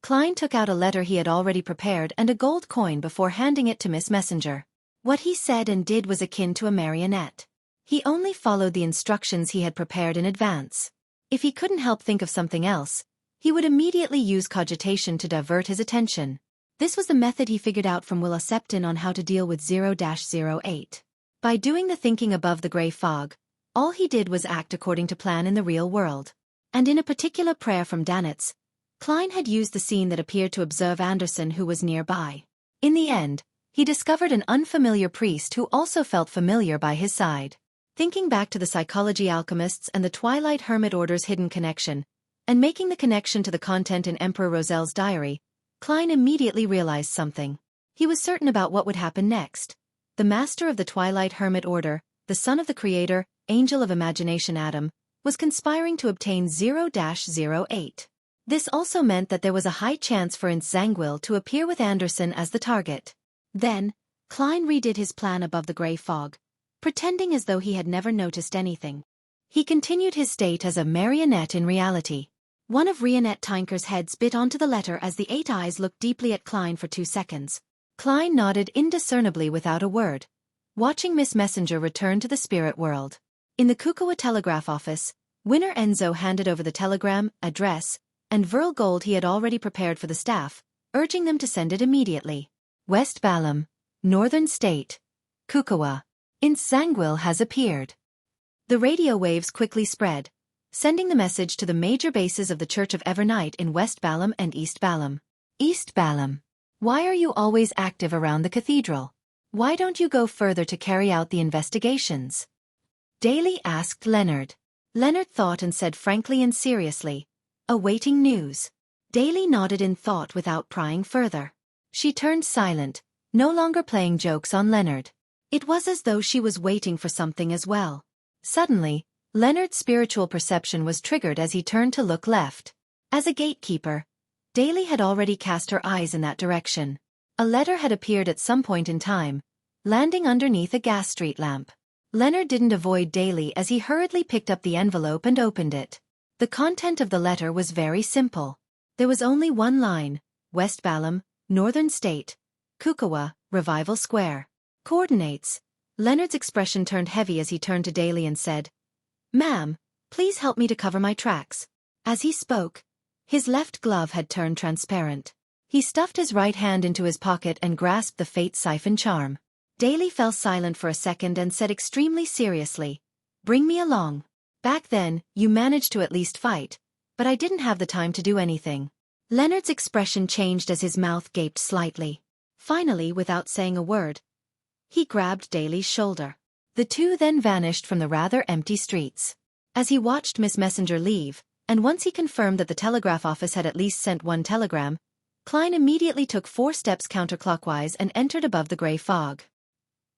Klein took out a letter he had already prepared and a gold coin before handing it to Miss Messenger. What he said and did was akin to a marionette. He only followed the instructions he had prepared in advance. If he couldn't help think of something else, he would immediately use cogitation to divert his attention. This was the method he figured out from Willa Septon on how to deal with 0-08. By doing the thinking above the gray fog, all he did was act according to plan in the real world. And in a particular prayer from Danitz, Klein had used the scene that appeared to observe Anderson, who was nearby. In the end, he discovered an unfamiliar priest who also felt familiar by his side. Thinking back to the psychology alchemists and the Twilight Hermit Order's hidden connection, and making the connection to the content in Emperor Roselle's diary, Klein immediately realized something. He was certain about what would happen next. The master of the Twilight Hermit Order, the son of the creator, angel of imagination Adam, was conspiring to obtain 0-08. This also meant that there was a high chance for Xueqi to appear with Anderson as the target. Then, Klein redid his plan above the gray fog, pretending as though he had never noticed anything. He continued his state as a marionette in reality. One of Rionette Tinker's heads bit onto the letter as the 8 eyes looked deeply at Klein for 2 seconds. Klein nodded indiscernibly without a word, watching Miss Messenger return to the spirit world. In the Kukawa telegraph office, Winner Enzo handed over the telegram, address, and Virl gold he had already prepared for the staff, urging them to send it immediately. West Balam, Northern State, Kukawa. Insangwil has appeared. The radio waves quickly spread, sending the message to the major bases of the Church of Evernight in West Balam and East Balam. East Balam. Why are you always active around the cathedral? Why don't you go further to carry out the investigations? Daly asked Leonard. Leonard thought and said frankly and seriously, awaiting news. Daly nodded in thought without prying further. She turned silent, no longer playing jokes on Leonard. It was as though she was waiting for something as well. Suddenly, Leonard's spiritual perception was triggered as he turned to look left. As a gatekeeper, Daly had already cast her eyes in that direction. A letter had appeared at some point in time, landing underneath a gas street lamp. Leonard didn't avoid Daly as he hurriedly picked up the envelope and opened it. The content of the letter was very simple. There was only one line: West Balam, Northern State, Kukawa, Revival Square. Coordinates. Leonard's expression turned heavy as he turned to Daly and said, "Ma'am, please help me to cover my tracks." As he spoke, his left glove had turned transparent. He stuffed his right hand into his pocket and grasped the fate siphon charm. Daly fell silent for a second and said extremely seriously, "Bring me along. Back then, you managed to at least fight, but I didn't have the time to do anything." Leonard's expression changed as his mouth gaped slightly. Finally, without saying a word, he grabbed Daly's shoulder. The two then vanished from the rather empty streets. As he watched Miss Messenger leave, and once he confirmed that the telegraph office had at least sent one telegram, Klein immediately took 4 steps counterclockwise and entered above the gray fog.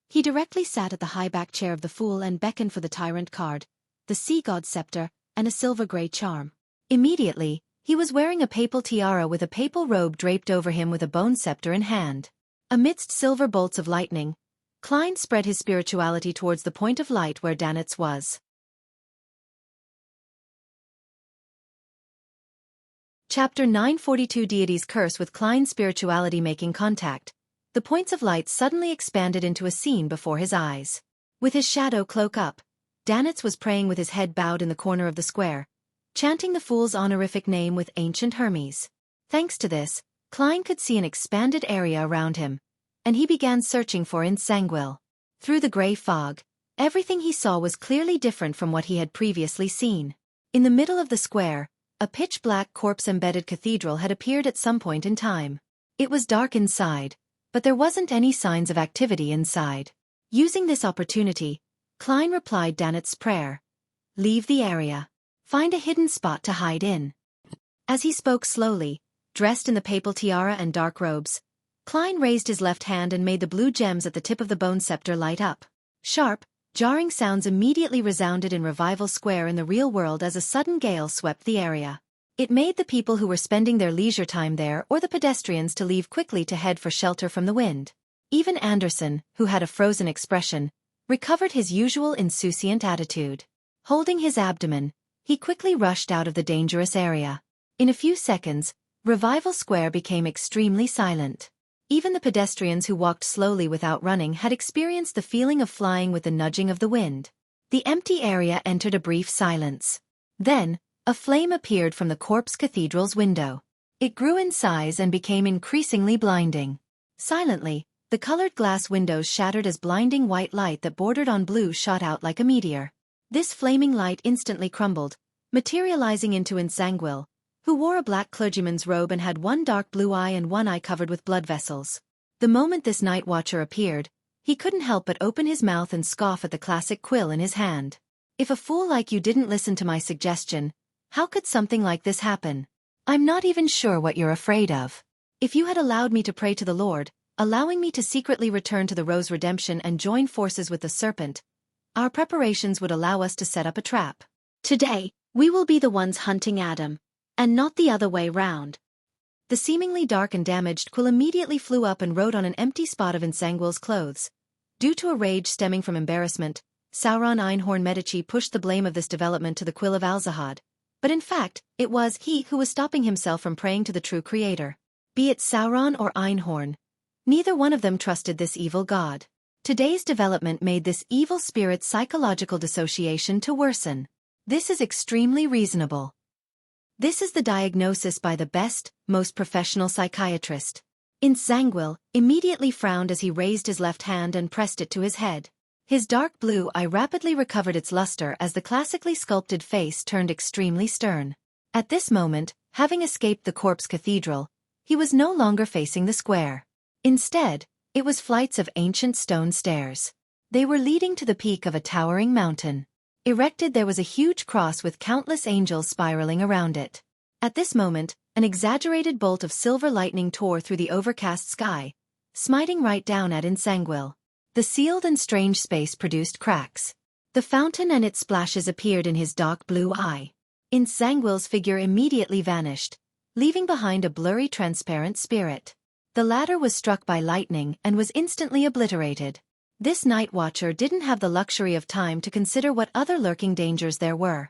He directly sat at the high-back chair of the fool and beckoned for the tyrant card, the sea god scepter, and a silver-gray charm. Immediately, he was wearing a papal tiara with a papal robe draped over him with a bone scepter in hand. Amidst silver bolts of lightning, Klein spread his spirituality towards the point of light where Danitz was. Chapter 942 Deity's Curse. With Klein's spirituality making contact, the points of light suddenly expanded into a scene before his eyes. With his shadow cloak up, Danitz was praying with his head bowed in the corner of the square, chanting the fool's honorific name with ancient Hermes. Thanks to this, Klein could see an expanded area around him, and he began searching for Insangwil. Through the gray fog, everything he saw was clearly different from what he had previously seen. In the middle of the square, a pitch-black corpse-embedded cathedral had appeared at some point in time. It was dark inside, but there wasn't any signs of activity inside. Using this opportunity, Klein replied Danitz's prayer. "Leave the area. Find a hidden spot to hide in." As he spoke slowly, dressed in the papal tiara and dark robes, Klein raised his left hand and made the blue gems at the tip of the bone scepter light up. Sharp, jarring sounds immediately resounded in Revival Square in the real world as a sudden gale swept the area. It made the people who were spending their leisure time there or the pedestrians to leave quickly to head for shelter from the wind. Even Anderson, who had a frozen expression, recovered his usual insouciant attitude. Holding his abdomen, he quickly rushed out of the dangerous area. In a few seconds, Revival Square became extremely silent. Even the pedestrians who walked slowly without running had experienced the feeling of flying with the nudging of the wind. The empty area entered a brief silence. Then, a flame appeared from the corpse cathedral's window. It grew in size and became increasingly blinding. Silently, the colored glass windows shattered as blinding white light that bordered on blue shot out like a meteor. This flaming light instantly crumbled, materializing into Insangwil, who wore a black clergyman's robe and had one dark blue eye and one eye covered with blood vessels. The moment this night watcher appeared, he couldn't help but open his mouth and scoff at the classic quill in his hand. "If a fool like you didn't listen to my suggestion, how could something like this happen? I'm not even sure what you're afraid of. If you had allowed me to pray to the Lord, allowing me to secretly return to the Rose Redemption and join forces with the Serpent, our preparations would allow us to set up a trap. Today, we will be the ones hunting Adam, and not the other way round." The seemingly dark and damaged quill immediately flew up and rode on an empty spot of Insangwil's clothes. Due to a rage stemming from embarrassment, Sauron Einhorn Medici pushed the blame of this development to the quill of Alzahad. But in fact, it was he who was stopping himself from praying to the true creator. Be it Sauron or Einhorn, neither one of them trusted this evil god. Today's development made this evil spirit's psychological dissociation to worsen. This is extremely reasonable. This is the diagnosis by the best, most professional psychiatrist. Xueqi immediately frowned as he raised his left hand and pressed it to his head. His dark blue eye rapidly recovered its luster as the classically sculpted face turned extremely stern. At this moment, having escaped the corpse cathedral, he was no longer facing the square. Instead, it was flights of ancient stone stairs. They were leading to the peak of a towering mountain. Erected there was a huge cross with countless angels spiraling around it. At this moment, an exaggerated bolt of silver lightning tore through the overcast sky, smiting right down at Xueqi. The sealed and strange space produced cracks. The fountain and its splashes appeared in his dark blue eye. Xueqi's figure immediately vanished, leaving behind a blurry transparent spirit. The latter was struck by lightning and was instantly obliterated. This night watcher didn't have the luxury of time to consider what other lurking dangers there were.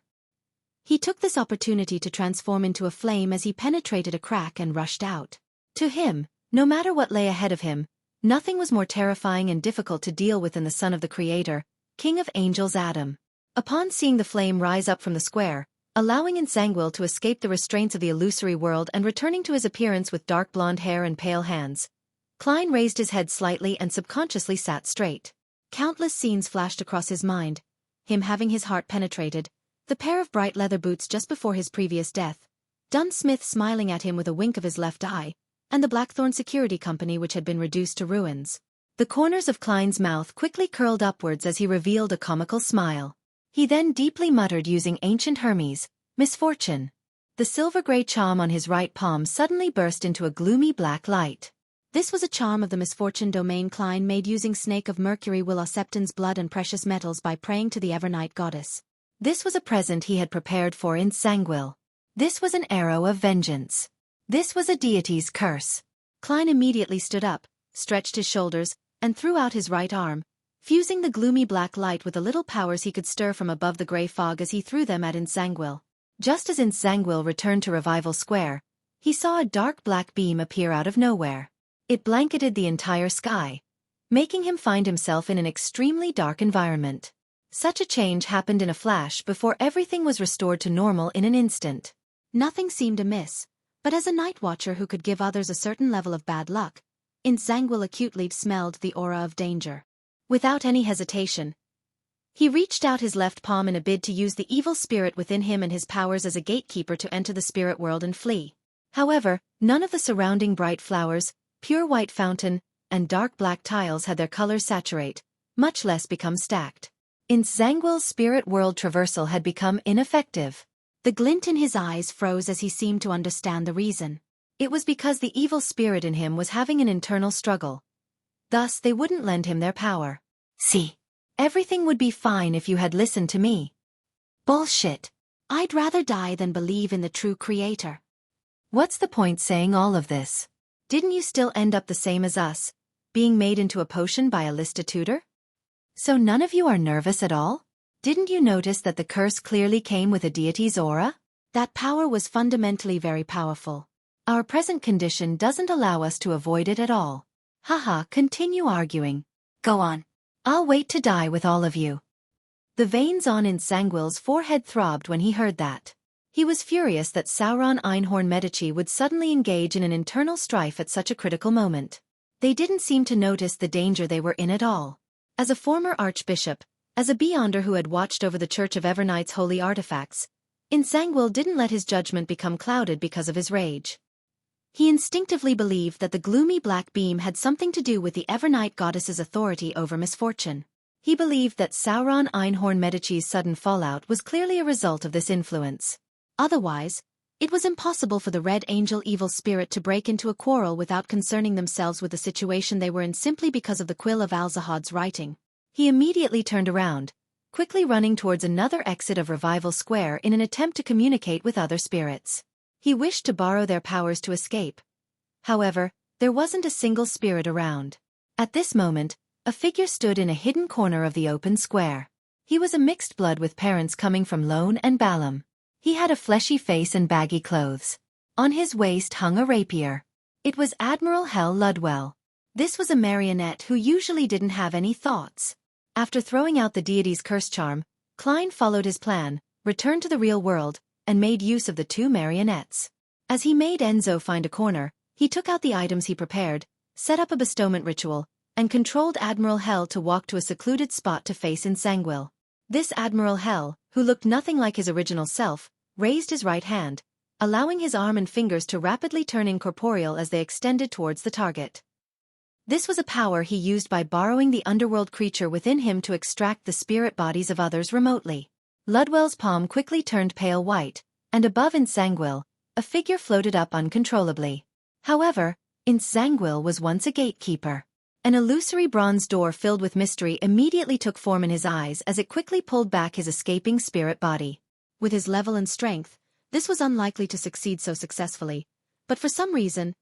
He took this opportunity to transform into a flame as he penetrated a crack and rushed out. To him, no matter what lay ahead of him, nothing was more terrifying and difficult to deal with than the son of the Creator, King of Angels Adam. Upon seeing the flame rise up from the square, allowing Xueqi to escape the restraints of the illusory world and returning to his appearance with dark blonde hair and pale hands, Klein raised his head slightly and subconsciously sat straight. Countless scenes flashed across his mind, him having his heart penetrated, the pair of bright leather boots just before his previous death, Dunn Smith smiling at him with a wink of his left eye, and the Blackthorn Security Company which had been reduced to ruins. The corners of Klein's mouth quickly curled upwards as he revealed a comical smile. He then deeply muttered using ancient Hermes, misfortune. The silver-gray charm on his right palm suddenly burst into a gloomy black light. This was a charm of the misfortune domain Klein made using Snake of Mercury Willow Septon's blood and precious metals by praying to the Evernight goddess. This was a present he had prepared for Xueqi. This was an arrow of vengeance. This was a deity's curse. Klein immediately stood up, stretched his shoulders, and threw out his right arm, fusing the gloomy black light with the little powers he could stir from above the gray fog as he threw them at Xueqi. Just as Xueqi returned to Revival Square, he saw a dark black beam appear out of nowhere. It blanketed the entire sky, making him find himself in an extremely dark environment. Such a change happened in a flash before everything was restored to normal in an instant. Nothing seemed amiss, but as a night watcher who could give others a certain level of bad luck, Xueqi acutely smelled the aura of danger. Without any hesitation, he reached out his left palm in a bid to use the evil spirit within him and his powers as a gatekeeper to enter the spirit world and flee. However, none of the surrounding bright flowers, pure white fountain, and dark black tiles had their colors saturate, much less become stacked. Xueqi's spirit world traversal had become ineffective. The glint in his eyes froze as he seemed to understand the reason. It was because the evil spirit in him was having an internal struggle. Thus they wouldn't lend him their power. See, everything would be fine if you had listened to me. Bullshit. I'd rather die than believe in the true Creator. What's the point saying all of this? Didn't you still end up the same as us, being made into a potion by a Lista tutor? So none of you are nervous at all? Didn't you notice that the curse clearly came with a deity's aura? That power was fundamentally very powerful. Our present condition doesn't allow us to avoid it at all. Haha, continue arguing. Go on. I'll wait to die with all of you. The veins on Xueqi's forehead throbbed when he heard that. He was furious that Sauron Einhorn Medici would suddenly engage in an internal strife at such a critical moment. They didn't seem to notice the danger they were in at all. As a former archbishop, as a beyonder who had watched over the Church of Evernight's holy artifacts, Xueqi didn't let his judgment become clouded because of his rage. He instinctively believed that the gloomy black beam had something to do with the Evernight goddess's authority over misfortune. He believed that Sauron Einhorn Medici's sudden fallout was clearly a result of this influence. Otherwise, it was impossible for the Red Angel evil spirit to break into a quarrel without concerning themselves with the situation they were in simply because of the quill of Alzahad's writing. He immediately turned around, quickly running towards another exit of Revival Square in an attempt to communicate with other spirits. He wished to borrow their powers to escape. However, there wasn't a single spirit around. At this moment, a figure stood in a hidden corner of the open square. He was a mixed blood with parents coming from Lone and Balam. He had a fleshy face and baggy clothes. On his waist hung a rapier. It was Admiral Hel Ludwell. This was a marionette who usually didn't have any thoughts. After throwing out the deity's curse charm, Klein followed his plan, returned to the real world, and made use of the two marionettes. As he made Enzo find a corner, he took out the items he prepared, set up a bestowment ritual, and controlled Admiral Hell to walk to a secluded spot to face Insanguil. This Admiral Hell, who looked nothing like his original self, raised his right hand, allowing his arm and fingers to rapidly turn incorporeal as they extended towards the target. This was a power he used by borrowing the underworld creature within him to extract the spirit bodies of others remotely. Ludwell's palm quickly turned pale white, and above Insanguil, a figure floated up uncontrollably. However, Insanguil was once a gatekeeper. An illusory bronze door filled with mystery immediately took form in his eyes as it quickly pulled back his escaping spirit body. With his level and strength, this was unlikely to succeed so successfully, but for some reason,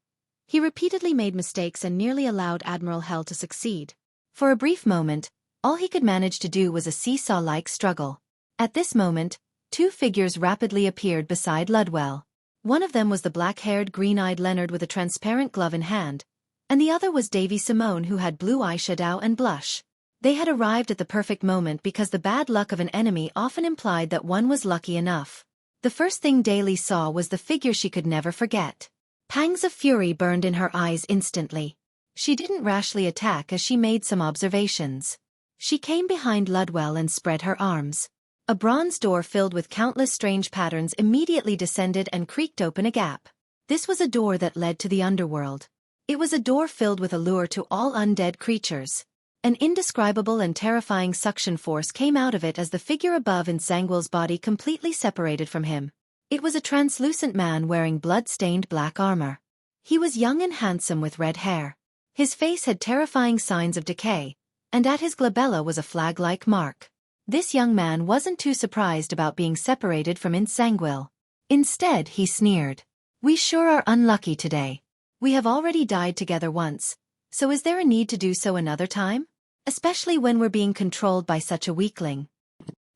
he repeatedly made mistakes and nearly allowed Admiral Hell to succeed. For a brief moment, all he could manage to do was a seesaw-like struggle. At this moment, two figures rapidly appeared beside Ludwell. One of them was the black-haired, green-eyed Leonard with a transparent glove in hand, and the other was Davy Simone who had blue eyeshadow and blush. They had arrived at the perfect moment because the bad luck of an enemy often implied that one was lucky enough. The first thing Daly saw was the figure she could never forget. Pangs of fury burned in her eyes instantly. She didn't rashly attack as she made some observations. She came behind Ludwell and spread her arms. A bronze door filled with countless strange patterns immediately descended and creaked open a gap. This was a door that led to the underworld. It was a door filled with allure to all undead creatures. An indescribable and terrifying suction force came out of it as the figure above Insanguil's body completely separated from him. It was a translucent man wearing blood-stained black armor. He was young and handsome with red hair. His face had terrifying signs of decay, and at his glabella was a flag-like mark. This young man wasn't too surprised about being separated from Insanguil. Instead, he sneered. "We sure are unlucky today. We have already died together once, so is there a need to do so another time? Especially when we're being controlled by such a weakling."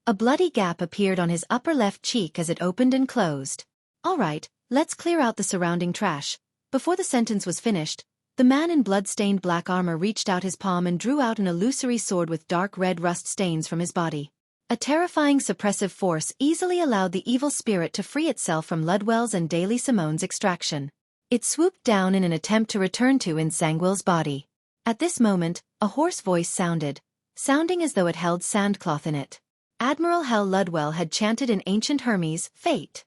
A bloody gap appeared on his upper left cheek as it opened and closed. "All right, let's clear out the surrounding trash." Before the sentence was finished, the man in blood-stained black armor reached out his palm and drew out an illusory sword with dark red rust stains from his body. A terrifying suppressive force easily allowed the evil spirit to free itself from Ludwell's and Daly Simone's extraction. It swooped down in an attempt to return to Insanguil's body. At this moment, a hoarse voice sounding as though it held sandcloth in it. Admiral Hell Ludwell had chanted in ancient Hermes, "Fate."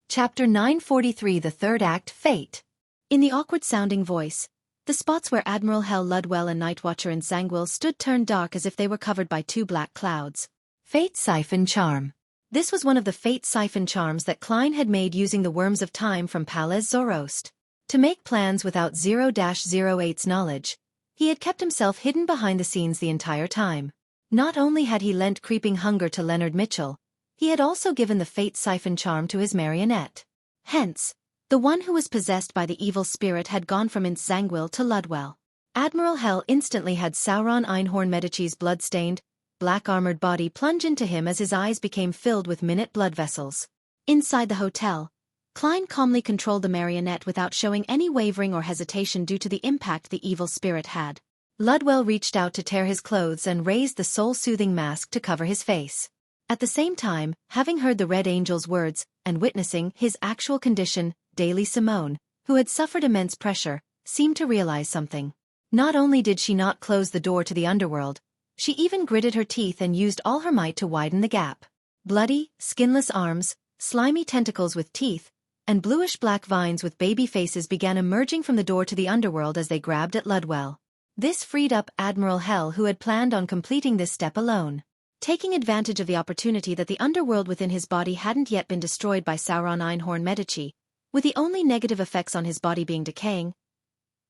Chapter 943, the Third Act, Fate. In the awkward-sounding voice, the spots where Admiral Hell Ludwell and Nightwatcher Insanguil stood turned dark as if they were covered by two black clouds. Fate Siphon Charm. This was one of the Fate Siphon charms that Klein had made using the Worms of Time from Palais Zoroast. To make plans without 0-08's knowledge, he had kept himself hidden behind the scenes the entire time. Not only had he lent creeping hunger to Leonard Mitchell, he had also given the Fate Siphon charm to his marionette. Hence, the one who was possessed by the evil spirit had gone from Insanguil to Ludwell. Admiral Hell instantly had Sauron Einhorn Medici's blood-stained, black-armored body plunge into him as his eyes became filled with minute blood vessels. Inside the hotel, Klein calmly controlled the marionette without showing any wavering or hesitation due to the impact the evil spirit had. Ludwell reached out to tear his clothes and raised the soul-soothing mask to cover his face. At the same time, having heard the Red Angel's words, and witnessing his actual condition, Daly Simone, who had suffered immense pressure, seemed to realize something. Not only did she not close the door to the underworld, she even gritted her teeth and used all her might to widen the gap. Bloody, skinless arms, slimy tentacles with teeth, and bluish-black vines with baby faces began emerging from the door to the underworld as they grabbed at Ludwell. This freed up Admiral Hell, who had planned on completing this step alone. Taking advantage of the opportunity that the underworld within his body hadn't yet been destroyed by Sauron Einhorn Medici, with the only negative effects on his body being decaying,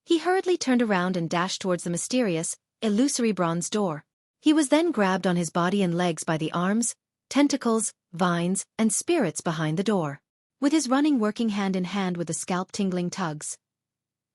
he hurriedly turned around and dashed towards the mysterious, illusory bronze door. He was then grabbed on his body and legs by the arms, tentacles, vines, and spirits behind the door. With his running working hand in hand with the scalp-tingling tugs,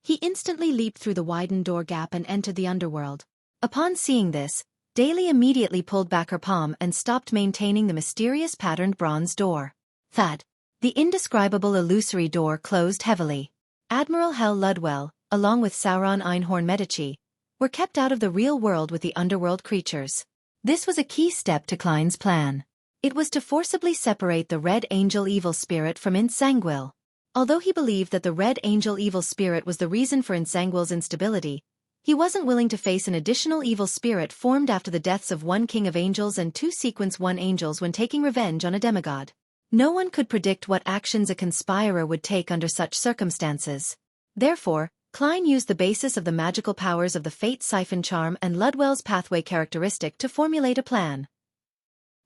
he instantly leaped through the widened door gap and entered the underworld. Upon seeing this, Daly immediately pulled back her palm and stopped maintaining the mysterious patterned bronze door. Thud. The indescribable illusory door closed heavily. Admiral Hel Ludwell, along with Sauron Einhorn Medici, were kept out of the real world with the underworld creatures. This was a key step to Klein's plan. It was to forcibly separate the Red Angel evil spirit from Insangwil. Although he believed that the Red Angel evil spirit was the reason for Insangwil's instability, he wasn't willing to face an additional evil spirit formed after the deaths of one king of angels and two sequence 1 angels when taking revenge on a demigod. No one could predict what actions a conspirer would take under such circumstances. Therefore, Klein used the basis of the magical powers of the Fate Siphon Charm and Ludwell's pathway characteristic to formulate a plan.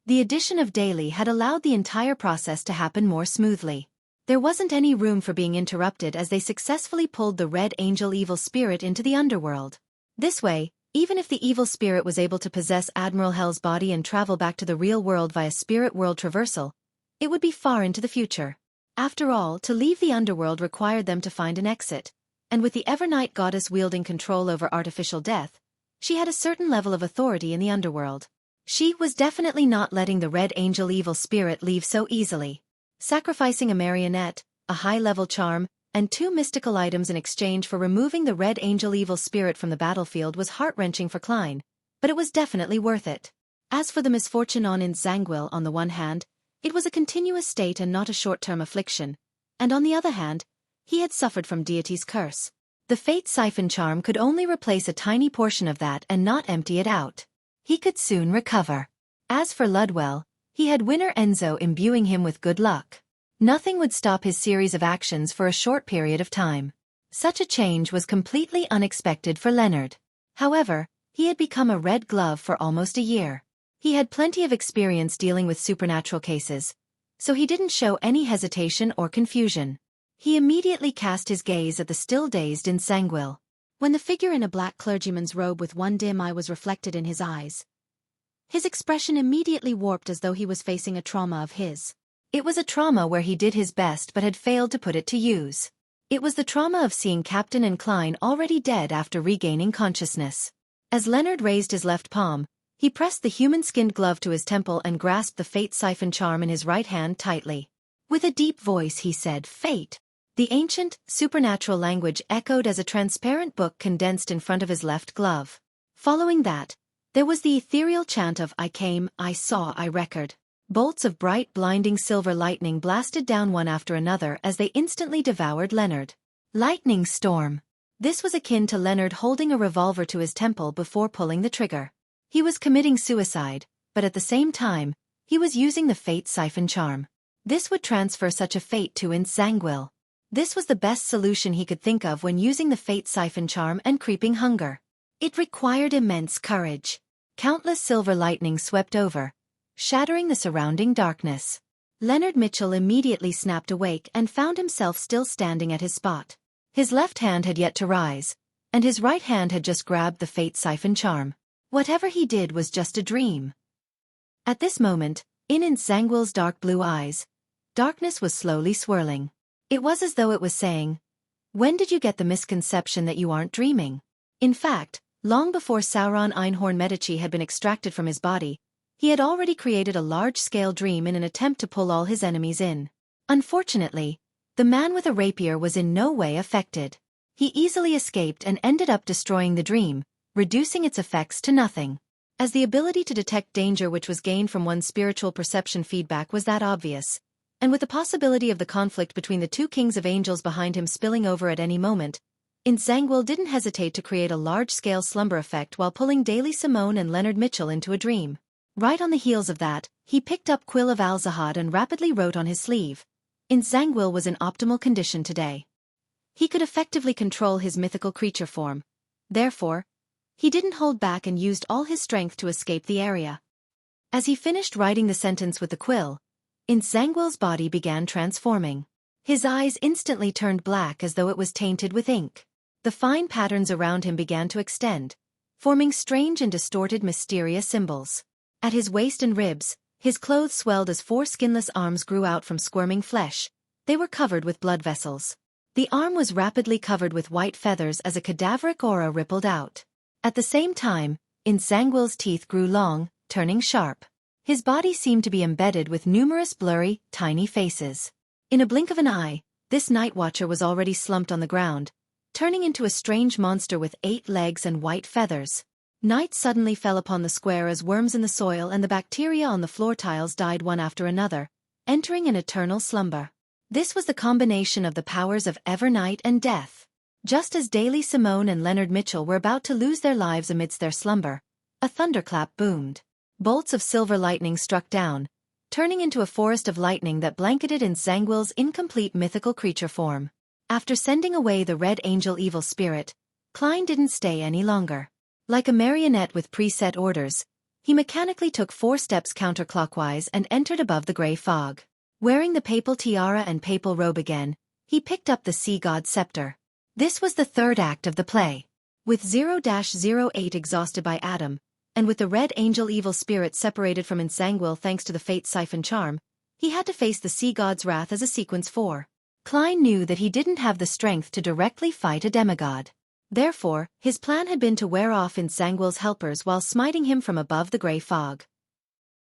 The addition of Daly had allowed the entire process to happen more smoothly. There wasn't any room for being interrupted as they successfully pulled the Red Angel evil spirit into the underworld. This way, even if the evil spirit was able to possess Admiral Hel's body and travel back to the real world via spirit world traversal, it would be far into the future. After all, to leave the underworld required them to find an exit, and with the Evernight goddess wielding control over artificial death, she had a certain level of authority in the underworld. She was definitely not letting the Red Angel evil spirit leave so easily. Sacrificing a marionette, a high-level charm, and 2 mystical items in exchange for removing the Red Angel evil spirit from the battlefield was heart-wrenching for Klein, but it was definitely worth it. As for the misfortune on Insangwil on the one hand, it was a continuous state and not a short-term affliction, and on the other hand, he had suffered from deity's curse. The Fate Siphon Charm could only replace a tiny portion of that and not empty it out. He could soon recover. As for Ludwell, he had Winner Enzo imbuing him with good luck. Nothing would stop his series of actions for a short period of time. Such a change was completely unexpected for Leonard. However, he had become a red glove for almost a year. He had plenty of experience dealing with supernatural cases, so he didn't show any hesitation or confusion. He immediately cast his gaze at the still dazed Insangwil. When the figure in a black clergyman's robe with one dim eye was reflected in his eyes, his expression immediately warped as though he was facing a trauma of his. It was a trauma where he did his best but had failed to put it to use. It was the trauma of seeing Captain and Klein already dead after regaining consciousness. As Leonard raised his left palm, he pressed the human-skinned glove to his temple and grasped the Fate Siphon Charm in his right hand tightly. With a deep voice he said, "Fate." The ancient, supernatural language echoed as a transparent book condensed in front of his left glove. Following that, there was the ethereal chant of "I came, I saw, I record." Bolts of bright, blinding silver lightning blasted down one after another as they instantly devoured Leonard. Lightning storm. This was akin to Leonard holding a revolver to his temple before pulling the trigger. He was committing suicide, but at the same time, he was using the Fate Siphon Charm. This would transfer such a fate to Insangwil. This was the best solution he could think of when using the Fate Siphon Charm and creeping hunger. It required immense courage. Countless silver lightning swept over, shattering the surrounding darkness. Leonard Mitchell immediately snapped awake and found himself still standing at his spot. His left hand had yet to rise, and his right hand had just grabbed the Fate Siphon Charm. Whatever he did was just a dream. At this moment, in Insangwil's dark blue eyes, darkness was slowly swirling. It was as though it was saying, "When did you get the misconception that you aren't dreaming?" In fact, long before Sauron Einhorn Medici had been extracted from his body, he had already created a large-scale dream in an attempt to pull all his enemies in. Unfortunately, the man with a rapier was in no way affected. He easily escaped and ended up destroying the dream, reducing its effects to nothing. As the ability to detect danger which was gained from one's spiritual perception feedback was that obvious, and with the possibility of the conflict between the 2 kings of angels behind him spilling over at any moment, Insangwil didn't hesitate to create a large-scale slumber effect while pulling Daly Simone and Leonard Mitchell into a dream. Right on the heels of that, he picked up Quill of Alzahad and rapidly wrote on his sleeve, "Insangwil was in optimal condition today." He could effectively control his mythical creature form. Therefore, he didn't hold back and used all his strength to escape the area. As he finished writing the sentence with the quill, Insangwil's body began transforming. His eyes instantly turned black as though it was tainted with ink. The fine patterns around him began to extend, forming strange and distorted mysterious symbols. At his waist and ribs, his clothes swelled as 4 skinless arms grew out from squirming flesh. They were covered with blood vessels. The arm was rapidly covered with white feathers as a cadaveric aura rippled out. At the same time, Insangwil's teeth grew long, turning sharp. His body seemed to be embedded with numerous blurry, tiny faces. In a blink of an eye, this night watcher was already slumped on the ground, turning into a strange monster with 8 legs and white feathers. Night suddenly fell upon the square as worms in the soil and the bacteria on the floor tiles died one after another, entering an eternal slumber. This was the combination of the powers of Evernight and Death. Just as Daly Simone and Leonard Mitchell were about to lose their lives amidst their slumber, a thunderclap boomed. Bolts of silver lightning struck down, turning into a forest of lightning that blanketed Nsangwil's incomplete mythical creature form. After sending away the Red Angel evil spirit, Klein didn't stay any longer. Like a marionette with preset orders, he mechanically took 4 steps counterclockwise and entered above the gray fog. Wearing the papal tiara and papal robe again, he picked up the sea god scepter. This was the 3rd act of the play. With 0-08 exhausted by Adam, and with the Red Angel evil spirit separated from Nsangwil thanks to the Fate Siphon charm, he had to face the sea god's wrath as a sequence 4. Klein knew that he didn't have the strength to directly fight a demigod. Therefore, his plan had been to wear off Nsangwil's helpers while smiting him from above the grey fog.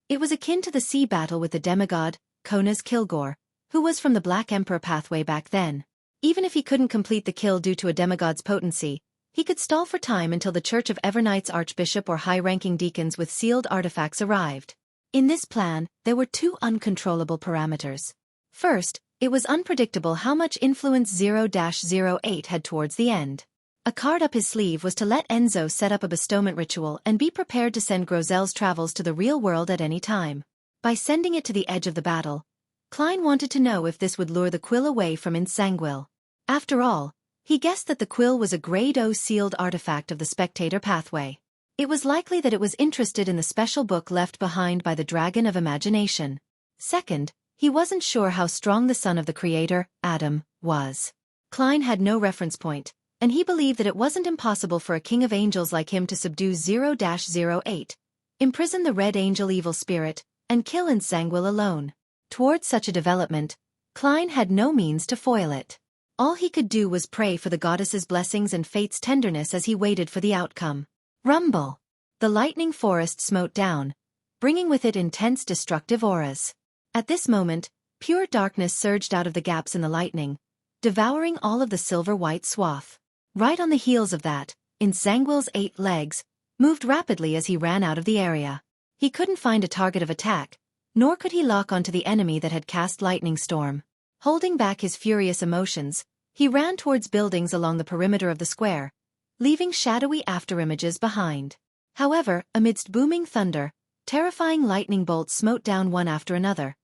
It was akin to the sea battle with the demigod, Kona's Kilgore, who was from the Black Emperor pathway back then. Even if he couldn't complete the kill due to a demigod's potency, he could stall for time until the Church of Evernight's archbishop or high-ranking deacons with sealed artifacts arrived. In this plan, there were 2 uncontrollable parameters. First, it was unpredictable how much influence 0-08 had towards the end. A card up his sleeve was to let Enzo set up a bestowment ritual and be prepared to send Grozel's travels to the real world at any time. By sending it to the edge of the battle, Klein wanted to know if this would lure the quill away from Nsangwil. After all, he guessed that the quill was a Grade O sealed artifact of the Spectator pathway. It was likely that it was interested in the special book left behind by the Dragon of Imagination. Second, he wasn't sure how strong the son of the creator, Adam, was. Klein had no reference point, and he believed that it wasn't impossible for a king of angels like him to subdue 0-08, imprison the Red Angel evil spirit, and kill Nsangwil alone. Towards such a development, Klein had no means to foil it. All he could do was pray for the goddess's blessings and fate's tenderness as he waited for the outcome. Rumble! The lightning forest smote down, bringing with it intense destructive auras. At this moment, pure darkness surged out of the gaps in the lightning, devouring all of the silver-white swath. Right on the heels of that, Nsangwil's 8 legs moved rapidly as he ran out of the area. He couldn't find a target of attack, nor could he lock onto the enemy that had cast lightning storm. Holding back his furious emotions, he ran towards buildings along the perimeter of the square, leaving shadowy afterimages behind. However, amidst booming thunder, terrifying lightning bolts smote down one after another,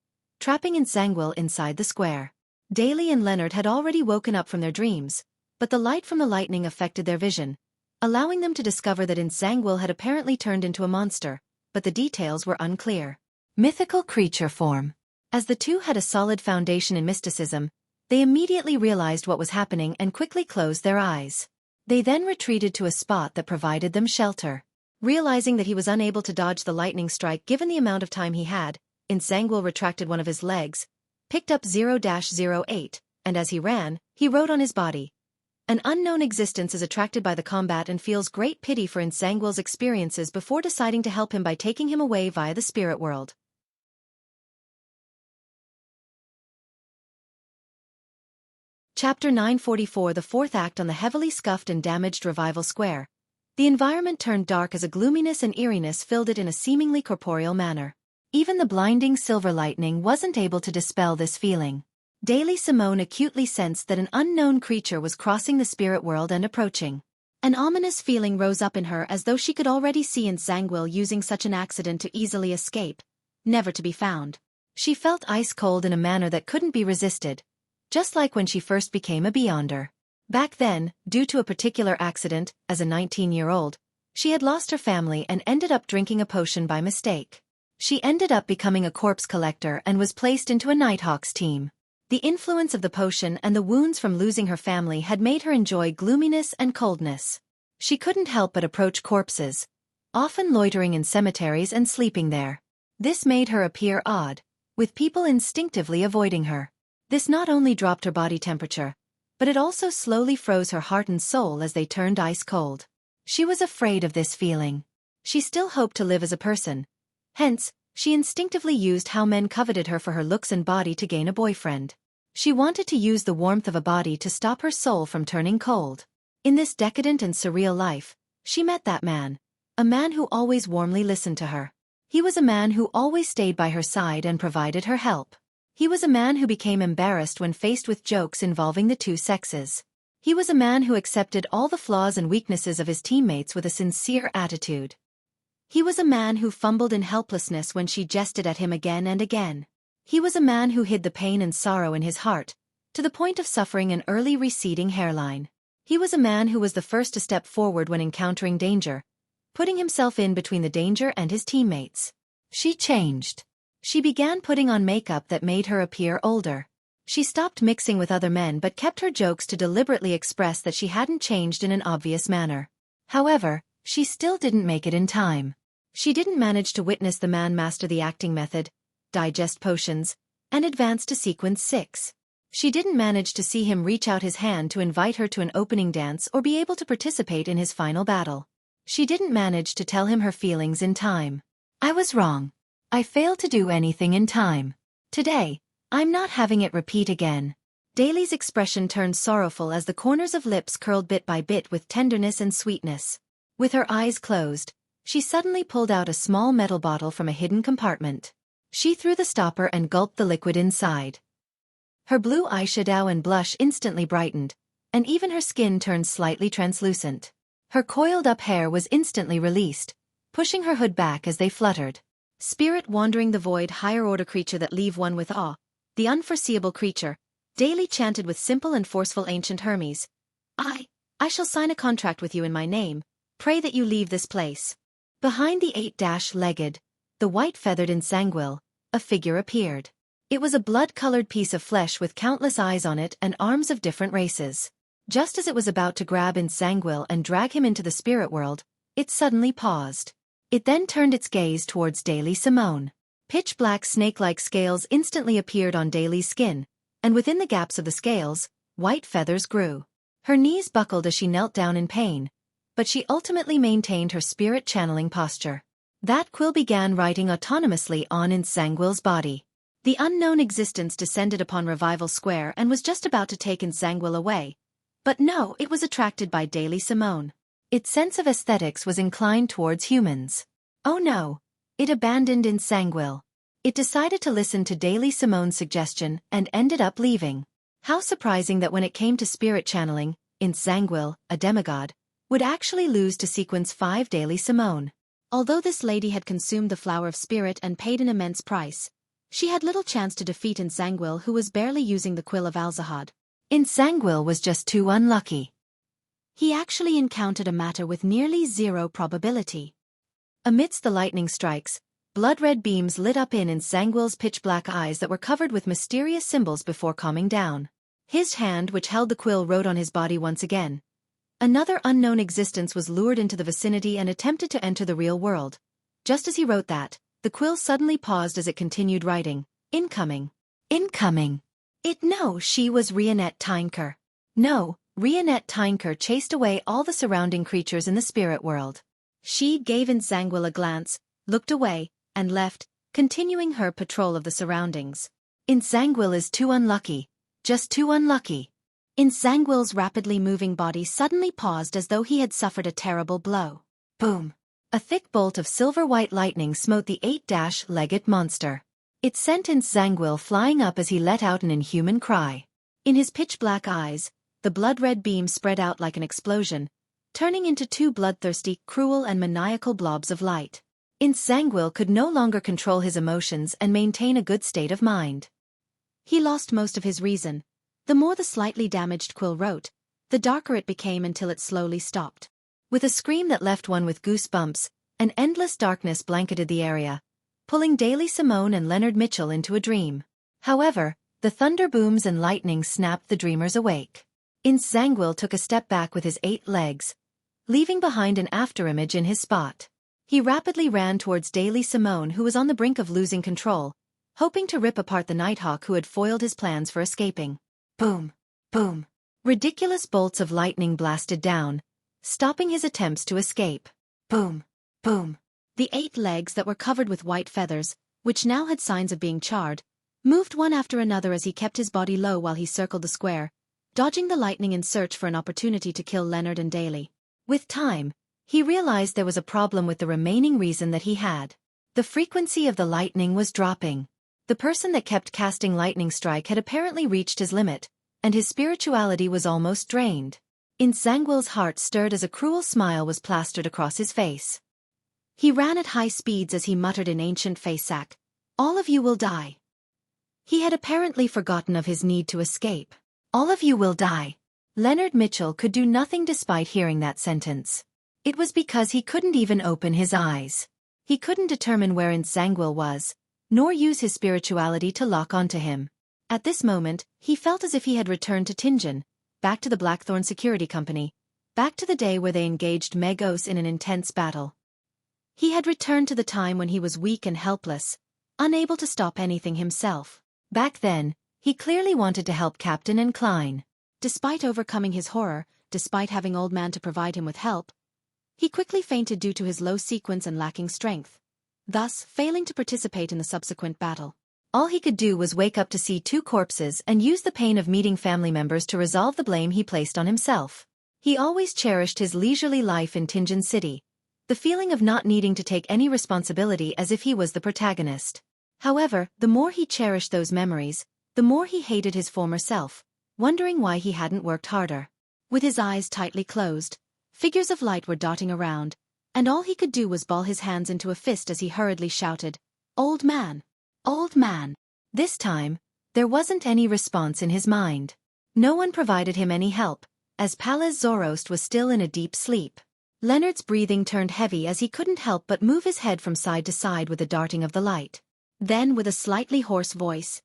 trapping Nsangwil inside the square. Daly and Leonard had already woken up from their dreams, but the light from the lightning affected their vision, allowing them to discover that Nsangwil had apparently turned into a monster, but the details were unclear. Mythical creature form. As the two had a solid foundation in mysticism, they immediately realized what was happening and quickly closed their eyes. They then retreated to a spot that provided them shelter. Realizing that he was unable to dodge the lightning strike given the amount of time he had, Nsangwil retracted one of his legs, picked up 0-08, and as he ran, he wrote on his body, "An unknown existence is attracted by the combat and feels great pity for Nsangwil's experiences before deciding to help him by taking him away via the spirit world." Chapter 944, the 4th act on the heavily scuffed and damaged Revival Square. The environment turned dark as a gloominess and eeriness filled it in a seemingly corporeal manner. Even the blinding silver lightning wasn't able to dispel this feeling. Daly Simone acutely sensed that an unknown creature was crossing the spirit world and approaching. An ominous feeling rose up in her as though she could already see Nsangwil using such an accident to easily escape, never to be found. She felt ice-cold in a manner that couldn't be resisted, just like when she first became a Beyonder. Back then, due to a particular accident, as a 19-year-old, she had lost her family and ended up drinking a potion by mistake. She ended up becoming a corpse collector and was placed into a Nighthawks team. The influence of the potion and the wounds from losing her family had made her enjoy gloominess and coldness. She couldn't help but approach corpses, often loitering in cemeteries and sleeping there. This made her appear odd, with people instinctively avoiding her. This not only dropped her body temperature, but it also slowly froze her heart and soul as they turned ice cold. She was afraid of this feeling. She still hoped to live as a person. Hence, she instinctively used how men coveted her for her looks and body to gain a boyfriend. She wanted to use the warmth of a body to stop her soul from turning cold. In this decadent and surreal life, she met that man. A man who always warmly listened to her. He was a man who always stayed by her side and provided her help. He was a man who became embarrassed when faced with jokes involving the two sexes. He was a man who accepted all the flaws and weaknesses of his teammates with a sincere attitude. He was a man who fumbled in helplessness when she jested at him again and again. He was a man who hid the pain and sorrow in his heart, to the point of suffering an early receding hairline. He was a man who was the first to step forward when encountering danger, putting himself in between the danger and his teammates. She changed. She began putting on makeup that made her appear older. She stopped mixing with other men but kept her jokes to deliberately express that she hadn't changed in an obvious manner. However, she still didn't make it in time. She didn't manage to witness the man master the acting method, digest potions, and advance to sequence 6. She didn't manage to see him reach out his hand to invite her to an opening dance or be able to participate in his final battle. She didn't manage to tell him her feelings in time. I was wrong. I failed to do anything in time. Today, I'm not having it repeat again. Daly's expression turned sorrowful as the corners of lips curled bit by bit with tenderness and sweetness. With her eyes closed, she suddenly pulled out a small metal bottle from a hidden compartment. She threw the stopper and gulped the liquid inside. Her blue eyeshadow and blush instantly brightened, and even her skin turned slightly translucent. Her coiled-up hair was instantly released, pushing her hood back as they fluttered. Spirit wandering the void, higher-order creature that leave one with awe, the unforeseeable creature, Daly chanted with simple and forceful ancient Hermes. I shall sign a contract with you in my name, pray that you leave this place. Behind the 8-legged, the white-feathered ensanguil, a figure appeared. It was a blood-colored piece of flesh with countless eyes on it and arms of different races. Just as it was about to grab ensanguil and drag him into the spirit world, it suddenly paused. It then turned its gaze towards Daly Simone. Pitch-black snake-like scales instantly appeared on Daly's skin, and within the gaps of the scales, white feathers grew. Her knees buckled as she knelt down in pain, but she ultimately maintained her spirit-channeling posture. That quill began writing autonomously on ensanguil's body. The unknown existence descended upon Revival Square and was just about to take ensanguil away. But no, it was attracted by Daly Simone. Its sense of aesthetics was inclined towards humans. Oh no, it abandoned ensanguil. It decided to listen to Daly Simone's suggestion and ended up leaving. How surprising that when it came to spirit channeling, ensanguil, a demigod, would actually lose to sequence 5 Daly Simone. Although this lady had consumed the flower of spirit and paid an immense price, she had little chance to defeat ensanguil, who was barely using the quill of Alzahad. Ensanguil was just too unlucky. He actually encountered a matter with nearly 0 probability. Amidst the lightning strikes, blood-red beams lit up in ensanguil's pitch-black eyes that were covered with mysterious symbols before calming down. His hand, which held the quill, wrote on his body once again. Another unknown existence was lured into the vicinity and attempted to enter the real world. Just as he wrote that, the quill suddenly paused as it continued writing. Incoming. Incoming. No, she was Rionette Tynker. No, Rionette Tynker chased away all the surrounding creatures in the spirit world. She gave ensanguil a glance, looked away, and left, continuing her patrol of the surroundings. Ensanguil is too unlucky. Just too unlucky. Ensanguil's rapidly moving body suddenly paused as though he had suffered a terrible blow. Boom. A thick bolt of silver-white lightning smote the 8-legged monster. It sent ensanguil flying up as he let out an inhuman cry. In his pitch-black eyes, the blood-red beam spread out like an explosion, turning into 2 bloodthirsty, cruel and maniacal blobs of light. Ensanguil could no longer control his emotions and maintain a good state of mind. He lost most of his reason. The more the slightly damaged quill wrote, the darker it became until it slowly stopped. With a scream that left one with goosebumps, an endless darkness blanketed the area, pulling Daly Simone and Leonard Mitchell into a dream. However, the thunder booms and lightning snapped the dreamers awake. Ensanguil took a step back with his 8 legs, leaving behind an afterimage in his spot. He rapidly ran towards Daly Simone, who was on the brink of losing control, hoping to rip apart the Nighthawk who had foiled his plans for escaping. Boom! Boom! Ridiculous bolts of lightning blasted down, stopping his attempts to escape. Boom! Boom! The 8 legs that were covered with white feathers, which now had signs of being charred, moved one after another as he kept his body low while he circled the square, dodging the lightning in search for an opportunity to kill Leonard and Daly. With time, he realized there was a problem with the remaining reason that he had. The frequency of the lightning was dropping. The person that kept casting lightning strike had apparently reached his limit, and his spirituality was almost drained. Zangwill's heart stirred as a cruel smile was plastered across his face. He ran at high speeds as he muttered in ancient Faesak, "All of you will die." He had apparently forgotten of his need to escape. All of you will die. Leonard Mitchell could do nothing despite hearing that sentence. It was because he couldn't even open his eyes. He couldn't determine where Zangwill was, nor use his spirituality to lock onto him. At this moment, he felt as if he had returned to Tingen, back to the Blackthorn Security Company, back to the day where they engaged Megos in an intense battle. He had returned to the time when he was weak and helpless, unable to stop anything himself. Back then, he clearly wanted to help Captain and Klein. Despite overcoming his horror, despite having Old Man to provide him with help, he quickly fainted due to his low sequence and lacking strength, thus failing to participate in the subsequent battle. All he could do was wake up to see two corpses and use the pain of meeting family members to resolve the blame he placed on himself. He always cherished his leisurely life in Tingen City, the feeling of not needing to take any responsibility as if he was the protagonist. However, the more he cherished those memories, the more he hated his former self, wondering why he hadn't worked harder. With his eyes tightly closed, figures of light were dotting around, and all he could do was ball his hands into a fist as he hurriedly shouted, "Old Man! Old Man!" This time, there wasn't any response in his mind. No one provided him any help, as Palaz Zoroast was still in a deep sleep. Leonard's breathing turned heavy as he couldn't help but move his head from side to side with the darting of the light. Then, with a slightly hoarse voice,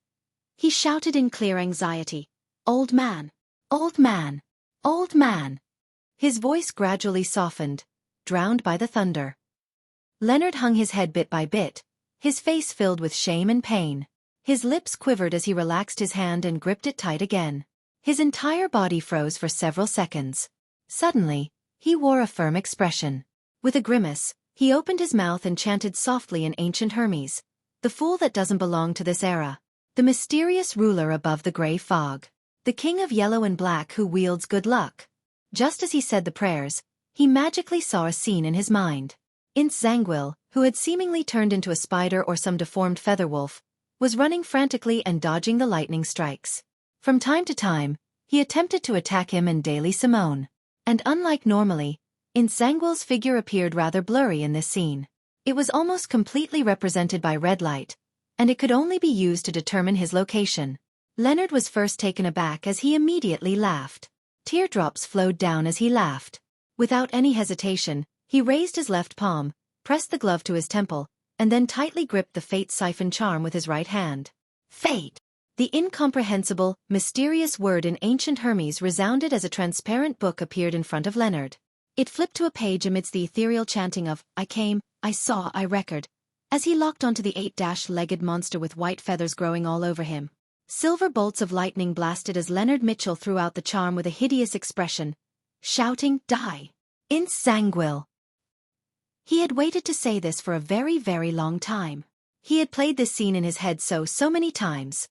he shouted in clear anxiety, "Old Man! Old Man! Old Man!" His voice gradually softened, drowned by the thunder. Leonard hung his head bit by bit, his face filled with shame and pain. His lips quivered as he relaxed his hand and gripped it tight again. His entire body froze for several seconds. Suddenly, he wore a firm expression. With a grimace, he opened his mouth and chanted softly in ancient Hermes, "The fool that doesn't belong to this era. The mysterious ruler above the gray fog. The king of yellow and black who wields good luck." Just as he said the prayers, he magically saw a scene in his mind. Zangwill, who had seemingly turned into a spider or some deformed featherwolf, was running frantically and dodging the lightning strikes. From time to time, he attempted to attack him and Daly Simone. And unlike normally, Zangwill's figure appeared rather blurry in this scene. It was almost completely represented by red light, and it could only be used to determine his location. Leonard was first taken aback as he immediately laughed. Teardrops flowed down as he laughed. Without any hesitation, he raised his left palm, pressed the glove to his temple, and then tightly gripped the Fate Siphon charm with his right hand. Fate! The incomprehensible, mysterious word in ancient Hermes resounded as a transparent book appeared in front of Leonard. It flipped to a page amidst the ethereal chanting of, "I came, I saw, I record," as he locked onto the 8-legged monster with white feathers growing all over him. Silver bolts of lightning blasted as Leonard Mitchell threw out the charm with a hideous expression, shouting, "Die! Zangwill!" He had waited to say this for a very, very long time. He had played this scene in his head so many times.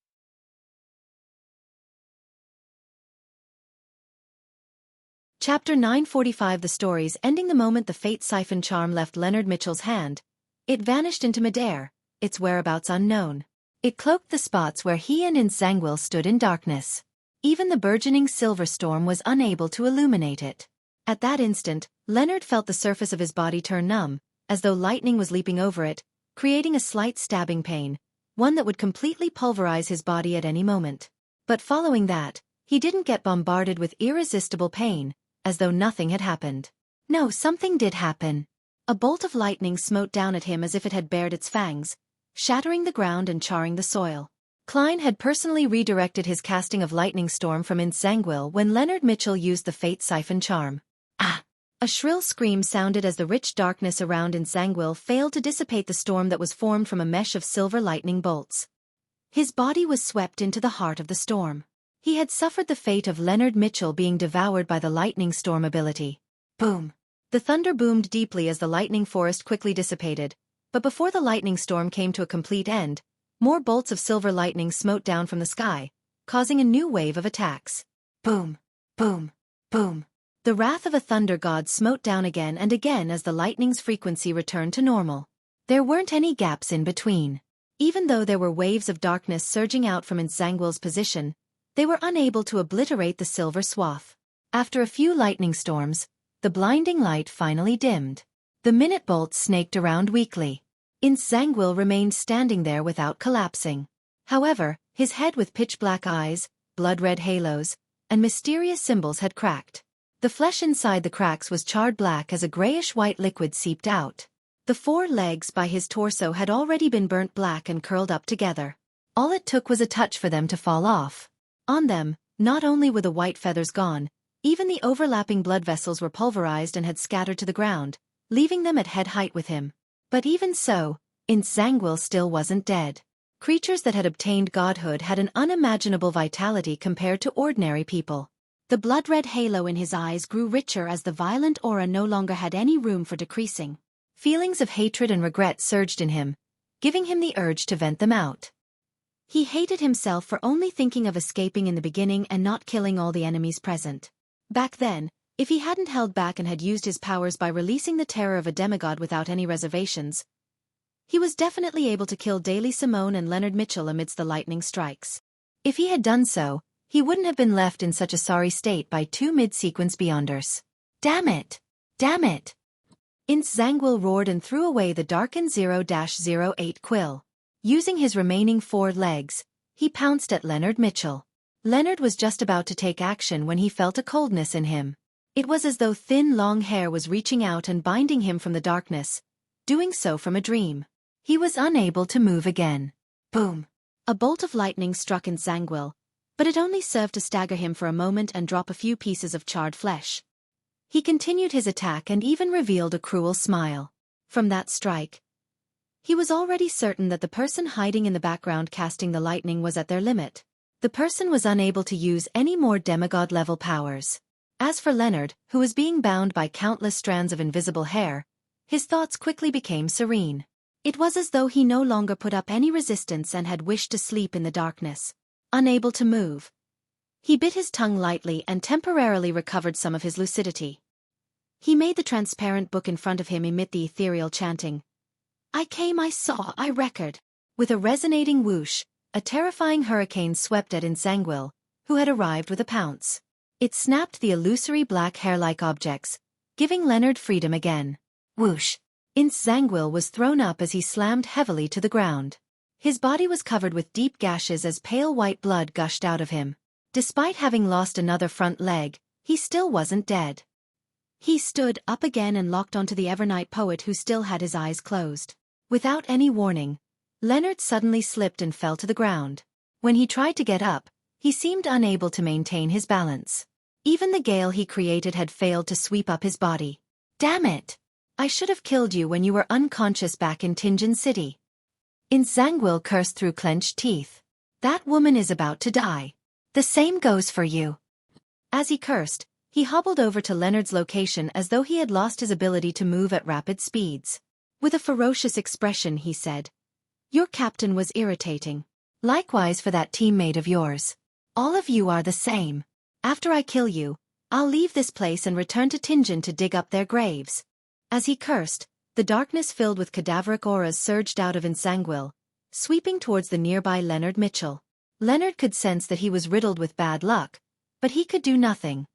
Chapter 945. The stories ending the moment the Fate Siphon charm left Leonard Mitchell's hand. It vanished into midair, its whereabouts unknown. It cloaked the spots where he and Zangwill stood in darkness. Even the burgeoning silver storm was unable to illuminate it. At that instant, Leonard felt the surface of his body turn numb, as though lightning was leaping over it, creating a slight stabbing pain, one that would completely pulverize his body at any moment. But following that, he didn't get bombarded with irresistible pain, as though nothing had happened. No, something did happen. A bolt of lightning smote down at him as if it had bared its fangs, shattering the ground and charring the soil. Klein had personally redirected his casting of lightning storm from Zangwill when Leonard Mitchell used the Fate Siphon charm. Ah! A shrill scream sounded as the rich darkness around Zangwill failed to dissipate the storm that was formed from a mesh of silver lightning bolts. His body was swept into the heart of the storm. He had suffered the fate of Leonard Mitchell being devoured by the lightning storm ability. Boom! The thunder boomed deeply as the lightning forest quickly dissipated, but before the lightning storm came to a complete end, More bolts of silver lightning smote down from the sky, causing a new wave of attacks. Boom, boom, boom. The wrath of a thunder god smote down again and again as the lightning's frequency returned to normal. There weren't any gaps in between. Even though there were waves of darkness surging out from Zangwill's position, they were unable to obliterate the silver swath. After a few lightning storms, the blinding light finally dimmed. The minute bolts snaked around weakly. Zangwill remained standing there without collapsing. However, his head with pitch-black eyes, blood-red halos, and mysterious symbols had cracked. The flesh inside the cracks was charred black as a grayish-white liquid seeped out. The 4 legs by his torso had already been burnt black and curled up together. All it took was a touch for them to fall off. On them, not only were the white feathers gone, even the overlapping blood vessels were pulverized and had scattered to the ground, leaving them at head height with him. But even so, Zangwill still wasn't dead. Creatures that had obtained godhood had an unimaginable vitality compared to ordinary people. The blood-red halo in his eyes grew richer as the violent aura no longer had any room for decreasing. Feelings of hatred and regret surged in him, giving him the urge to vent them out. He hated himself for only thinking of escaping in the beginning and not killing all the enemies present. Back then, if he hadn't held back and had used his powers by releasing the terror of a demigod without any reservations, he was definitely able to kill Daily Simone and Leonard Mitchell amidst the lightning strikes. If he had done so, he wouldn't have been left in such a sorry state by 2 mid-sequence Beyonders. Damn it! Damn it! Zangwill roared and threw away the darkened 0-08 quill. Using his remaining 4 legs, he pounced at Leonard Mitchell. Leonard was just about to take action when he felt a coldness in him. It was as though thin long hair was reaching out and binding him from the darkness, doing so from a dream. He was unable to move again. Boom! A bolt of lightning struck Zangwill, but it only served to stagger him for a moment and drop a few pieces of charred flesh. He continued his attack and even revealed a cruel smile. From that strike, he was already certain that the person hiding in the background casting the lightning was at their limit. The person was unable to use any more demigod-level powers. As for Leonard, who was being bound by countless strands of invisible hair, his thoughts quickly became serene. It was as though he no longer put up any resistance and had wished to sleep in the darkness. Unable to move, he bit his tongue lightly and temporarily recovered some of his lucidity. He made the transparent book in front of him emit the ethereal chanting. I came, I saw, I record. With a resonating whoosh, a terrifying hurricane swept at Zangwill, who had arrived with a pounce. It snapped the illusory black hair-like objects, giving Leonard freedom again. Whoosh! Zangwill was thrown up as he slammed heavily to the ground. His body was covered with deep gashes as pale white blood gushed out of him. Despite having lost another front leg, he still wasn't dead. He stood up again and locked onto the Evernight poet who still had his eyes closed. Without any warning, Leonard suddenly slipped and fell to the ground. When he tried to get up, he seemed unable to maintain his balance. Even the gale he created had failed to sweep up his body. Damn it! I should have killed you when you were unconscious back in Tinjin City. Zangwill cursed through clenched teeth. That woman is about to die. The same goes for you. As he cursed, he hobbled over to Leonard's location as though he had lost his ability to move at rapid speeds. With a ferocious expression he said, Your captain was irritating. Likewise for that teammate of yours. All of you are the same. After I kill you, I'll leave this place and return to Tinjin to dig up their graves. As he cursed, the darkness filled with cadaveric auras surged out of Zangwill, sweeping towards the nearby Leonard Mitchell. Leonard could sense that he was riddled with bad luck, but he could do nothing.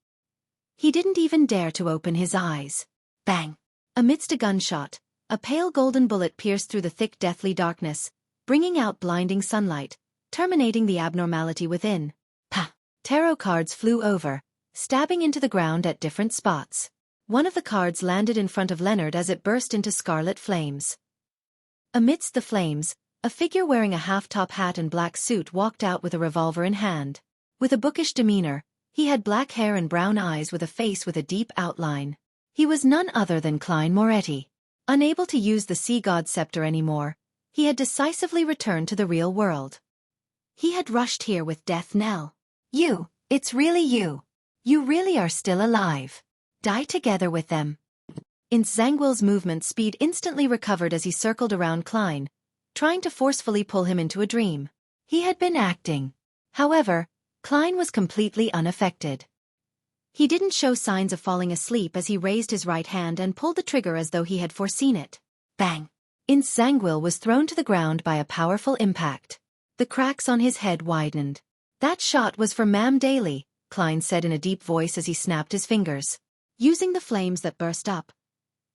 He didn't even dare to open his eyes. Bang! Amidst a gunshot, a pale golden bullet pierced through the thick deathly darkness, bringing out blinding sunlight, terminating the abnormality within. Pah! Tarot cards flew over, stabbing into the ground at different spots. One of the cards landed in front of Leonard as it burst into scarlet flames. Amidst the flames, a figure wearing a half-top hat and black suit walked out with a revolver in hand. With a bookish demeanor, he had black hair and brown eyes with a face with a deep outline. He was none other than Klein Moretti. Unable to use the sea god scepter anymore, he had decisively returned to the real world. He had rushed here with Death Knell. You, it's really you. You really are still alive. Die together with them. Zangwill's movement speed instantly recovered as he circled around Klein, trying to forcefully pull him into a dream. He had been acting. However, Klein was completely unaffected. He didn't show signs of falling asleep as he raised his right hand and pulled the trigger as though he had foreseen it. Bang! Insangwil was thrown to the ground by a powerful impact. The cracks on his head widened. That shot was for Ma'am Daly, Klein said in a deep voice as he snapped his fingers. Using the flames that burst up,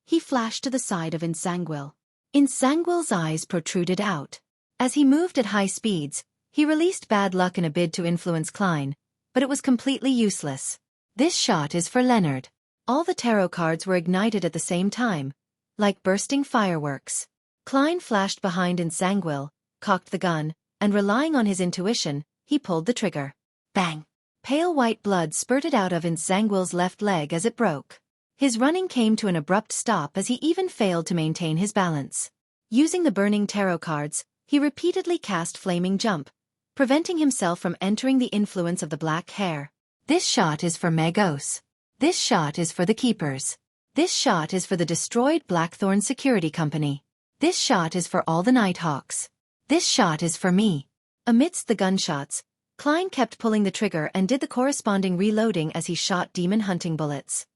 he flashed to the side of Insangwil. Insangwil's eyes protruded out. As he moved at high speeds, he released bad luck in a bid to influence Klein, but it was completely useless. This shot is for Leonard. All the tarot cards were ignited at the same time, like bursting fireworks. Klein flashed behind Insangwil, cocked the gun, and relying on his intuition, he pulled the trigger. Bang! Pale white blood spurted out of Insangwil's left leg as it broke. His running came to an abrupt stop as he even failed to maintain his balance. Using the burning tarot cards, he repeatedly cast Flaming Jump, preventing himself from entering the influence of the black hair. This shot is for Megos. This shot is for the Keepers. This shot is for the destroyed Blackthorn Security Company. This shot is for all the Nighthawks. This shot is for me. Amidst the gunshots, Klein kept pulling the trigger and did the corresponding reloading as he shot demon hunting bullets.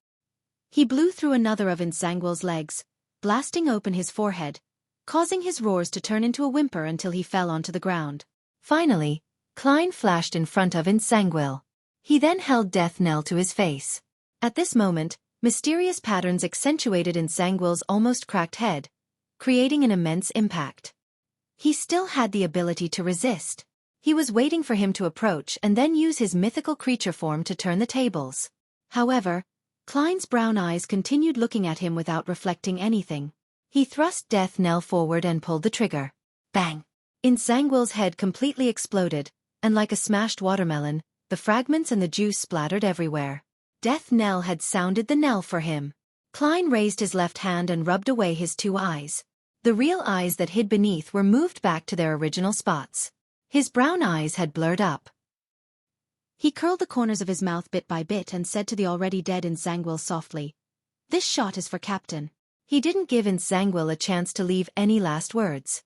He blew through another of Insangwil's legs, blasting open his forehead, causing his roars to turn into a whimper until he fell onto the ground. Finally, Klein flashed in front of Insangwil. He then held Death Knell to his face. At this moment, mysterious patterns accentuated Insangwil's almost cracked head, creating an immense impact. He still had the ability to resist. He was waiting for him to approach and then use his mythical creature form to turn the tables. However, Klein's brown eyes continued looking at him without reflecting anything. He thrust Death Knell forward and pulled the trigger. Bang! Insangwil's head completely exploded, and like a smashed watermelon, the fragments and the juice splattered everywhere. Death Knell had sounded the knell for him. Klein raised his left hand and rubbed away his two eyes. The real eyes that hid beneath were moved back to their original spots. His brown eyes had blurred up. He curled the corners of his mouth bit by bit and said to the already dead Insangwil softly, "This shot is for Captain." He didn't give Insangwil a chance to leave any last words.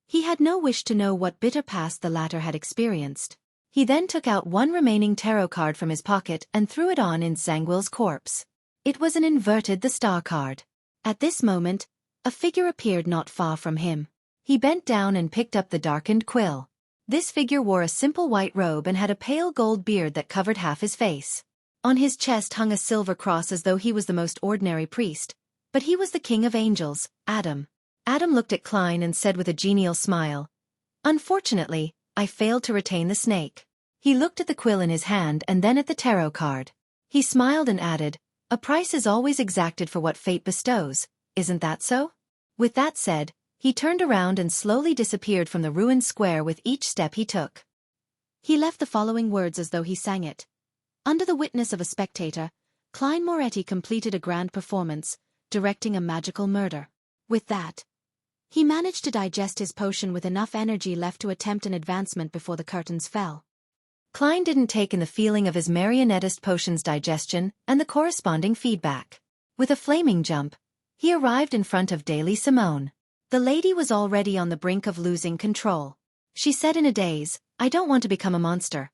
He had no wish to know what bitter past the latter had experienced. He then took out one remaining tarot card from his pocket and threw it on Insangwil's corpse. It was an inverted the star card. At this moment, a figure appeared not far from him. He bent down and picked up the darkened quill. This figure wore a simple white robe and had a pale gold beard that covered half his face. On his chest hung a silver cross as though he was the most ordinary priest, but he was the king of angels, Adam. Adam looked at Klein and said with a genial smile, "Unfortunately, I failed to retain the snake." He looked at the quill in his hand and then at the tarot card. He smiled and added, "A price is always exacted for what fate bestows, isn't that so?" With that said, he turned around and slowly disappeared from the ruined square with each step he took. He left the following words as though he sang it. Under the witness of a spectator, Klein Moretti completed a grand performance, directing a magical murder. With that, he managed to digest his potion with enough energy left to attempt an advancement before the curtains fell. Klein didn't take in the feeling of his marionettist potion's digestion and the corresponding feedback. With a flaming jump, he arrived in front of Daly Simone. The lady was already on the brink of losing control. She said in a daze, "I don't want to become a monster."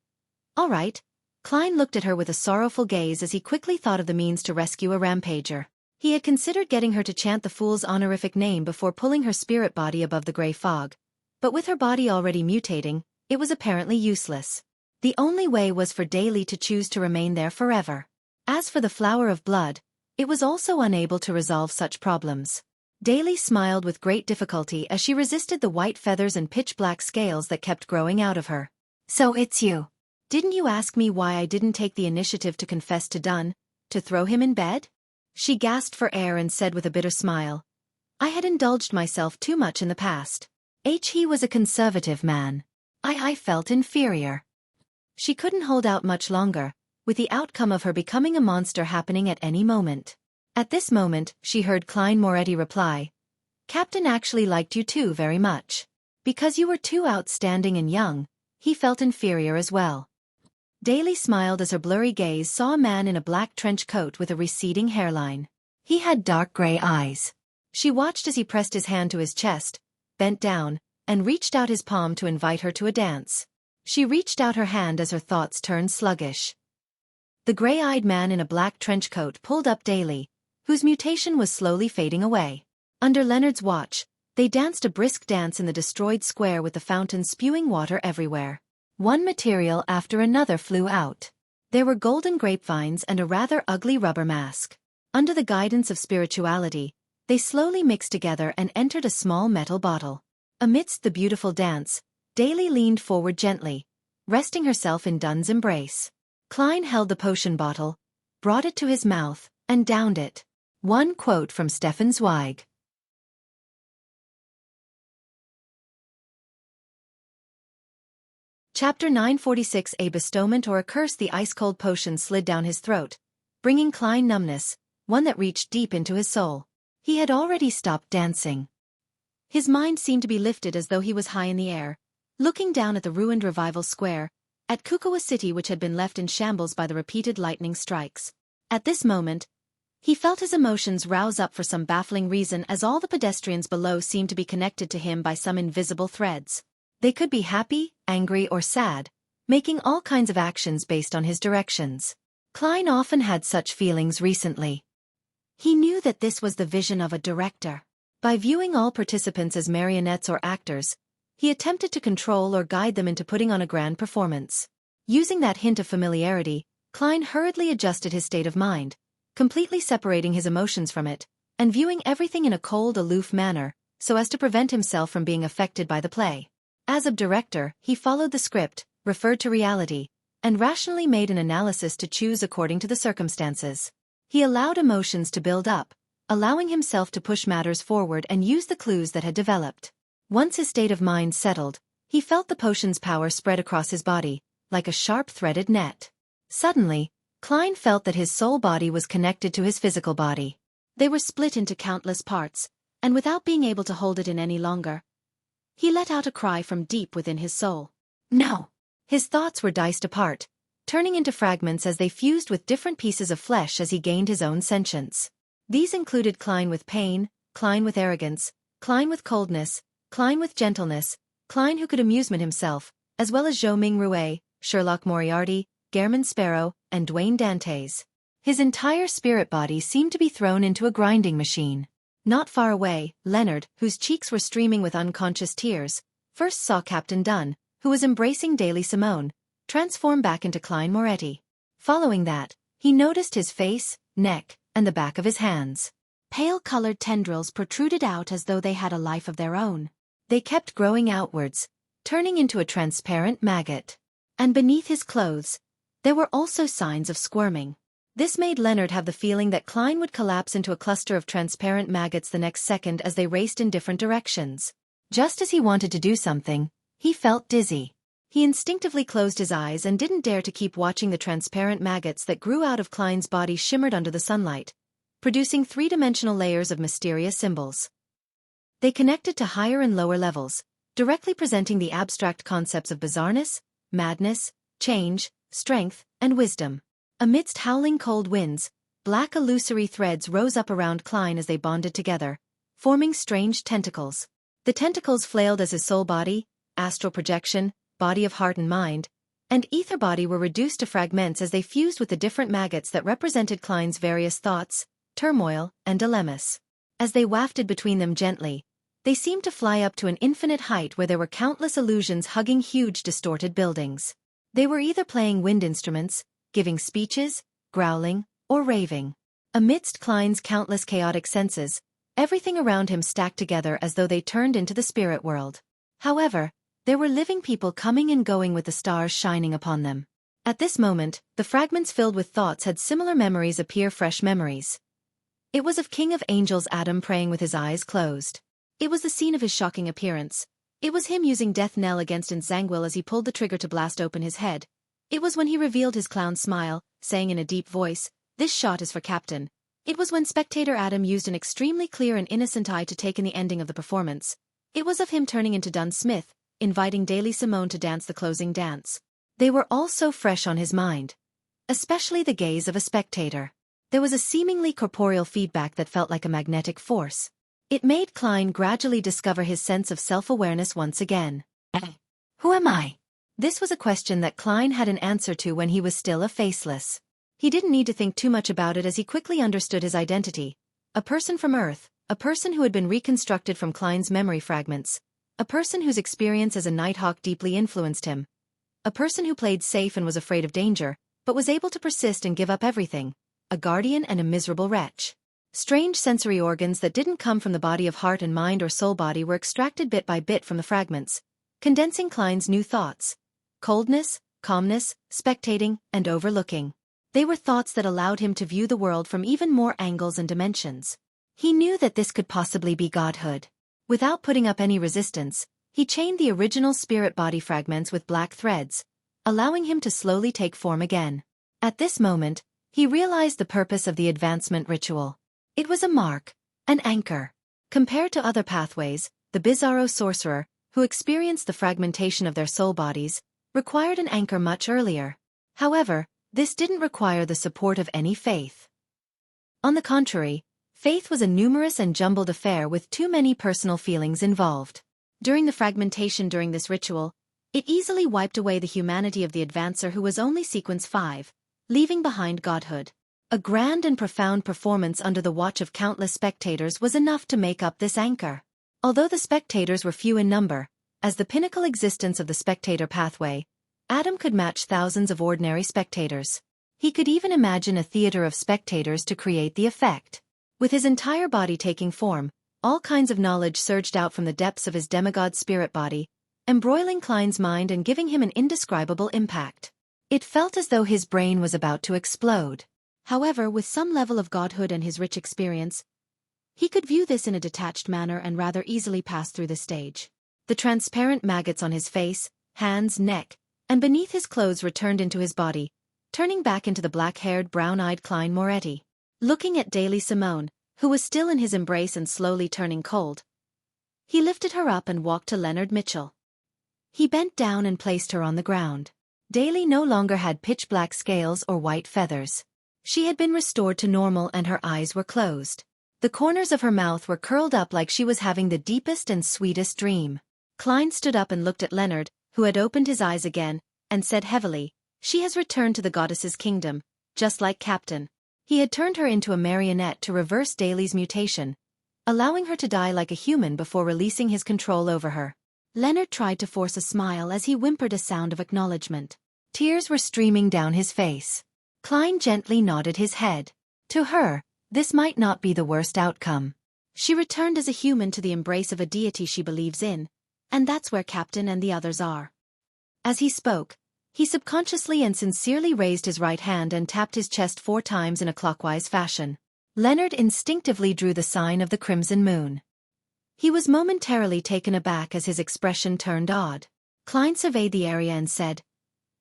"All right." Klein looked at her with a sorrowful gaze as he quickly thought of the means to rescue a rampager. He had considered getting her to chant the fool's honorific name before pulling her spirit body above the gray fog. But with her body already mutating, it was apparently useless. The only way was for Daly to choose to remain there forever. As for the flower of blood, it was also unable to resolve such problems. Daly smiled with great difficulty as she resisted the white feathers and pitch-black scales that kept growing out of her. "So it's you. Didn't you ask me why I didn't take the initiative to confess to Dunn, to throw him in bed?" She gasped for air and said with a bitter smile, "I had indulged myself too much in the past. He was a conservative man. I felt inferior." She couldn't hold out much longer, with the outcome of her becoming a monster happening at any moment. At this moment, she heard Klein Moretti reply, "Captain actually liked you too very much. Because you were too outstanding and young, he felt inferior as well." Daly smiled as her blurry gaze saw a man in a black trench coat with a receding hairline. He had dark gray eyes. She watched as he pressed his hand to his chest, bent down, and reached out his palm to invite her to a dance. She reached out her hand as her thoughts turned sluggish. The gray-eyed man in a black trench coat pulled up daily, whose mutation was slowly fading away. Under Leonard's watch, they danced a brisk dance in the destroyed square with the fountain spewing water everywhere. One material after another flew out. There were golden grapevines and a rather ugly rubber mask. Under the guidance of spirituality, they slowly mixed together and entered a small metal bottle. Amidst the beautiful dance, Daly leaned forward gently, resting herself in Dunn's embrace. Klein held the potion bottle, brought it to his mouth, and downed it. One quote from Stefan Zweig. Chapter 946. A bestowment or a curse. The ice-cold potion slid down his throat, bringing Klein numbness, one that reached deep into his soul. He had already stopped dancing. His mind seemed to be lifted as though he was high in the air, looking down at the ruined revival square, at Xueqi city which had been left in shambles by the repeated lightning strikes. At this moment, he felt his emotions rouse up for some baffling reason, as all the pedestrians below seemed to be connected to him by some invisible threads. They could be happy, angry, or sad, making all kinds of actions based on his directions. Klein often had such feelings recently. He knew that this was the vision of a director. By viewing all participants as marionettes or actors, he attempted to control or guide them into putting on a grand performance. Using that hint of familiarity, Klein hurriedly adjusted his state of mind, completely separating his emotions from it, and viewing everything in a cold, aloof manner, so as to prevent himself from being affected by the play. As a director, he followed the script, referred to reality, and rationally made an analysis to choose according to the circumstances. He allowed emotions to build up, allowing himself to push matters forward and use the clues that had developed. Once his state of mind settled, he felt the potion's power spread across his body, like a sharp-threaded net. Suddenly, Klein felt that his soul body was connected to his physical body. They were split into countless parts, and without being able to hold it in any longer, he let out a cry from deep within his soul. No! His thoughts were diced apart, turning into fragments as they fused with different pieces of flesh as he gained his own sentience. These included Klein with pain, Klein with arrogance, Klein with coldness, Klein with gentleness, Klein who could amusement himself, as well as Zhou Ming Rue, Sherlock Moriarty, Gehrman Sparrow, and Dwayne Dantes. His entire spirit body seemed to be thrown into a grinding machine. Not far away, Leonard, whose cheeks were streaming with unconscious tears, first saw Captain Dunn, who was embracing Daly Simone, transform back into Klein Moretti. Following that, he noticed his face, neck, and the back of his hands. Pale-colored tendrils protruded out as though they had a life of their own. They kept growing outwards, turning into a transparent maggot. And beneath his clothes, there were also signs of squirming. This made Leonard have the feeling that Klein would collapse into a cluster of transparent maggots the next second as they raced in different directions. Just as he wanted to do something, he felt dizzy. He instinctively closed his eyes and didn't dare to keep watching. The transparent maggots that grew out of Klein's body shimmered under the sunlight, producing three-dimensional layers of mysterious symbols. They connected to higher and lower levels, directly presenting the abstract concepts of bizarreness, madness, change, strength, and wisdom. Amidst howling cold winds, black illusory threads rose up around Klein as they bonded together, forming strange tentacles. The tentacles flailed as his soul body, astral projection, body of heart and mind, and ether body were reduced to fragments as they fused with the different maggots that represented Klein's various thoughts, turmoil, and dilemmas. As they wafted between them gently, they seemed to fly up to an infinite height where there were countless illusions hugging huge distorted buildings. They were either playing wind instruments, giving speeches, growling, or raving. Amidst Klein's countless chaotic senses, everything around him stacked together as though they turned into the spirit world. However, there were living people coming and going with the stars shining upon them. At this moment, the fragments filled with thoughts had similar memories appear, fresh memories. It was of King of Angels Adam praying with his eyes closed. It was the scene of his shocking appearance. It was him using Death Knell against Nsangwil as he pulled the trigger to blast open his head. It was when he revealed his clown smile, saying in a deep voice, "This shot is for Captain." It was when spectator Adam used an extremely clear and innocent eye to take in the ending of the performance. It was of him turning into Dunn Smith, inviting Daly Simone to dance the closing dance. They were all so fresh on his mind. Especially the gaze of a spectator. There was a seemingly corporeal feedback that felt like a magnetic force. It made Klein gradually discover his sense of self-awareness once again. Who am I? This was a question that Klein had an answer to when he was still a faceless. He didn't need to think too much about it as he quickly understood his identity. A person from Earth, a person who had been reconstructed from Klein's memory fragments, a person whose experience as a Nighthawk deeply influenced him, a person who played safe and was afraid of danger, but was able to persist and give up everything, a guardian and a miserable wretch. Strange sensory organs that didn't come from the body of heart and mind or soul body were extracted bit by bit from the fragments, condensing Klein's new thoughts. Coldness, calmness, spectating, and overlooking. They were thoughts that allowed him to view the world from even more angles and dimensions. He knew that this could possibly be godhood. Without putting up any resistance, he chained the original spirit body fragments with black threads, allowing him to slowly take form again. At this moment, he realized the purpose of the advancement ritual. It was a mark, an anchor. Compared to other pathways, the Bizarro sorcerer, who experienced the fragmentation of their soul bodies, required an anchor much earlier. However, this didn't require the support of any faith. On the contrary, faith was a numerous and jumbled affair with too many personal feelings involved. During the fragmentation during this ritual, it easily wiped away the humanity of the advancer who was only sequence 5, leaving behind godhood. A grand and profound performance under the watch of countless spectators was enough to make up this anchor. Although the spectators were few in number, as the pinnacle existence of the spectator pathway, Adam could match thousands of ordinary spectators. He could even imagine a theater of spectators to create the effect. With his entire body taking form, all kinds of knowledge surged out from the depths of his demigod spirit body, embroiling Klein's mind and giving him an indescribable impact. It felt as though his brain was about to explode. However, with some level of godhood and his rich experience, he could view this in a detached manner and rather easily pass through the stage. The transparent maggots on his face, hands, neck, and beneath his clothes returned into his body, turning back into the black-haired, brown-eyed Klein Moretti. Looking at Daily Simone, who was still in his embrace and slowly turning cold, he lifted her up and walked to Leonard Mitchell. He bent down and placed her on the ground. Daily no longer had pitch-black scales or white feathers. She had been restored to normal and her eyes were closed. The corners of her mouth were curled up like she was having the deepest and sweetest dream. Klein stood up and looked at Leonard, who had opened his eyes again, and said heavily, "She has returned to the goddess's kingdom, just like Captain." He had turned her into a marionette to reverse Daily's mutation, allowing her to die like a human before releasing his control over her. Leonard tried to force a smile as he whimpered a sound of acknowledgement. Tears were streaming down his face. Klein gently nodded his head. To her, this might not be the worst outcome. She returned as a human to the embrace of a deity she believes in, and that's where Captain and the others are. As he spoke, he subconsciously and sincerely raised his right hand and tapped his chest 4 times in a clockwise fashion. Leonard instinctively drew the sign of the crimson moon. He was momentarily taken aback as his expression turned odd. Klein surveyed the area and said,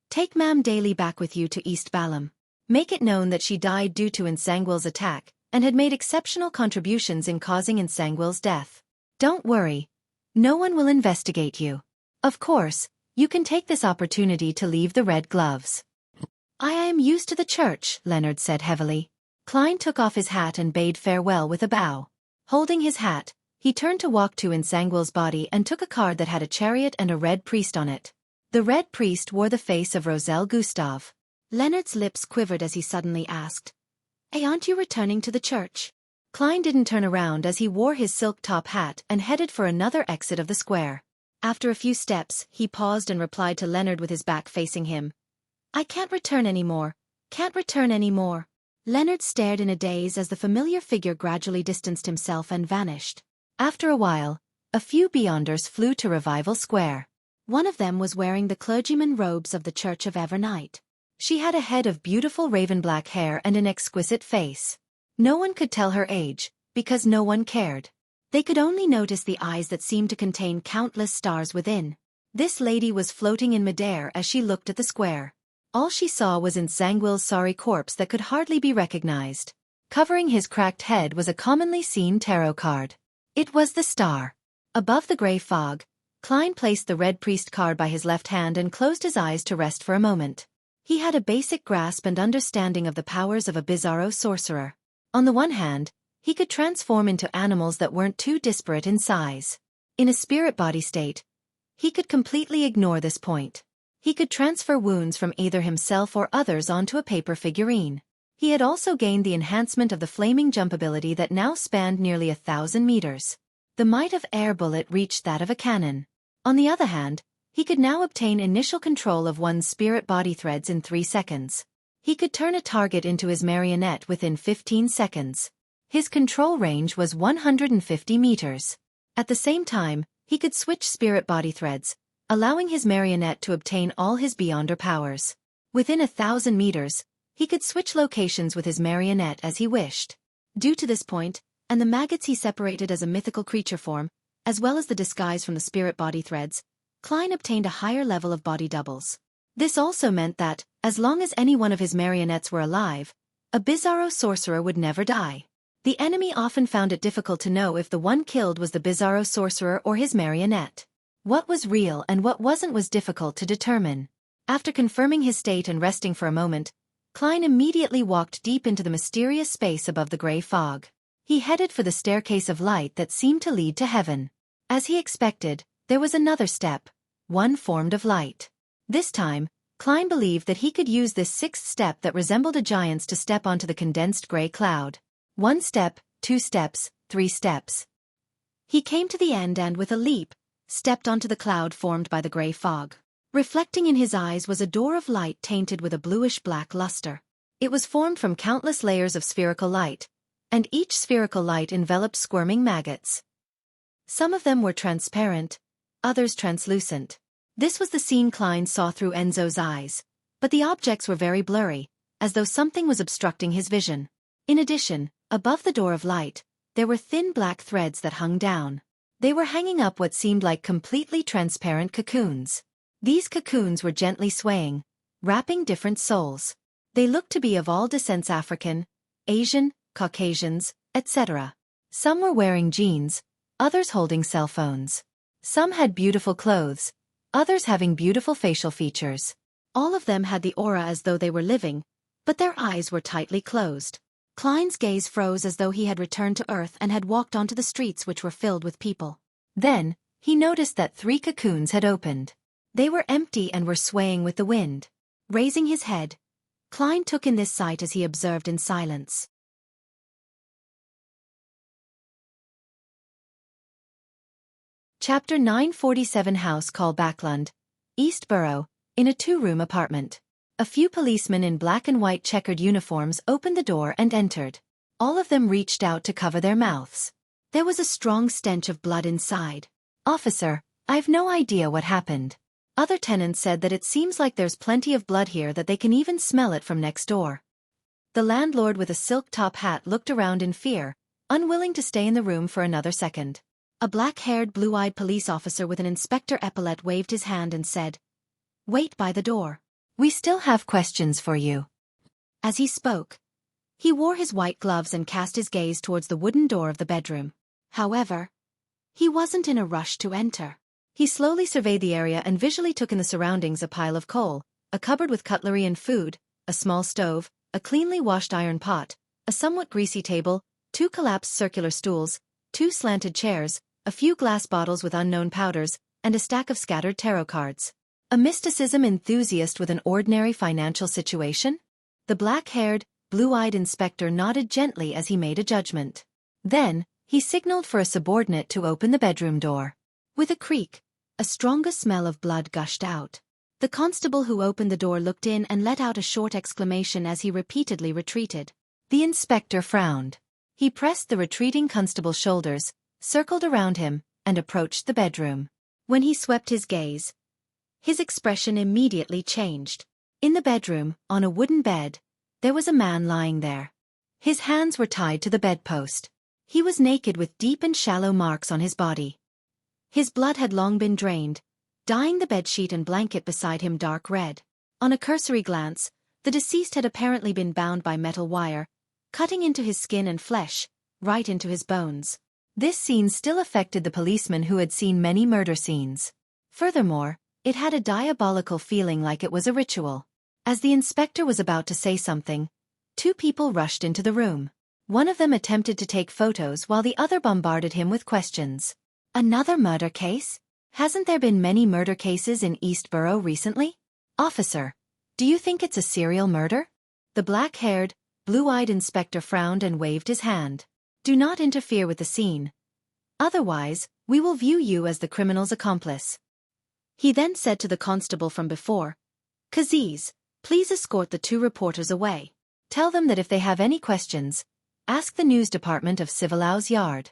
"Take Ma'am Daly back with you to East Balam. Make it known that she died due to Nsangwil's attack, and had made exceptional contributions in causing Nsangwil's death. Don't worry. No one will investigate you. Of course, you can take this opportunity to leave the red gloves." "I am used to the church," Leonard said heavily. Klein took off his hat and bade farewell with a bow. Holding his hat, he turned to walk to Nsangwil's body and took a card that had a chariot and a red priest on it. The red priest wore the face of Roselle Gustave. Leonard's lips quivered as he suddenly asked, "Hey, aren't you returning to the church?" Klein didn't turn around as he wore his silk top hat and headed for another exit of the square. After a few steps, he paused and replied to Leonard with his back facing him, "I can't return anymore. Can't return anymore." Leonard stared in a daze as the familiar figure gradually distanced himself and vanished. After a while, a few Beyonders flew to Revival Square. One of them was wearing the clergyman robes of the Church of Evernight. She had a head of beautiful raven-black hair and an exquisite face. No one could tell her age, because no one cared. They could only notice the eyes that seemed to contain countless stars within. This lady was floating in midair as she looked at the square. All she saw was Nsangwil's sorry corpse that could hardly be recognized. Covering his cracked head was a commonly seen tarot card. It was the star. Above the gray fog, Klein placed the red priest card by his left hand and closed his eyes to rest for a moment. He had a basic grasp and understanding of the powers of a Bizarro sorcerer. On the one hand, He could transform into animals that weren't too disparate in size. In a spirit body state, he could completely ignore this point. He could transfer wounds from either himself or others onto a paper figurine. He had also gained the enhancement of the flaming jump ability that now spanned nearly 1,000 meters. The might of air bullet reached that of a cannon. On the other hand, he could now obtain initial control of one's spirit body threads in 3 seconds. He could turn a target into his marionette within 15 seconds. His control range was 150 meters. At the same time, he could switch spirit body threads, allowing his marionette to obtain all his Beyonder powers. Within 1,000 meters, he could switch locations with his marionette as he wished. Due to this point, and the maggots he separated as a mythical creature form, as well as the disguise from the spirit body threads, Klein obtained a higher level of body doubles. This also meant that, as long as any one of his marionettes were alive, a Bizarro sorcerer would never die. The enemy often found it difficult to know if the one killed was the Bizarro sorcerer or his marionette. What was real and what wasn't was difficult to determine. After confirming his state and resting for a moment, Klein immediately walked deep into the mysterious space above the gray fog. He headed for the staircase of light that seemed to lead to heaven. As he expected, there was another step, one formed of light. This time, Klein believed that he could use this 6th step that resembled a giant's to step onto the condensed gray cloud. 1 step, 2 steps, 3 steps. He came to the end and, with a leap, stepped onto the cloud formed by the gray fog. Reflecting in his eyes was a door of light tainted with a bluish-black luster. It was formed from countless layers of spherical light, and each spherical light enveloped squirming maggots. Some of them were transparent, others translucent. This was the scene Klein saw through Enzo's eyes, but the objects were very blurry, as though something was obstructing his vision. In addition, above the door of light, there were thin black threads that hung down. They were hanging up what seemed like completely transparent cocoons. These cocoons were gently swaying, wrapping different souls. They looked to be of all descents: African, Asian, Caucasians, etc. Some were wearing jeans, others holding cell phones. Some had beautiful clothes, others having beautiful facial features. All of them had the aura as though they were living, but their eyes were tightly closed. Klein's gaze froze as though he had returned to Earth and had walked onto the streets which were filled with people. Then, he noticed that 3 cocoons had opened. They were empty and were swaying with the wind. Raising his head, Klein took in this sight as he observed in silence. Chapter 947. House Call Backlund, East Borough, in a 2-room apartment. A few policemen in black and white checkered uniforms opened the door and entered. All of them reached out to cover their mouths. There was a strong stench of blood inside. "Officer, I've no idea what happened." Other tenants said that it seems like there's plenty of blood here, that they can even smell it from next door. The landlord with a silk top hat looked around in fear, unwilling to stay in the room for another second. A black-haired, blue-eyed police officer with an inspector epaulette waved his hand and said, "Wait by the door. We still have questions for you." As he spoke, he wore his white gloves and cast his gaze towards the wooden door of the bedroom. However, he wasn't in a rush to enter. He slowly surveyed the area and visually took in the surroundings: a pile of coal, a cupboard with cutlery and food, a small stove, a cleanly washed iron pot, a somewhat greasy table, 2 collapsed circular stools, 2 slanted chairs, a few glass bottles with unknown powders, and a stack of scattered tarot cards. A mysticism enthusiast with an ordinary financial situation? The black-haired, blue-eyed inspector nodded gently as he made a judgment. Then, he signaled for a subordinate to open the bedroom door. With a creak, a stronger smell of blood gushed out. The constable who opened the door looked in and let out a short exclamation as he repeatedly retreated. The inspector frowned. He pressed the retreating constable's shoulders, circled around him, and approached the bedroom. When he swept his gaze, his expression immediately changed. In the bedroom, on a wooden bed, there was a man lying there. His hands were tied to the bedpost. He was naked with deep and shallow marks on his body. His blood had long been drained, dyeing the bedsheet and blanket beside him dark red. On a cursory glance, the deceased had apparently been bound by metal wire, cutting into his skin and flesh, right into his bones. This scene still affected the policeman who had seen many murder scenes. Furthermore, it had a diabolical feeling, like it was a ritual. As the inspector was about to say something, 2 people rushed into the room. One of them attempted to take photos while the other bombarded him with questions. Another murder case? Hasn't there been many murder cases in Eastborough recently? Officer, do you think it's a serial murder? The black-haired, blue-eyed inspector frowned and waved his hand. Do not interfere with the scene. Otherwise, we will view you as the criminal's accomplice. He then said to the constable from before, Kaziz, please escort the two reporters away. Tell them that if they have any questions, ask the news department of Civilau's Yard.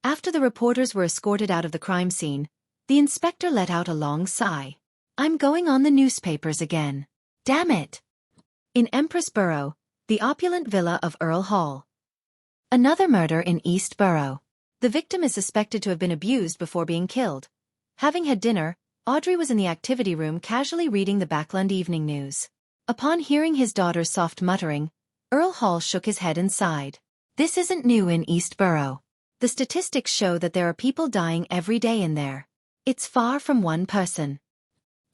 After the reporters were escorted out of the crime scene, the inspector let out a long sigh. I'm going on the newspapers again. Damn it! In Empress Borough, the opulent villa of Earl Hall. Another murder in East Borough. The victim is suspected to have been abused before being killed. Having had dinner, Audrey was in the activity room casually reading the Backland Evening News. Upon hearing his daughter's soft muttering, Earl Hall shook his head and sighed. This isn't new in East Borough. The statistics show that there are people dying every day in there. It's far from one person.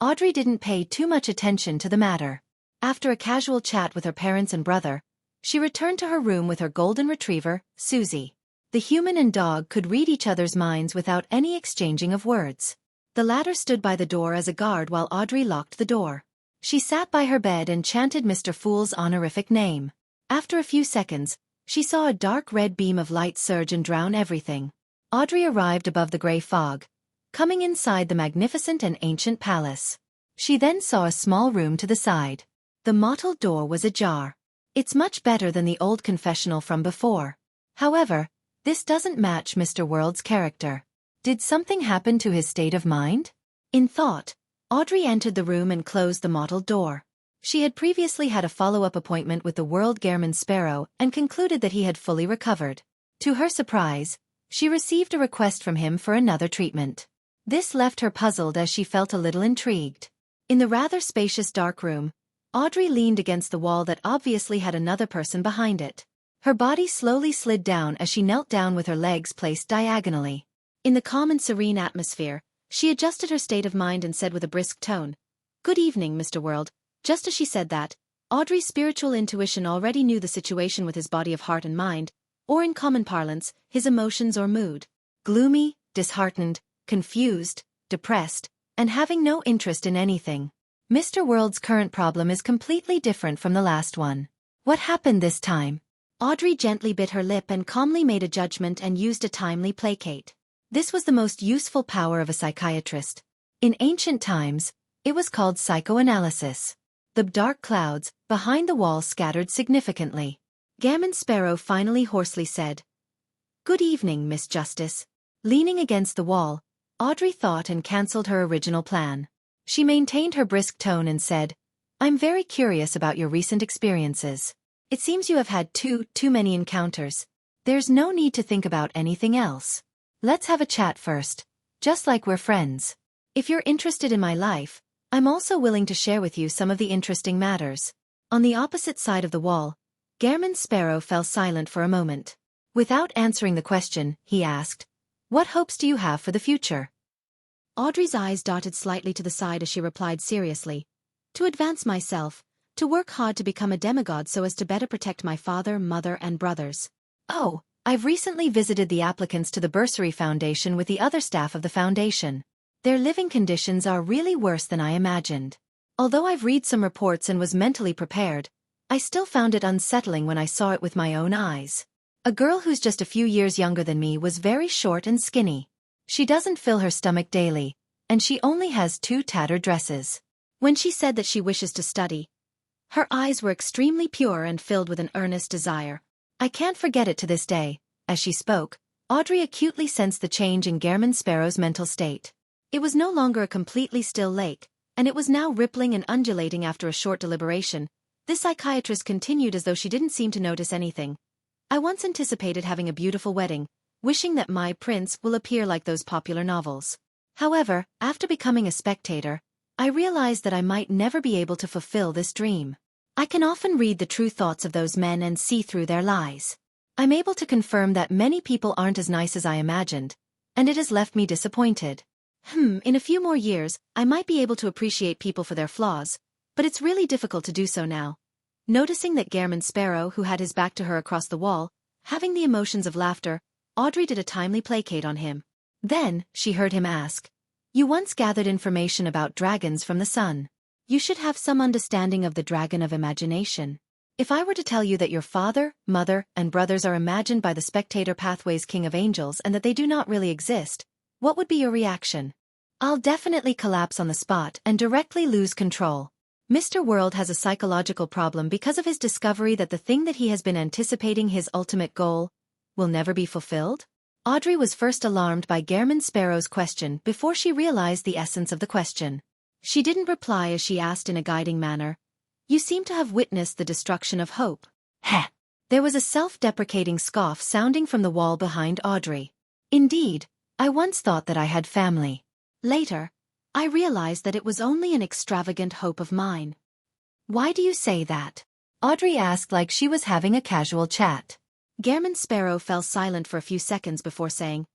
Audrey didn't pay too much attention to the matter. After a casual chat with her parents and brother, she returned to her room with her golden retriever, Susie. The human and dog could read each other's minds without any exchanging of words. The latter stood by the door as a guard while Audrey locked the door. She sat by her bed and chanted Mr. Fool's honorific name. After a few seconds, she saw a dark red beam of light surge and drown everything. Audrey arrived above the grey fog, coming inside the magnificent and ancient palace. She then saw a small room to the side. The mottled door was ajar. It's much better than the old confessional from before. However, this doesn't match Mr. World's character. Did something happen to his state of mind? In thought, Audrey entered the room and closed the mottled door. She had previously had a follow-up appointment with the World Gairman Sparrow and concluded that he had fully recovered. To her surprise, she received a request from him for another treatment. This left her puzzled as she felt a little intrigued. In the rather spacious dark room, Audrey leaned against the wall that obviously had another person behind it. Her body slowly slid down as she knelt down with her legs placed diagonally. In the calm and serene atmosphere, she adjusted her state of mind and said with a brisk tone, "Good evening, Mr. World." Just as she said that, Audrey's spiritual intuition already knew the situation with his body of heart and mind, or in common parlance, his emotions or mood. Gloomy, disheartened, confused, depressed, and having no interest in anything. Mr. World's current problem is completely different from the last one. What happened this time? Audrey gently bit her lip and calmly made a judgment and used a timely placate. This was the most useful power of a psychiatrist. In ancient times, it was called psychoanalysis. The dark clouds, behind the wall scattered significantly. Gammon Sparrow finally hoarsely said, "Good evening, Miss Justice." Leaning against the wall, Audrey thought and cancelled her original plan. She maintained her brisk tone and said, "I'm very curious about your recent experiences. It seems you have had too many encounters. There's no need to think about anything else. Let's have a chat first, just like we're friends. If you're interested in my life, I'm also willing to share with you some of the interesting matters." On the opposite side of the wall, Gairman Sparrow fell silent for a moment. Without answering the question, he asked, "What hopes do you have for the future?" Audrey's eyes darted slightly to the side as she replied seriously, "To advance myself, to work hard to become a demigod so as to better protect my father, mother, and brothers. Oh, I've recently visited the applicants to the Bursary Foundation with the other staff of the foundation. Their living conditions are really worse than I imagined. Although I've read some reports and was mentally prepared, I still found it unsettling when I saw it with my own eyes. A girl who's just a few years younger than me was very short and skinny. She doesn't fill her stomach daily, and she only has 2 tattered dresses. When she said that she wishes to study, her eyes were extremely pure and filled with an earnest desire. I can't forget it to this day." As she spoke, Audrey acutely sensed the change in Gairman Sparrow's mental state. It was no longer a completely still lake, and it was now rippling and undulating. After a short deliberation, this psychiatrist continued as though she didn't seem to notice anything. "I once anticipated having a beautiful wedding, wishing that my prince will appear like those popular novels. However, after becoming a spectator, I realized that I might never be able to fulfill this dream. I can often read the true thoughts of those men and see through their lies. I'm able to confirm that many people aren't as nice as I imagined, and it has left me disappointed. In a few more years, I might be able to appreciate people for their flaws, but it's really difficult to do so now." Noticing that Gairman Sparrow, who had his back to her across the wall, Having the emotions of laughter, Audrey did a timely placate on him. Then, she heard him ask, "You once gathered information about dragons from the sun. You should have some understanding of the dragon of imagination. If I were to tell you that your father, mother, and brothers are imagined by the spectator pathway's king of angels and that they do not really exist, what would be your reaction?" "I'll definitely collapse on the spot and directly lose control. Mr. World has a psychological problem because of his discovery that the thing that he has been anticipating, his ultimate goal, will never be fulfilled." Audrey was first alarmed by Gairman Sparrow's question before she realized the essence of the question. She didn't reply as she asked in a guiding manner, "You seem to have witnessed the destruction of hope." Heh! There was a self-deprecating scoff sounding from the wall behind Audrey. "Indeed, I once thought that I had family. Later, I realized that it was only an extravagant hope of mine." "Why do you say that?" Audrey asked like she was having a casual chat. Gairman Sparrow fell silent for a few seconds before saying,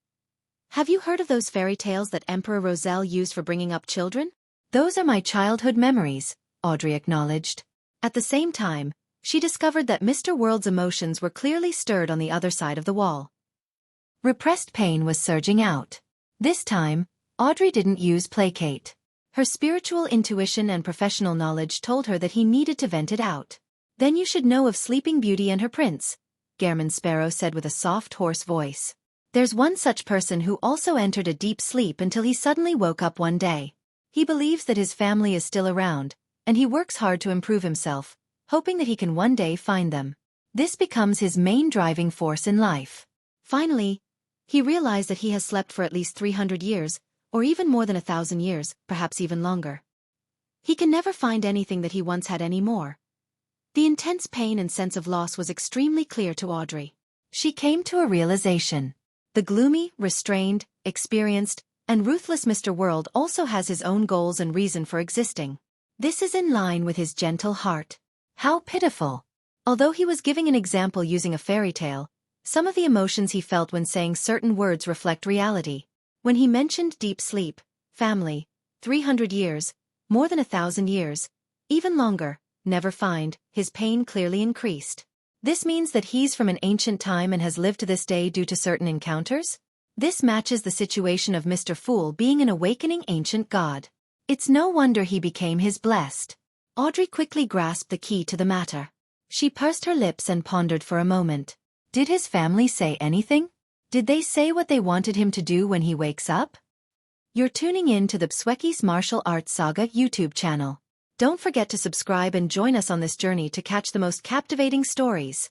"Have you heard of those fairy tales that Emperor Roselle used for bringing up children?" "Those are my childhood memories," Audrey acknowledged. At the same time, she discovered that Mr. World's emotions were clearly stirred on the other side of the wall. Repressed pain was surging out. This time, Audrey didn't use placate. Her spiritual intuition and professional knowledge told her that he needed to vent it out. "Then you should know of Sleeping Beauty and her prince," Gairman Sparrow said with a soft, hoarse voice. "There's one such person who also entered a deep sleep until he suddenly woke up one day. He believes that his family is still around, and he works hard to improve himself, hoping that he can one day find them. This becomes his main driving force in life. Finally, he realized that he has slept for at least 300 years, or even more than 1,000 years, perhaps even longer. He can never find anything that he once had anymore." The intense pain and sense of loss was extremely clear to Audrey. She came to a realization. The gloomy, restrained, experienced, and ruthless Mr. World also has his own goals and reason for existing. This is in line with his gentle heart. How pitiful. Although he was giving an example using a fairy tale, some of the emotions he felt when saying certain words reflect reality. When he mentioned deep sleep, family, 300 years, more than 1,000 years, even longer, never find, his pain clearly increased. This means that he's from an ancient time and has lived to this day due to certain encounters? This matches the situation of Mr. Fool being an awakening ancient god. It's no wonder he became his blessed. Audrey quickly grasped the key to the matter. She pursed her lips and pondered for a moment. Did his family say anything? Did they say what they wanted him to do when he wakes up? You're tuning in to the Xueqi's Martial Arts Saga YouTube channel. Don't forget to subscribe and join us on this journey to catch the most captivating stories.